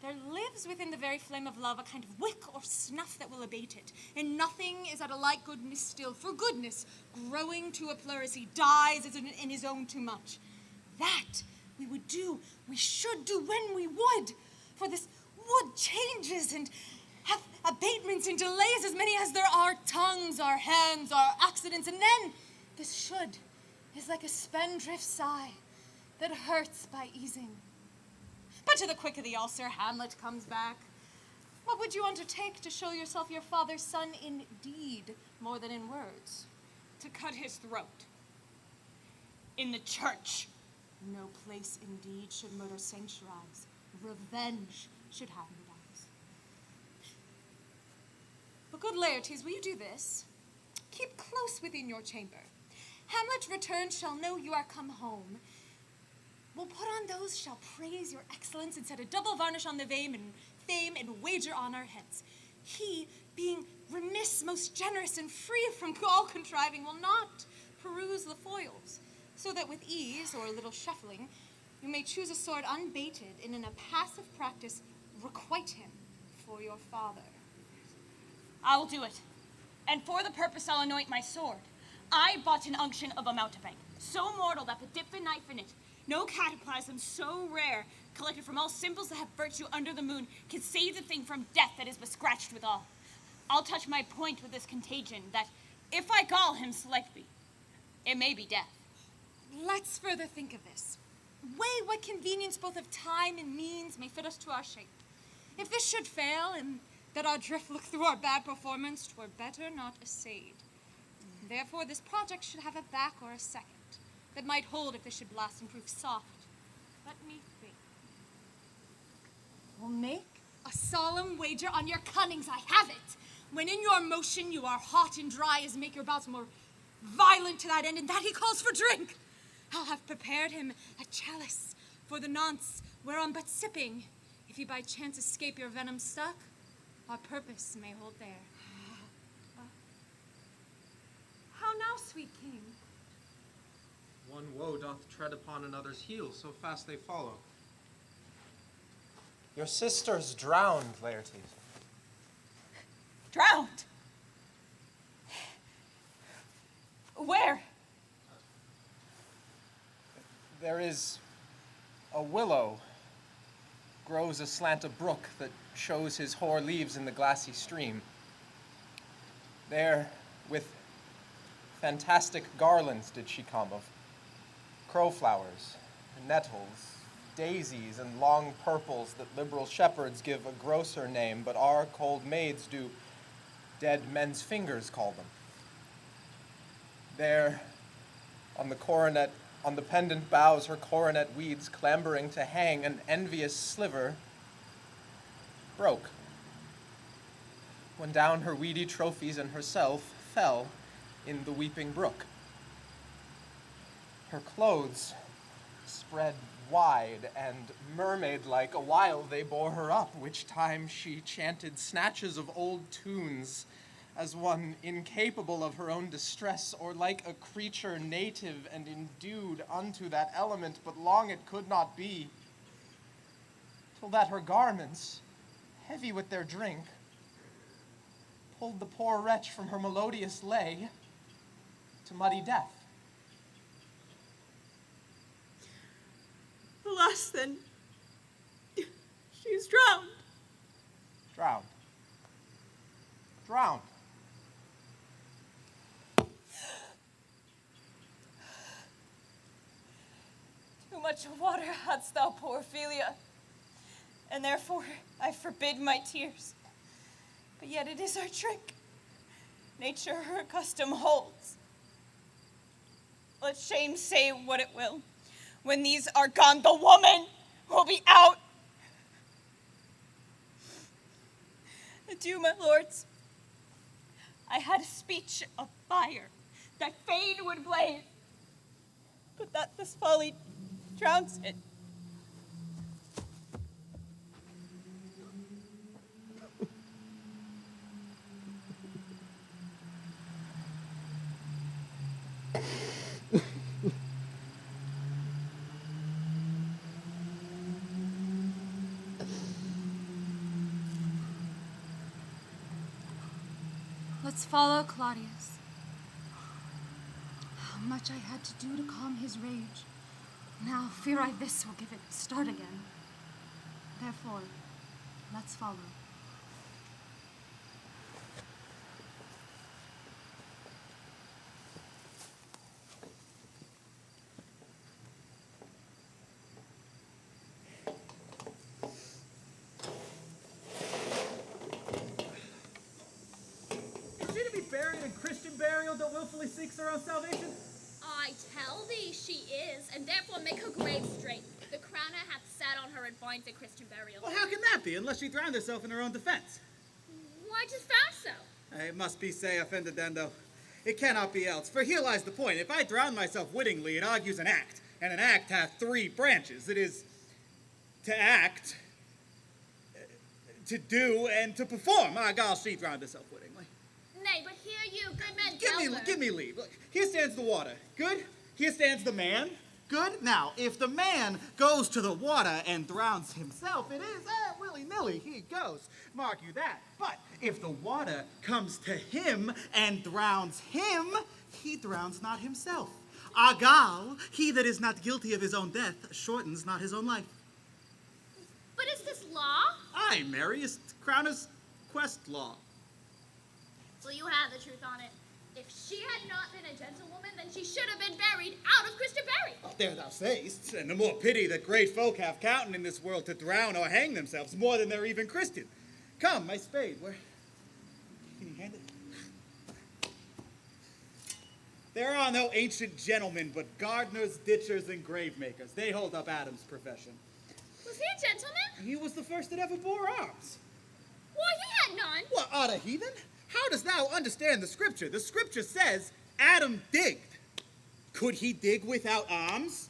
There lives within the very flame of love a kind of wick or snuff that will abate it, and nothing is at a like goodness still, for goodness, growing to a pleurisy, dies as in his own too much. That we should do when we would, for this wood changes and hath abatements and delays as many as there are tongues, our hands, our accidents, and then this should is like a spendthrift sigh that hurts by easing. But to the quick of the ulcer, Hamlet comes back. What would you undertake to show yourself your father's son in deed more than in words? To cut his throat. In the church. No place indeed should murder sanctuarize. Revenge should have no doubts. But good Laertes, will you do this? Keep close within your chamber. Hamlet returned shall know you are come home. We'll put on those shall praise your excellence and set a double varnish on the fame and wager on our heads. He, being remiss, most generous, and free from all contriving, will not peruse the foils, so that with ease or a little shuffling, you may choose a sword unbaited, and in a passive practice requite him for your father. I will do it. And for the purpose I'll anoint my sword. I bought an unction of a mountebank, so mortal that but dip the knife in it. No cataplasm so rare, collected from all symbols that have virtue under the moon, can save the thing from death that is bescratched withal. I'll touch my point with this contagion, that if I call him selectly, it may be death. Let's further think of this. Weigh what convenience both of time and means may fit us to our shape. If this should fail, and that our drift look through our bad performance, 'twere better not essayed. Therefore, this project should have a back or a second, that might hold if this should blast and prove soft. Let me think. We'll make a solemn wager on your cunnings. I have it. When in your motion you are hot and dry, as make your bouts more violent to that end, and that he calls for drink. I'll have prepared him a chalice for the nonce, whereon but sipping, if he by chance escape your venom stuck, our purpose may hold there. How now, sweet king? One woe doth tread upon another's heels, so fast they follow. Your sister's drowned, Laertes. Drowned? Where? There is a willow grows aslant a brook that shows his hoar leaves in the glassy stream. There, with fantastic garlands did she come of crowflowers, nettles, daisies, and long purples that liberal shepherds give a grosser name, but our cold maids do dead men's fingers call them. There, on the pendant boughs, her coronet weeds clambering to hang, an envious sliver broke, when down her weedy trophies and herself fell in the weeping brook. Her clothes spread wide and mermaid-like, a while they bore her up, which time she chanted snatches of old tunes, as one incapable of her own distress, or like a creature native and endued unto that element, but long it could not be, till that her garments, heavy with their drink, pulled the poor wretch from her melodious lay to muddy death. Alas, then, she's drowned. Drowned. Drowned. Too much water hadst thou, poor Ophelia, and therefore I forbid my tears. But yet it is our trick. Nature her custom holds. Let shame say what it will. When these are gone, the woman will be out. Adieu, my lords. I had a speech of fire that fain would blaze, but that this folly drowns it. Let's follow Claudius. How much I had to do to calm his rage. Now fear I this will give it start again. Therefore, let's follow. Buried in Christian burial that willfully seeks her own salvation? I tell thee she is, and therefore make her grave straight. The crowner hath sat on her and finds a Christian burial. Well, how can that be, unless she drowned herself in her own defense? Why, 'tis found so. It must be say, offendedendo. It cannot be else, for here lies the point. If I drown myself wittingly, it argues an act, and an act hath three branches. It is to act, to do, and to perform. Gal, she drowned herself wittingly. Nay, but hear you, good men tell her. Give me leave. Look, here stands the water. Good. Here stands the man. Good. Now, if the man goes to the water and drowns himself, it is willy-nilly he goes. Mark you that. But If the water comes to him and drowns him, he drowns not himself. Argal, he that is not guilty of his own death, shortens not his own life. But is this law? Aye, Mary, is Crowner's quest law. Well, you have the truth on it. If she had not been a gentlewoman, then she should have been buried out of Christaberry. There thou say'st, and the more pity that great folk have counting in this world to drown or hang themselves more than they're even Christian. Come, my spade, where... Can you hand it? There are no ancient gentlemen, but gardeners, ditchers, and grave makers. They hold up Adam's profession. Was he a gentleman? He was the first that ever bore arms. Why, he had none. What, art a heathen? How dost thou understand the scripture? The scripture says Adam digged. Could he dig without arms?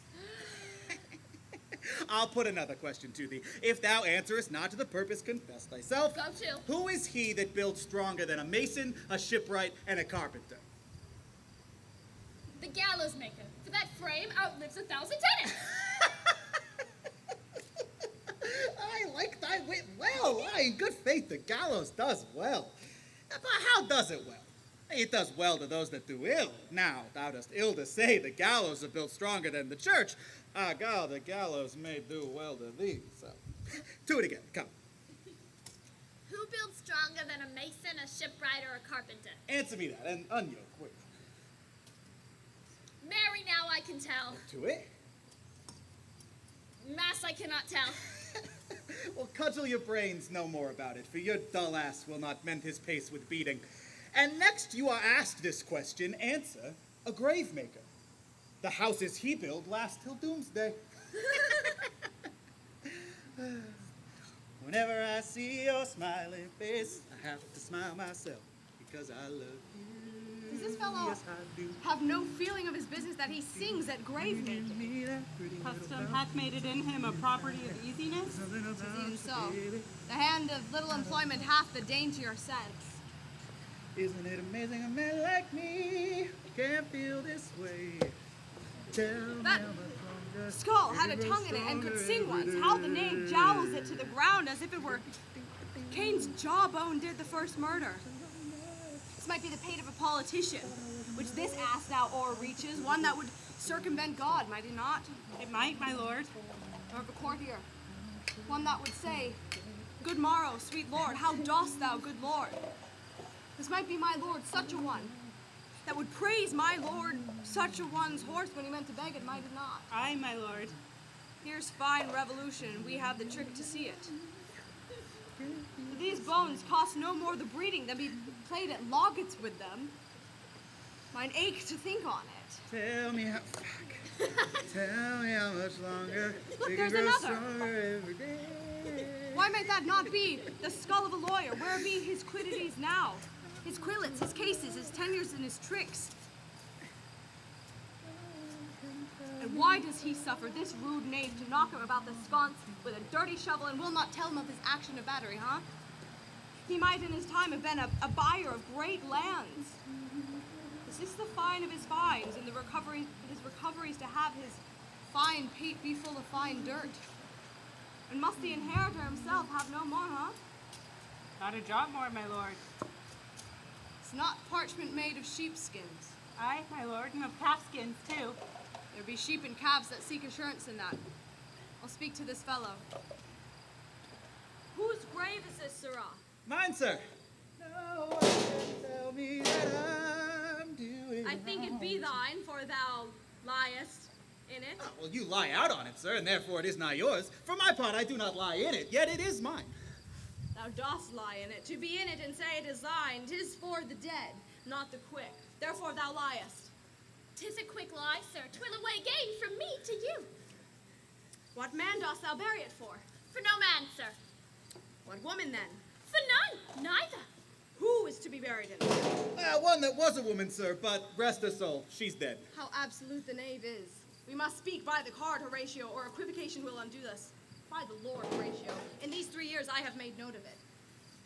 I'll put another question to thee. If thou answerest not to the purpose, confess thyself. Go to. Who is he that builds stronger than a mason, a shipwright, and a carpenter? The gallows maker. For that frame outlives 1,000 tenants. I like thy wit well. Aye, in good faith, the gallows does well. But how does it well? It does well to those that do ill. Now, thou dost ill to say the gallows are built stronger than the church. Argal, the gallows may do well to thee. So, do it again, come. Who builds stronger than a mason, a shipwright, or a carpenter? Answer me that, and unyoke, quick. Marry now I can tell. To it? Mass I cannot tell. Well, cudgel your brains no more about it, for your dull ass will not mend his pace with beating. And next you are asked this question, answer, a grave maker. The houses he build last till doomsday. Whenever I see your smiling face, I have to smile myself, because I love you. Does this fellow Yes, I do. have no feeling of his business that he sings at grave making? Custom hath made it in him a property of easiness. Even so, the hand of little employment hath the daintier sense. Isn't it amazing a man like me can feel this way? Tell me That how much longer skull had it a grows tongue in it and could stronger sing once. every How the day. knave jowls it to the ground as if it were Cain's jawbone did the first murder. This might be the pate of a politician, which this ass now o'erreaches, one that would circumvent God, might it not? It might, my lord. Or of a courtier, one that would say, Good morrow, sweet lord, how dost thou, good lord? This might be my lord, such a one, that would praise my lord, such a one's horse when he meant to beg it, might it not? Aye, my lord. Here's fine revolution, and we have the trick to see it. But these bones cost no more the breeding than be played at loggets with them. Mine ache to think on it. Tell me how Tell me how much longer Look, it there's grows another. stronger every day. Why might that not be the skull of a lawyer? Where be his quiddities now? His quillets, his cases, his tenures, and his tricks? And why does he suffer this rude knave to knock him about the sconce with a dirty shovel and will not tell him of his action of battery, huh? He might in his time have been a buyer of great lands. Is this the fine of his fines and his recoveries to have his fine pate be full of fine dirt? And must the inheritor himself have no more, huh? Not a jot more, my lord. It's not parchment made of sheepskins. Aye, my lord, and of calfskins, too. There be sheep and calves that seek assurance in that. I'll speak to this fellow. Whose grave is this, sirrah? Mine, sir. No one can tell me that I'm doing I think it be thine, for thou liest in it. Well, you lie out on it, sir, and therefore it is not yours. For my part, I do not lie in it, yet it is mine. Thou dost lie in it. To be in it and say it is thine, 'tis for the dead, not the quick. Therefore thou liest. 'Tis a quick lie, sir. 'Twill away gain from me to you. What man dost thou bury it for? For no man, sir. What woman then? For none. Neither. Who is to be buried in it? One that was a woman, sir, but rest her soul, she's dead. How absolute the knave is. We must speak by the card, Horatio, or equivocation will undo us. By the Lord, Horatio, in these 3 years I have made note of it.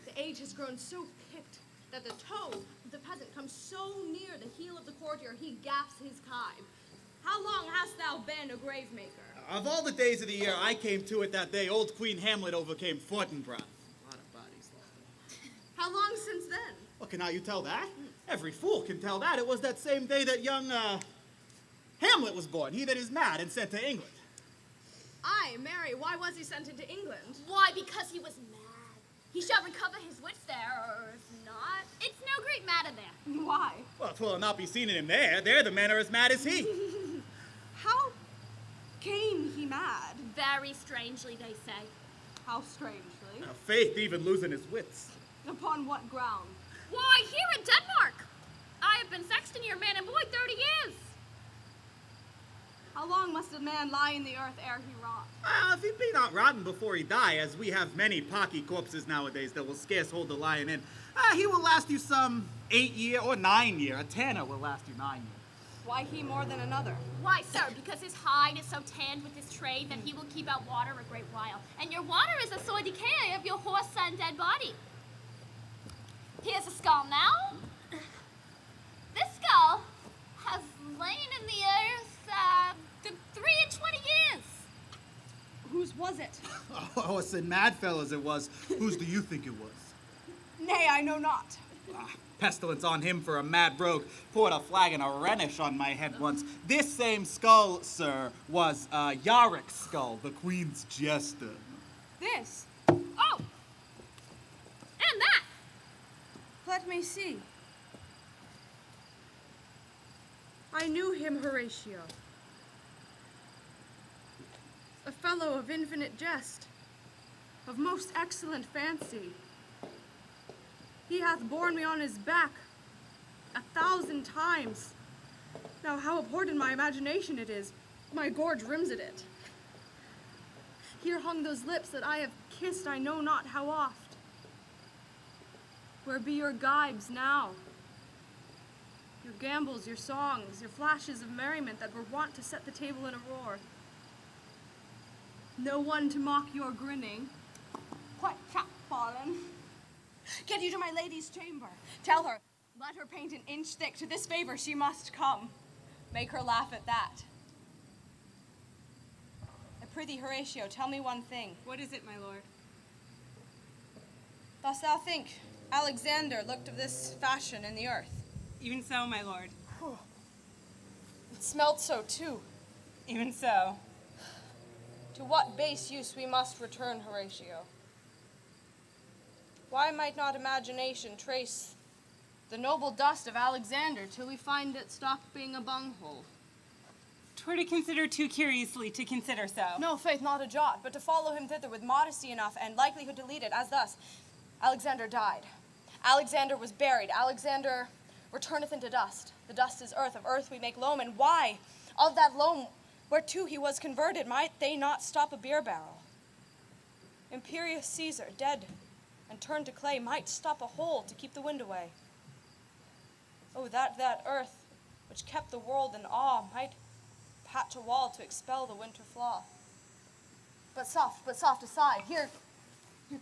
The age has grown so picked that the toe of the peasant comes so near the heel of the courtier he gaps his kime. How long hast thou been a grave maker? Of all the days of the year, I came to it that day old Queen Hamlet overcame Fortinbras. A lot of bodies lost. How long since then? Well, can now you tell that? Every fool can tell that. It was that same day that young, Hamlet was born, he that is mad and sent to England. Aye, Mary, why was he sent into England? Why? Because he was mad. He shall recover his wits there, or if not, it's no great matter there. Why? Well, 'twill not be seen in him there. There the men are as mad as he. How came he mad? Very strangely, they say. How strangely? Now, faith, even losing his wits. Upon what ground? Why, here in Denmark. I have been sexton your man and boy 30 years. How long must a man lie in the earth ere he rot? If he be not rotten before he die, as we have many pocky corpses nowadays that will scarce hold the lion in, he will last you some 8 year or 9 year. A tanner will last you 9 years. Why he more than another? Why, sir, because his hide is so tanned with his trade that he will keep out water a great while. And your water is a sore decay of your horse and dead body. Here's a skull now. This skull has lain in the earth 23 years. Whose was it? Oh, a sin mad fellows it was. Whose do you think it was? Nay, I know not. Pestilence on him for a mad rogue. Poured a flagon of Rhenish on my head once. This same skull, sir, was Yarrick's skull, the queen's jester. This? Oh! And that! Let me see. I knew him, Horatio. A fellow of infinite jest, of most excellent fancy. He hath borne me on his back 1,000 times. Now how abhorred in my imagination it is, my gorge rims at it. Here hung those lips that I have kissed I know not how oft. Where be your gibes now? Your gambols, your songs, your flashes of merriment that were wont to set the table in a roar. No one to mock your grinning. What, chapfallen? Get you to my lady's chamber. Tell her, let her paint an inch thick. To this favor she must come. Make her laugh at that. I prithee, Horatio, tell me one thing. What is it, my lord? Dost thou think Alexander looked of this fashion in the earth? Even so, my lord. It smelt so, too. Even so. To what base use we must return, Horatio? Why might not imagination trace the noble dust of Alexander till we find it stopped being a bunghole? 'Twere to consider too curiously to consider so. No, faith, not a jot, but to follow him thither with modesty enough and likelihood to lead it, as thus. Alexander died. Alexander was buried. Alexander returneth into dust. The dust is earth. Of earth we make loam. And why? Of that loam whereto he was converted, might they not stop a beer barrel? Imperious Caesar, dead and turned to clay, might stop a hole to keep the wind away. Oh, that earth which kept the world in awe might patch a wall to expel the winter flaw. But soft aside. Here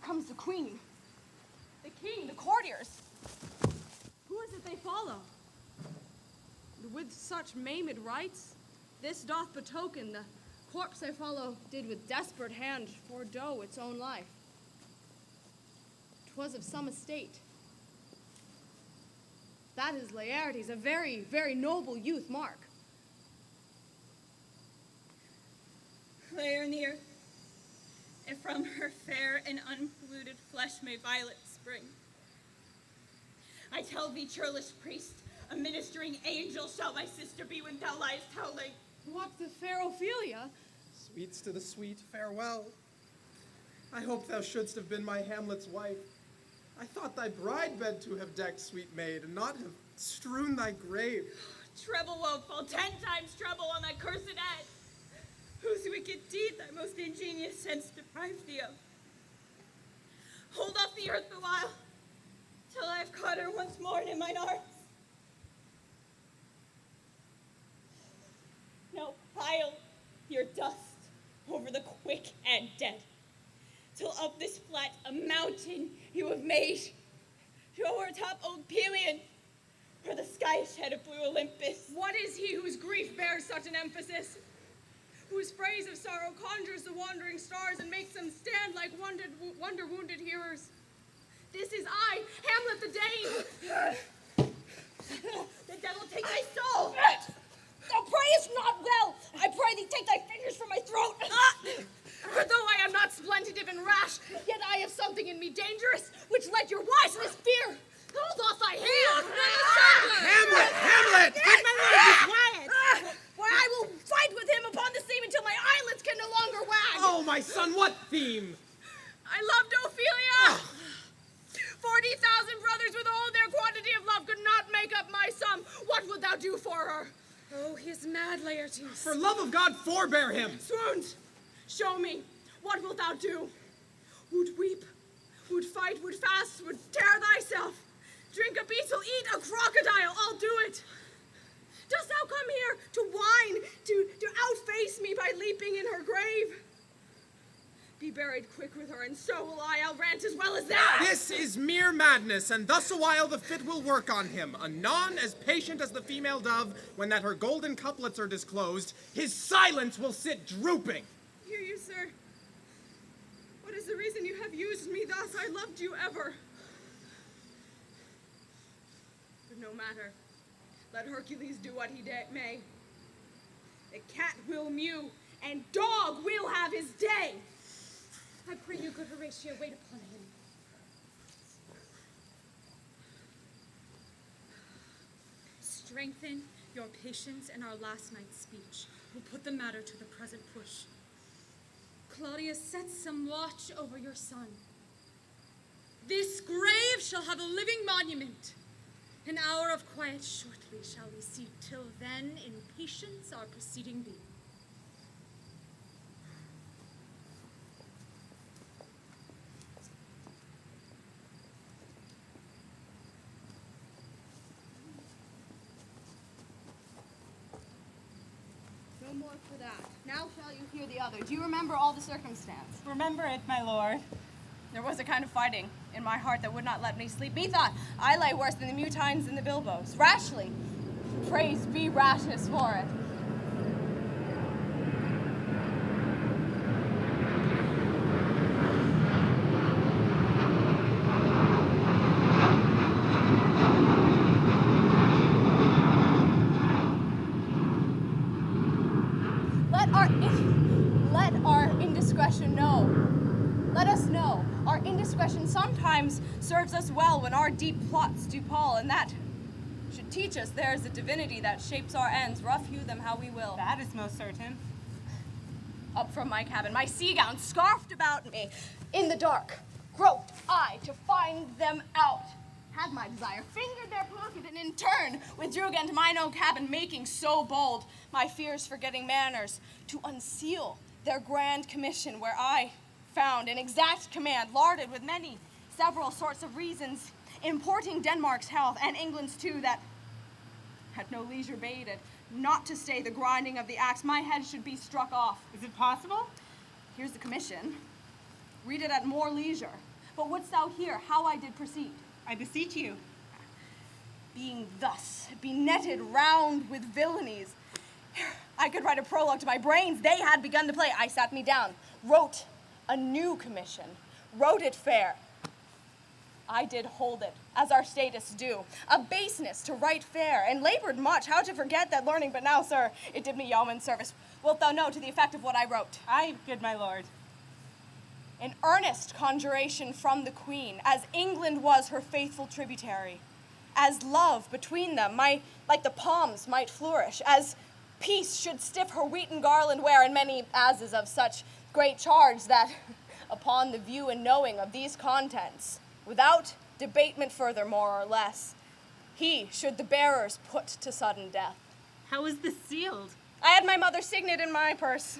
comes the queen, the king, the courtiers. Who is it they follow? With such maimed rites, this doth betoken the corpse they follow did with desperate hand forego its own life. 'Twas of some estate. That is Laertes, a very, very noble youth, mark. Lay her near, and from her fair and unpolluted flesh may violets spring. I tell thee, churlish priest, a ministering angel shall my sister be when thou liest howling. What, the fair Ophelia? Sweets to the sweet, farewell. I hope thou shouldst have been my Hamlet's wife. I thought thy bride bed to have decked, sweet maid, and not have strewn thy grave. Treble woeful, 10 times treble on thy cursed head, whose wicked deed thy most ingenious sense deprived thee of. Hold off the earth a while, till I have caught her once more in mine arms. Now pile your dust over the quick and dead, till of this flat a mountain you have made, to o'ertop old Pelion, or the sky's head of blue Olympus. What is he whose grief bears such an emphasis? Whose phrase of sorrow conjures the wandering stars and makes them stand like wonder-wounded hearers? This is I, Hamlet the Dane. The devil take thy soul. Thou prayest not well. I pray thee take thy fingers from my throat. For though I am not splendid and rash, yet I have something in me dangerous, which let your wiseness fear. Hold off thy hand. Hamlet! Let my lord be quiet. For I will fight with him upon the seam until my eyelids can no longer wag. Oh, my son, what theme? I loved Ophelia. 40,000 brothers with all their quantity of love could not make up my sum. What wilt thou do for her? Oh, he is mad, Laertes. For love of God, forbear him. Swoons, show me. What wilt thou do? Would weep, would fight, would fast, would tear thyself. Drink a beetle, eat a crocodile, I'll do it. Dost thou come here to whine, to outface me by leaping in her grave? Be buried quick with her, and so will I. I'll rant as well as thou. This is mere madness, and thus a while the fit will work on him. Anon, as patient as the female dove, when that her golden couplets are disclosed, his silence will sit drooping. Hear you, sir. What is the reason you have used me thus? I loved you ever. But no matter. Let Hercules do what he may. The cat will mew, and dog will have his day. I pray you, good Horatio, wait upon him. Strengthen your patience in our last night's speech. We'll put the matter to the present push. Claudius, set some watch over your son. This grave shall have a living monument. An hour of quiet shortly shall we see. Till then, in patience our proceeding be. No more for that. Now shall you hear the other. Do you remember all the circumstance? Remember it, my lord. There was a kind of fighting in my heart that would not let me sleep. Methought I lay worse than the mutines and the bilboes. Rashly. Praise be rashness for it. Let our indiscretion know. Let us know. Our indiscretion sometimes serves us well when our deep plots do pall, and that should teach us there is a divinity that shapes our ends, rough hew them how we will. That is most certain. Up from my cabin, my sea gown scarfed about me, in the dark, groped I to find them out. Had my desire, fingered their pocket, and in turn withdrew again to mine own cabin, making so bold, my fears forgetting manners, to unseal their grand commission, where I found an exact command, larded with many several sorts of reasons, importing Denmark's health, and England's too, that had no leisure bade it, not to stay the grinding of the axe, my head should be struck off. Is it possible? Here's the commission. Read it at more leisure. But wouldst thou hear how I did proceed? I beseech you. Being thus benetted round with villainies, I could write a prologue to my brains. They had begun to play. I sat me down, wrote a new commission, wrote it fair. I did hold it, as our statists do, a baseness to write fair, and labored much how to forget that learning, but now, sir, it did me yeoman service. Wilt thou know to the effect of what I wrote? Aye, good my lord. An earnest conjuration from the queen, as England was her faithful tributary, as love between them like the palms might flourish, as peace should stiff her wheaten garland wear, and many ases of such great charge that upon the view and knowing of these contents, without debatement further more or less, he should the bearers put to sudden death. How is this sealed? I had my mother's signet in my purse.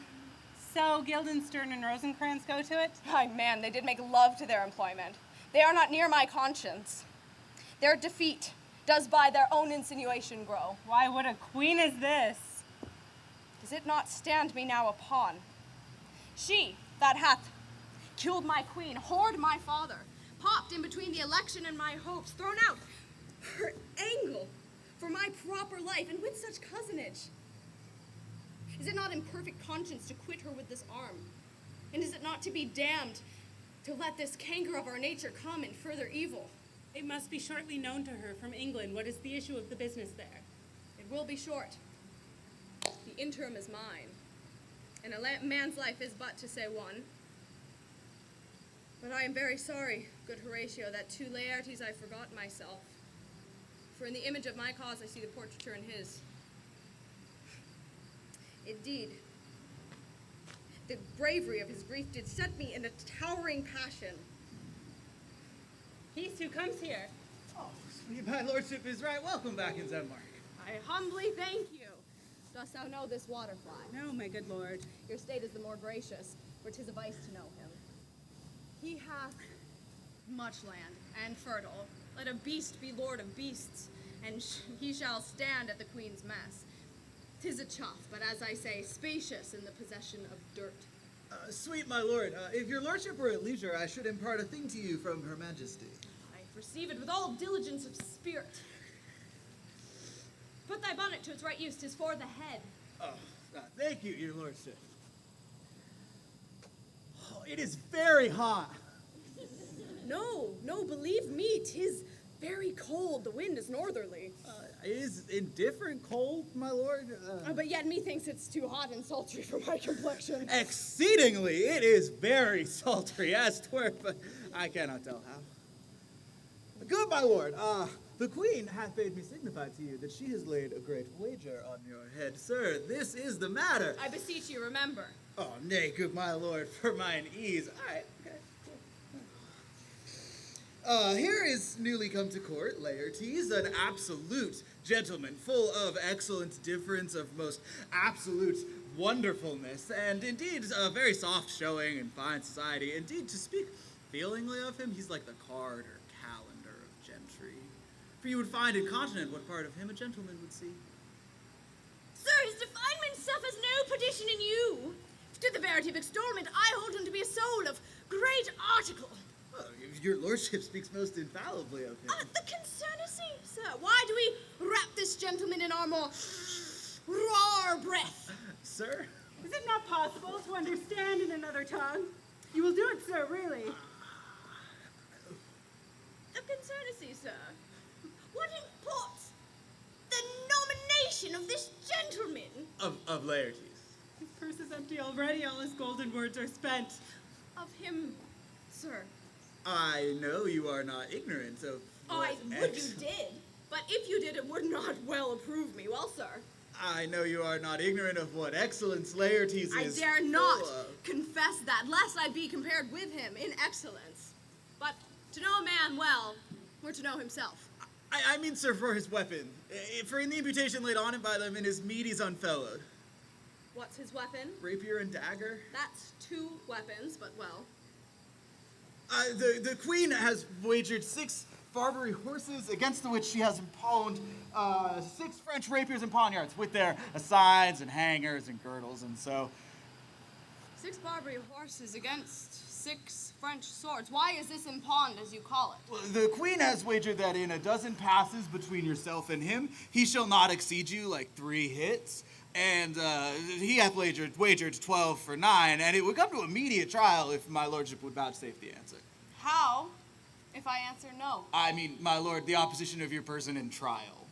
So Guildenstern and Rosencrantz go to it? Ay, man, they did make love to their employment. They are not near my conscience. Their defeat does by their own insinuation grow. Why, what a queen is this? Does it not stand me now upon? She that hath killed my queen, whored my father, popped in between the election and my hopes, thrown out her angle for my proper life, and with such cousinage. Is it not in perfect conscience to quit her with this arm? And is it not to be damned to let this canker of our nature come and further evil. It must be shortly known to her from England what is the issue of the business there. It will be short. The interim is mine, and a man's life is but to say one. But I am very sorry, good Horatio, that to Laertes I forgot myself. For in the image of my cause I see the portraiture in his. Indeed, the bravery of his grief did set me in a towering passion. Peace, who comes here? Oh, sweet my lordship is right. Welcome back in Denmark. I humbly thank you. Dost thou know this waterfly? No, my good lord. Your state is the more gracious, for 'tis a vice to know him. He hath much land and fertile. Let a beast be lord of beasts, and he shall stand at the queen's mess. 'Tis a chuff, but as I say, spacious in the possession of dirt. Sweet my lord, if your lordship were at leisure, I should impart a thing to you from her majesty. I receive it with all diligence of spirit. Put thy bonnet to its right use, 'tis for the head. Oh, thank you, your lordship. Oh, it is very hot. No, believe me, 'tis very cold. The wind is northerly. It is indifferent cold, my lord. But yet methinks it's too hot and sultry for my complexion. Exceedingly, it is very sultry, as 'twere, but I cannot tell how. Good, my lord, the queen hath bade me signify to you that she has laid a great wager on your head. Sir, this is the matter. I beseech you, remember. Oh, nay, good my lord, for mine ease. All right, okay. Here is newly come to court, Laertes, an absolute gentleman, full of excellent difference, of most absolute wonderfulness, and indeed a very soft showing in fine society. Indeed, to speak feelingly of him, he's like the card or calendar of gentry. For you would find incontinent what part of him a gentleman would see. Sir, his definement suffers no perdition in you. To the verity of extolment, I hold him to be a soul of great article. Well, your lordship speaks most infallibly of him. The concernacy, sir. Why do we wrap this gentleman in our more raw breath? Sir? Is it not possible to understand in another tongue? You will do it, sir, really. The concernacy, sir. What imports the nomination of this gentleman? Of Laertes. His purse is empty already. All his golden words are spent. Of him, sir. I know you are not ignorant of I would you did, but if you did, it would not well approve me. Well, sir. I know you are not ignorant of what excellence Laertes is. I dare not confess that, lest I be compared with him in excellence. But to know a man well, or to know himself. I mean, sir, for his weapon. For in the imputation laid on him by them, in his meat he's unfellowed. What's his weapon? Rapier and dagger. That's 2 weapons, but well. The queen has wagered 6 Barbary horses, against the which she has imponed 6 French rapiers and poniards, with their assigns and hangers and girdles, and so. 6 Barbary horses against 6 French swords. Why is this impawned, as you call it? Well, the queen has wagered that in a dozen passes between yourself and him, he shall not exceed you like 3 hits. And he hath wagered 12 for 9, and it would come to immediate trial if my lordship would vouchsafe the answer. How, if I answer no? I mean, my lord, the opposition of your person in trial.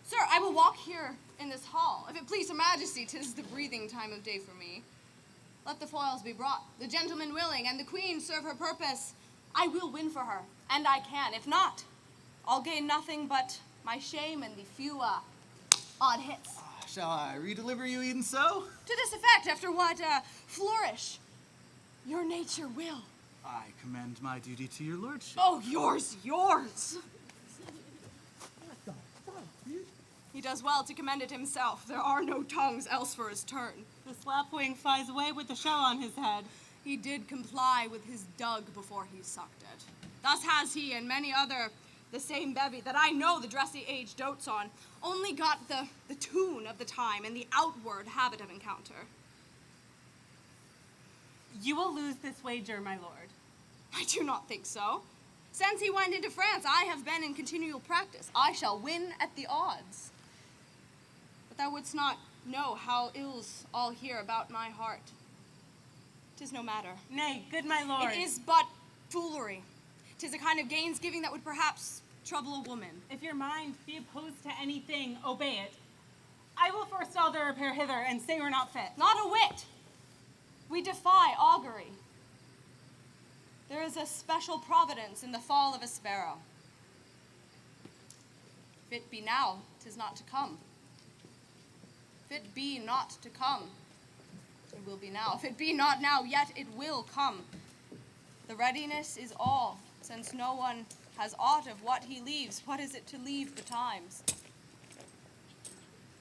Sir, I will walk here in this hall. If it please her majesty, 'tis the breathing time of day for me. Let the foils be brought, the gentleman willing, and the queen serve her purpose. I will win for her, and I can. If not, I'll gain nothing but my shame and the few odd hits. Shall I redeliver you even so? To this effect, after what flourish your nature will. I commend my duty to your lordship. Oh, yours. He does well to commend it himself. There are no tongues else for his turn. The slapwing flies away with the shell on his head. He did comply with his dug before he sucked it. Thus has he and many other the same bevy that I know the dressy age dotes on, only got the tune of the time and the outward habit of encounter. You will lose this wager, my lord. I do not think so. Since he went into France, I have been in continual practice. I shall win at the odds. But thou wouldst not know how ills all hear about my heart. 'tis no matter. Nay, good my lord. It is but foolery. 'Tis a kind of gainsgiving that would perhaps trouble a woman. If your mind be opposed to anything, obey it. I will forestall their repair hither and say we're not fit. Not a whit. We defy augury. There is a special providence in the fall of a sparrow. If it be now, 'tis not to come. If it be not to come, it will be now. If it be not now, yet it will come. The readiness is all, since no one has aught of what he leaves. What is it to leave betimes?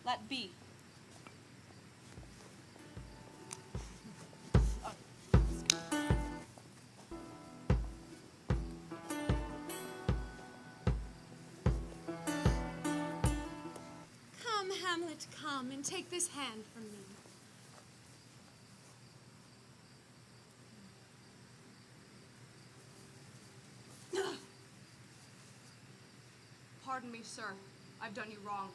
Let be. Come, Hamlet, come, and take this hand from me. Pardon me, sir. I've done you wrong.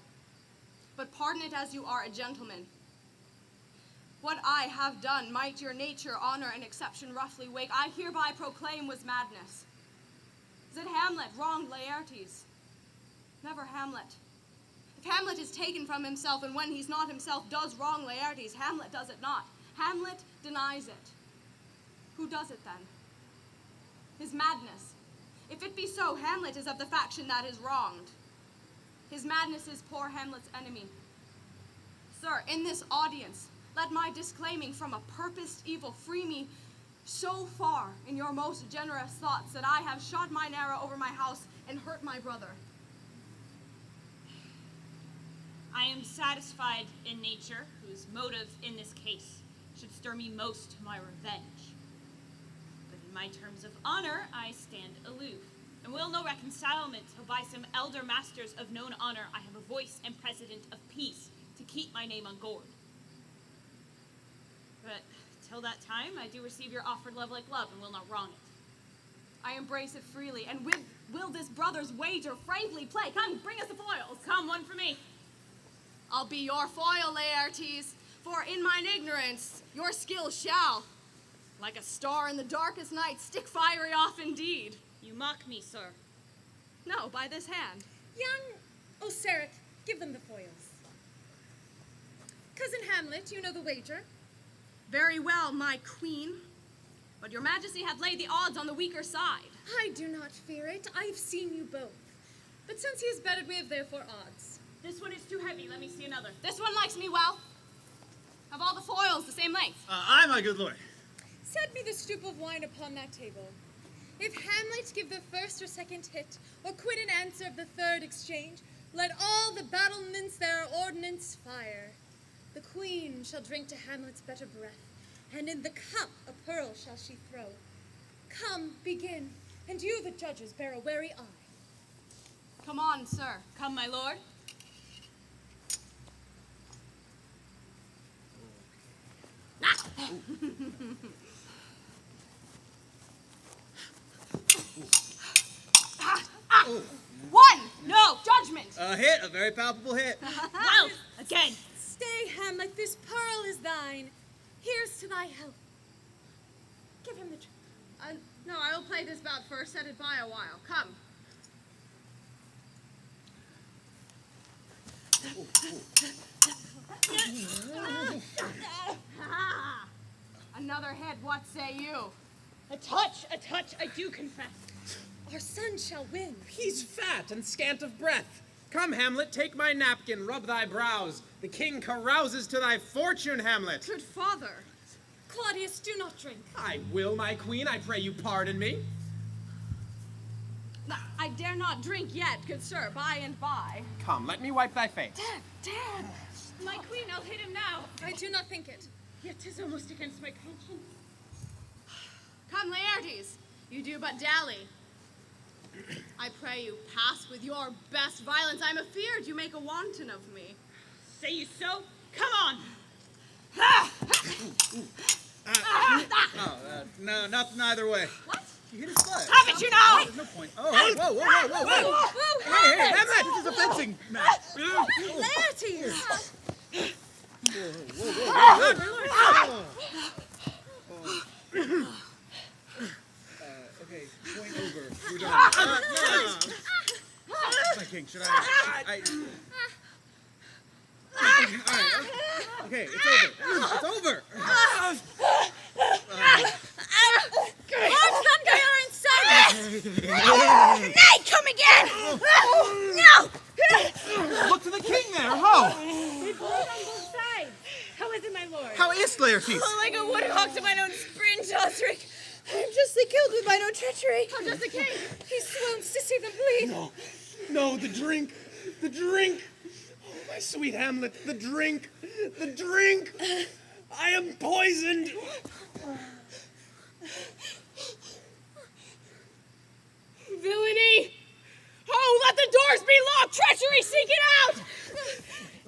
But pardon it as you are a gentleman. What I have done might your nature, honor, and exception roughly wake, I hereby proclaim was madness. Is it Hamlet wronged Laertes? Never Hamlet. If Hamlet is taken from himself, and when he's not himself does wrong Laertes, Hamlet does it not. Hamlet denies it. Who does it then? His madness. If it be so, Hamlet is of the faction that is wronged. His madness is poor Hamlet's enemy. Sir, in this audience, let my disclaiming from a purposed evil free me so far in your most generous thoughts that I have shot mine arrow over my house and hurt my brother. I am satisfied in nature, whose motive in this case should stir me most to my revenge. But in my terms of honor, I stand aloof, and will no reconcilement till by some elder masters of known honor I have a voice and precedent of peace to keep my name on gourd. But till that time, I do receive your offered love like love, and will not wrong it. I embrace it freely, and will this brother's wager bravely play. Come, bring us the foils. Come, one for me. I'll be your foil, Laertes, for in mine ignorance your skill shall, like a star in the darkest night, stick fiery off indeed. You mock me, sir. No, by this hand. Young Oseric, give them the foils. Cousin Hamlet, you know the wager. Very well, my queen. But your majesty hath laid the odds on the weaker side. I do not fear it. I've seen you both. But since he is betted, we have therefore odds. This one is too heavy. Let me see another. This one likes me well. Have all the foils the same length? Aye, my good lord. Set me the stoup of wine upon that table. If Hamlet give the first or second hit, or quit in answer of the third exchange, let all the battlements their ordnance fire. The queen shall drink to Hamlet's better breath, and in the cup a pearl shall she throw. Come, begin, and you, the judges, bear a wary eye. Come on, sir. Come, my lord. One! No! Judgment! A hit, a very palpable hit. Well, again. Stay, Hamlet, this pearl is thine. Here's to thy health. Give him the no, I will play this bout first, set it by a while. Come. Another head, what say you? A touch, I do confess. Our son shall win. He's fat and scant of breath. Come, Hamlet, take my napkin, rub thy brows. The king carouses to thy fortune, Hamlet. Good father. Claudius, do not drink. I will, my queen, I pray you pardon me. I dare not drink yet, good sir, by and by. Come, let me wipe thy face. Dad! My queen, I'll hit him now. I do not think it. Yet 'tis almost against my conscience. Come, Laertes, you do but dally. I pray you, pass with your best violence. I'm afeard you make a wanton of me. Say you so? Come on! No, neither way. What? You hit his foot. Have it, you know! There's no point. Oh, whoa. Hey, Hamlet, this is a fencing match. Laertes! think. Should I? All right. Okay, it's over. It's over. Thunder, you're inside! Nay, come again! No! Look to the king there, ho! We've rode on both sides. How is it, my lord? How is Laertes? Oh, like a woodhawk to mine own sprint, Osric. I am justly killed with mine own treachery. How does the king? He swoons to see them bleed. No, the drink! The drink! Oh, my sweet Hamlet, the drink! The drink! I am poisoned! Villainy! Oh, let the doors be locked! Treachery, seek it out!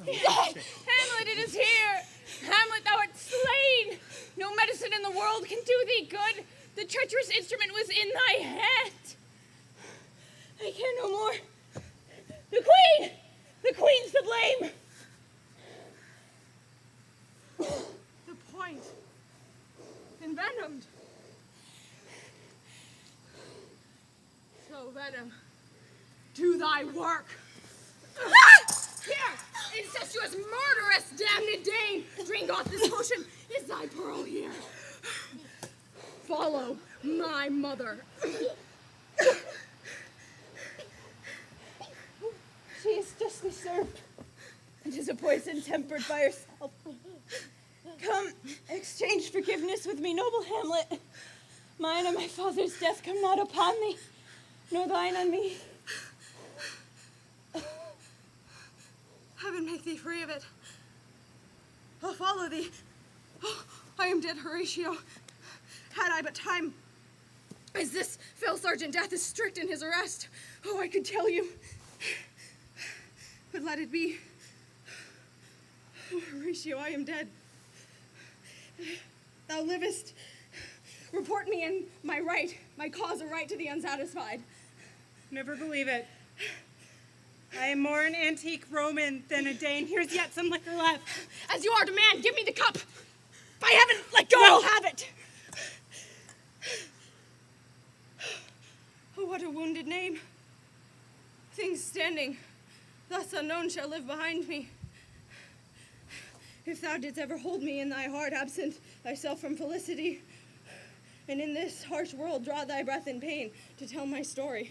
Hamlet, it is here! Hamlet, thou art slain! No medicine in the world can do thee good. The treacherous instrument was in thy head. I care no more. The queen! The queen's to blame! The point. Envenomed. So, venom, do thy work. Here, incestuous, murderous, damned Dane! Drink off this potion. Is thy pearl here? Follow my mother. She is justly served. It is a poison tempered by herself. Come, exchange forgiveness with me, noble Hamlet. Mine and my father's death come not upon thee, nor thine on me. Heaven make thee free of it. I'll follow thee. Oh, I am dead, Horatio. Had I but time. As this fell Sergeant Death is strict in his arrest. Oh, I could tell you. But let it be. Oh, Horatio, I am dead. Thou livest. Report me in my right, my cause of right to the unsatisfied. Never believe it. I am more an antique Roman than a Dane. Here's yet some liquor left. As you are to man, give me the cup. By heaven, let go. No. I'll have it. Oh, what a wounded name. Things standing, thus unknown, shall live behind me. If thou didst ever hold me in thy heart, absent thyself from felicity, and in this harsh world draw thy breath in pain to tell my story.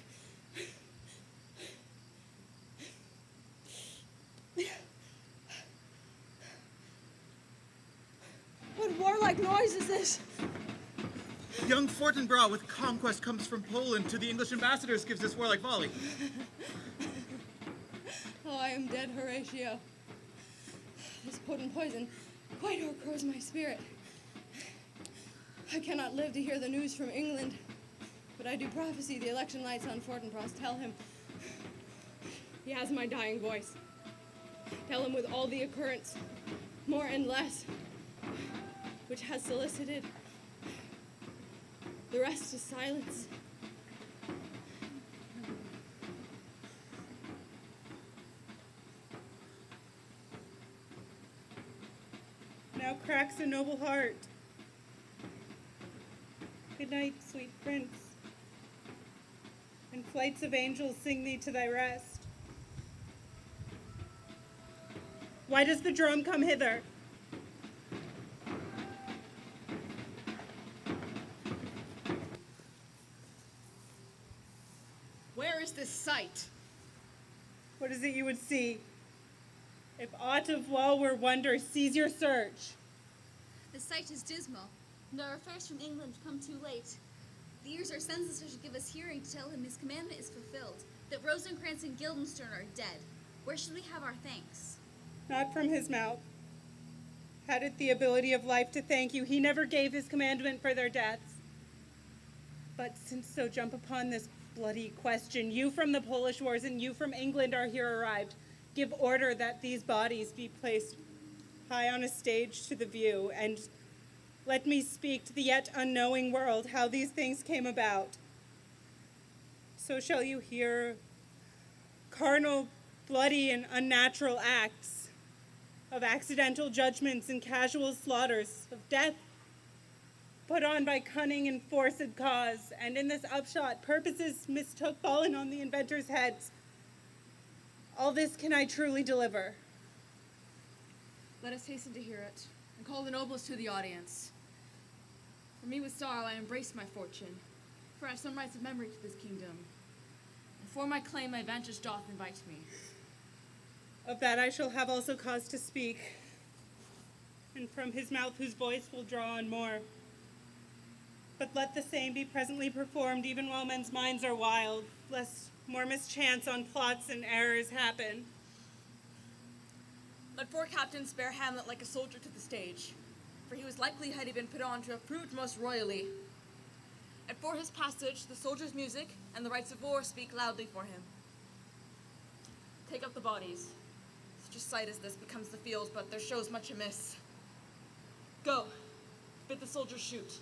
What warlike noise is this? Young Fortinbras with conquest comes from Poland to the English ambassadors gives this warlike volley. Oh, I am dead, Horatio. This potent poison quite o'ercrows my spirit. I cannot live to hear the news from England, but I do prophesy the election lights on Fortinbras. Tell him he has my dying voice. Tell him with all the occurrence, more and less, which has solicited. The rest is silence. Now cracks a noble heart. Good night, sweet prince. And flights of angels sing thee to thy rest. Why does the drum come hither? Where is this sight? What is it you would see? If aught of woe or wonder, seize your search. The sight is dismal. And our affairs from England come too late. The ears our census should give us hearing to tell him his commandment is fulfilled, that Rosencrantz and Guildenstern are dead. Where should we have our thanks? Not from his mouth. Had it the ability of life to thank you, he never gave his commandment for their deaths. But since so jump upon this bloody question, you from the Polish wars and you from England are here arrived. Give order that these bodies be placed high on a stage to the view, and let me speak to the yet unknowing world how these things came about. So shall you hear carnal, bloody, and unnatural acts, of accidental judgments and casual slaughters, of death put on by cunning and forced cause, and in this upshot, purposes mistook fallen on the inventors' heads. All this can I truly deliver. Let us hasten to hear it, and call the noblest to the audience. For me with sorrow I embrace my fortune, for I have some rights of memory to this kingdom, and for my claim my vantage doth invite me. Of that I shall have also cause to speak, and from his mouth whose voice will draw on more. But let the same be presently performed even while men's minds are wild, lest more mischance on plots and errors happen. Let four captains bear Hamlet like a soldier to the stage, for he was likely, had he been put on, to have proved most royally. And for his passage, the soldiers' music and the rights of war speak loudly for him. Take up the bodies. Such a sight as this becomes the field, but there shows much amiss. Go, bid the soldiers shoot.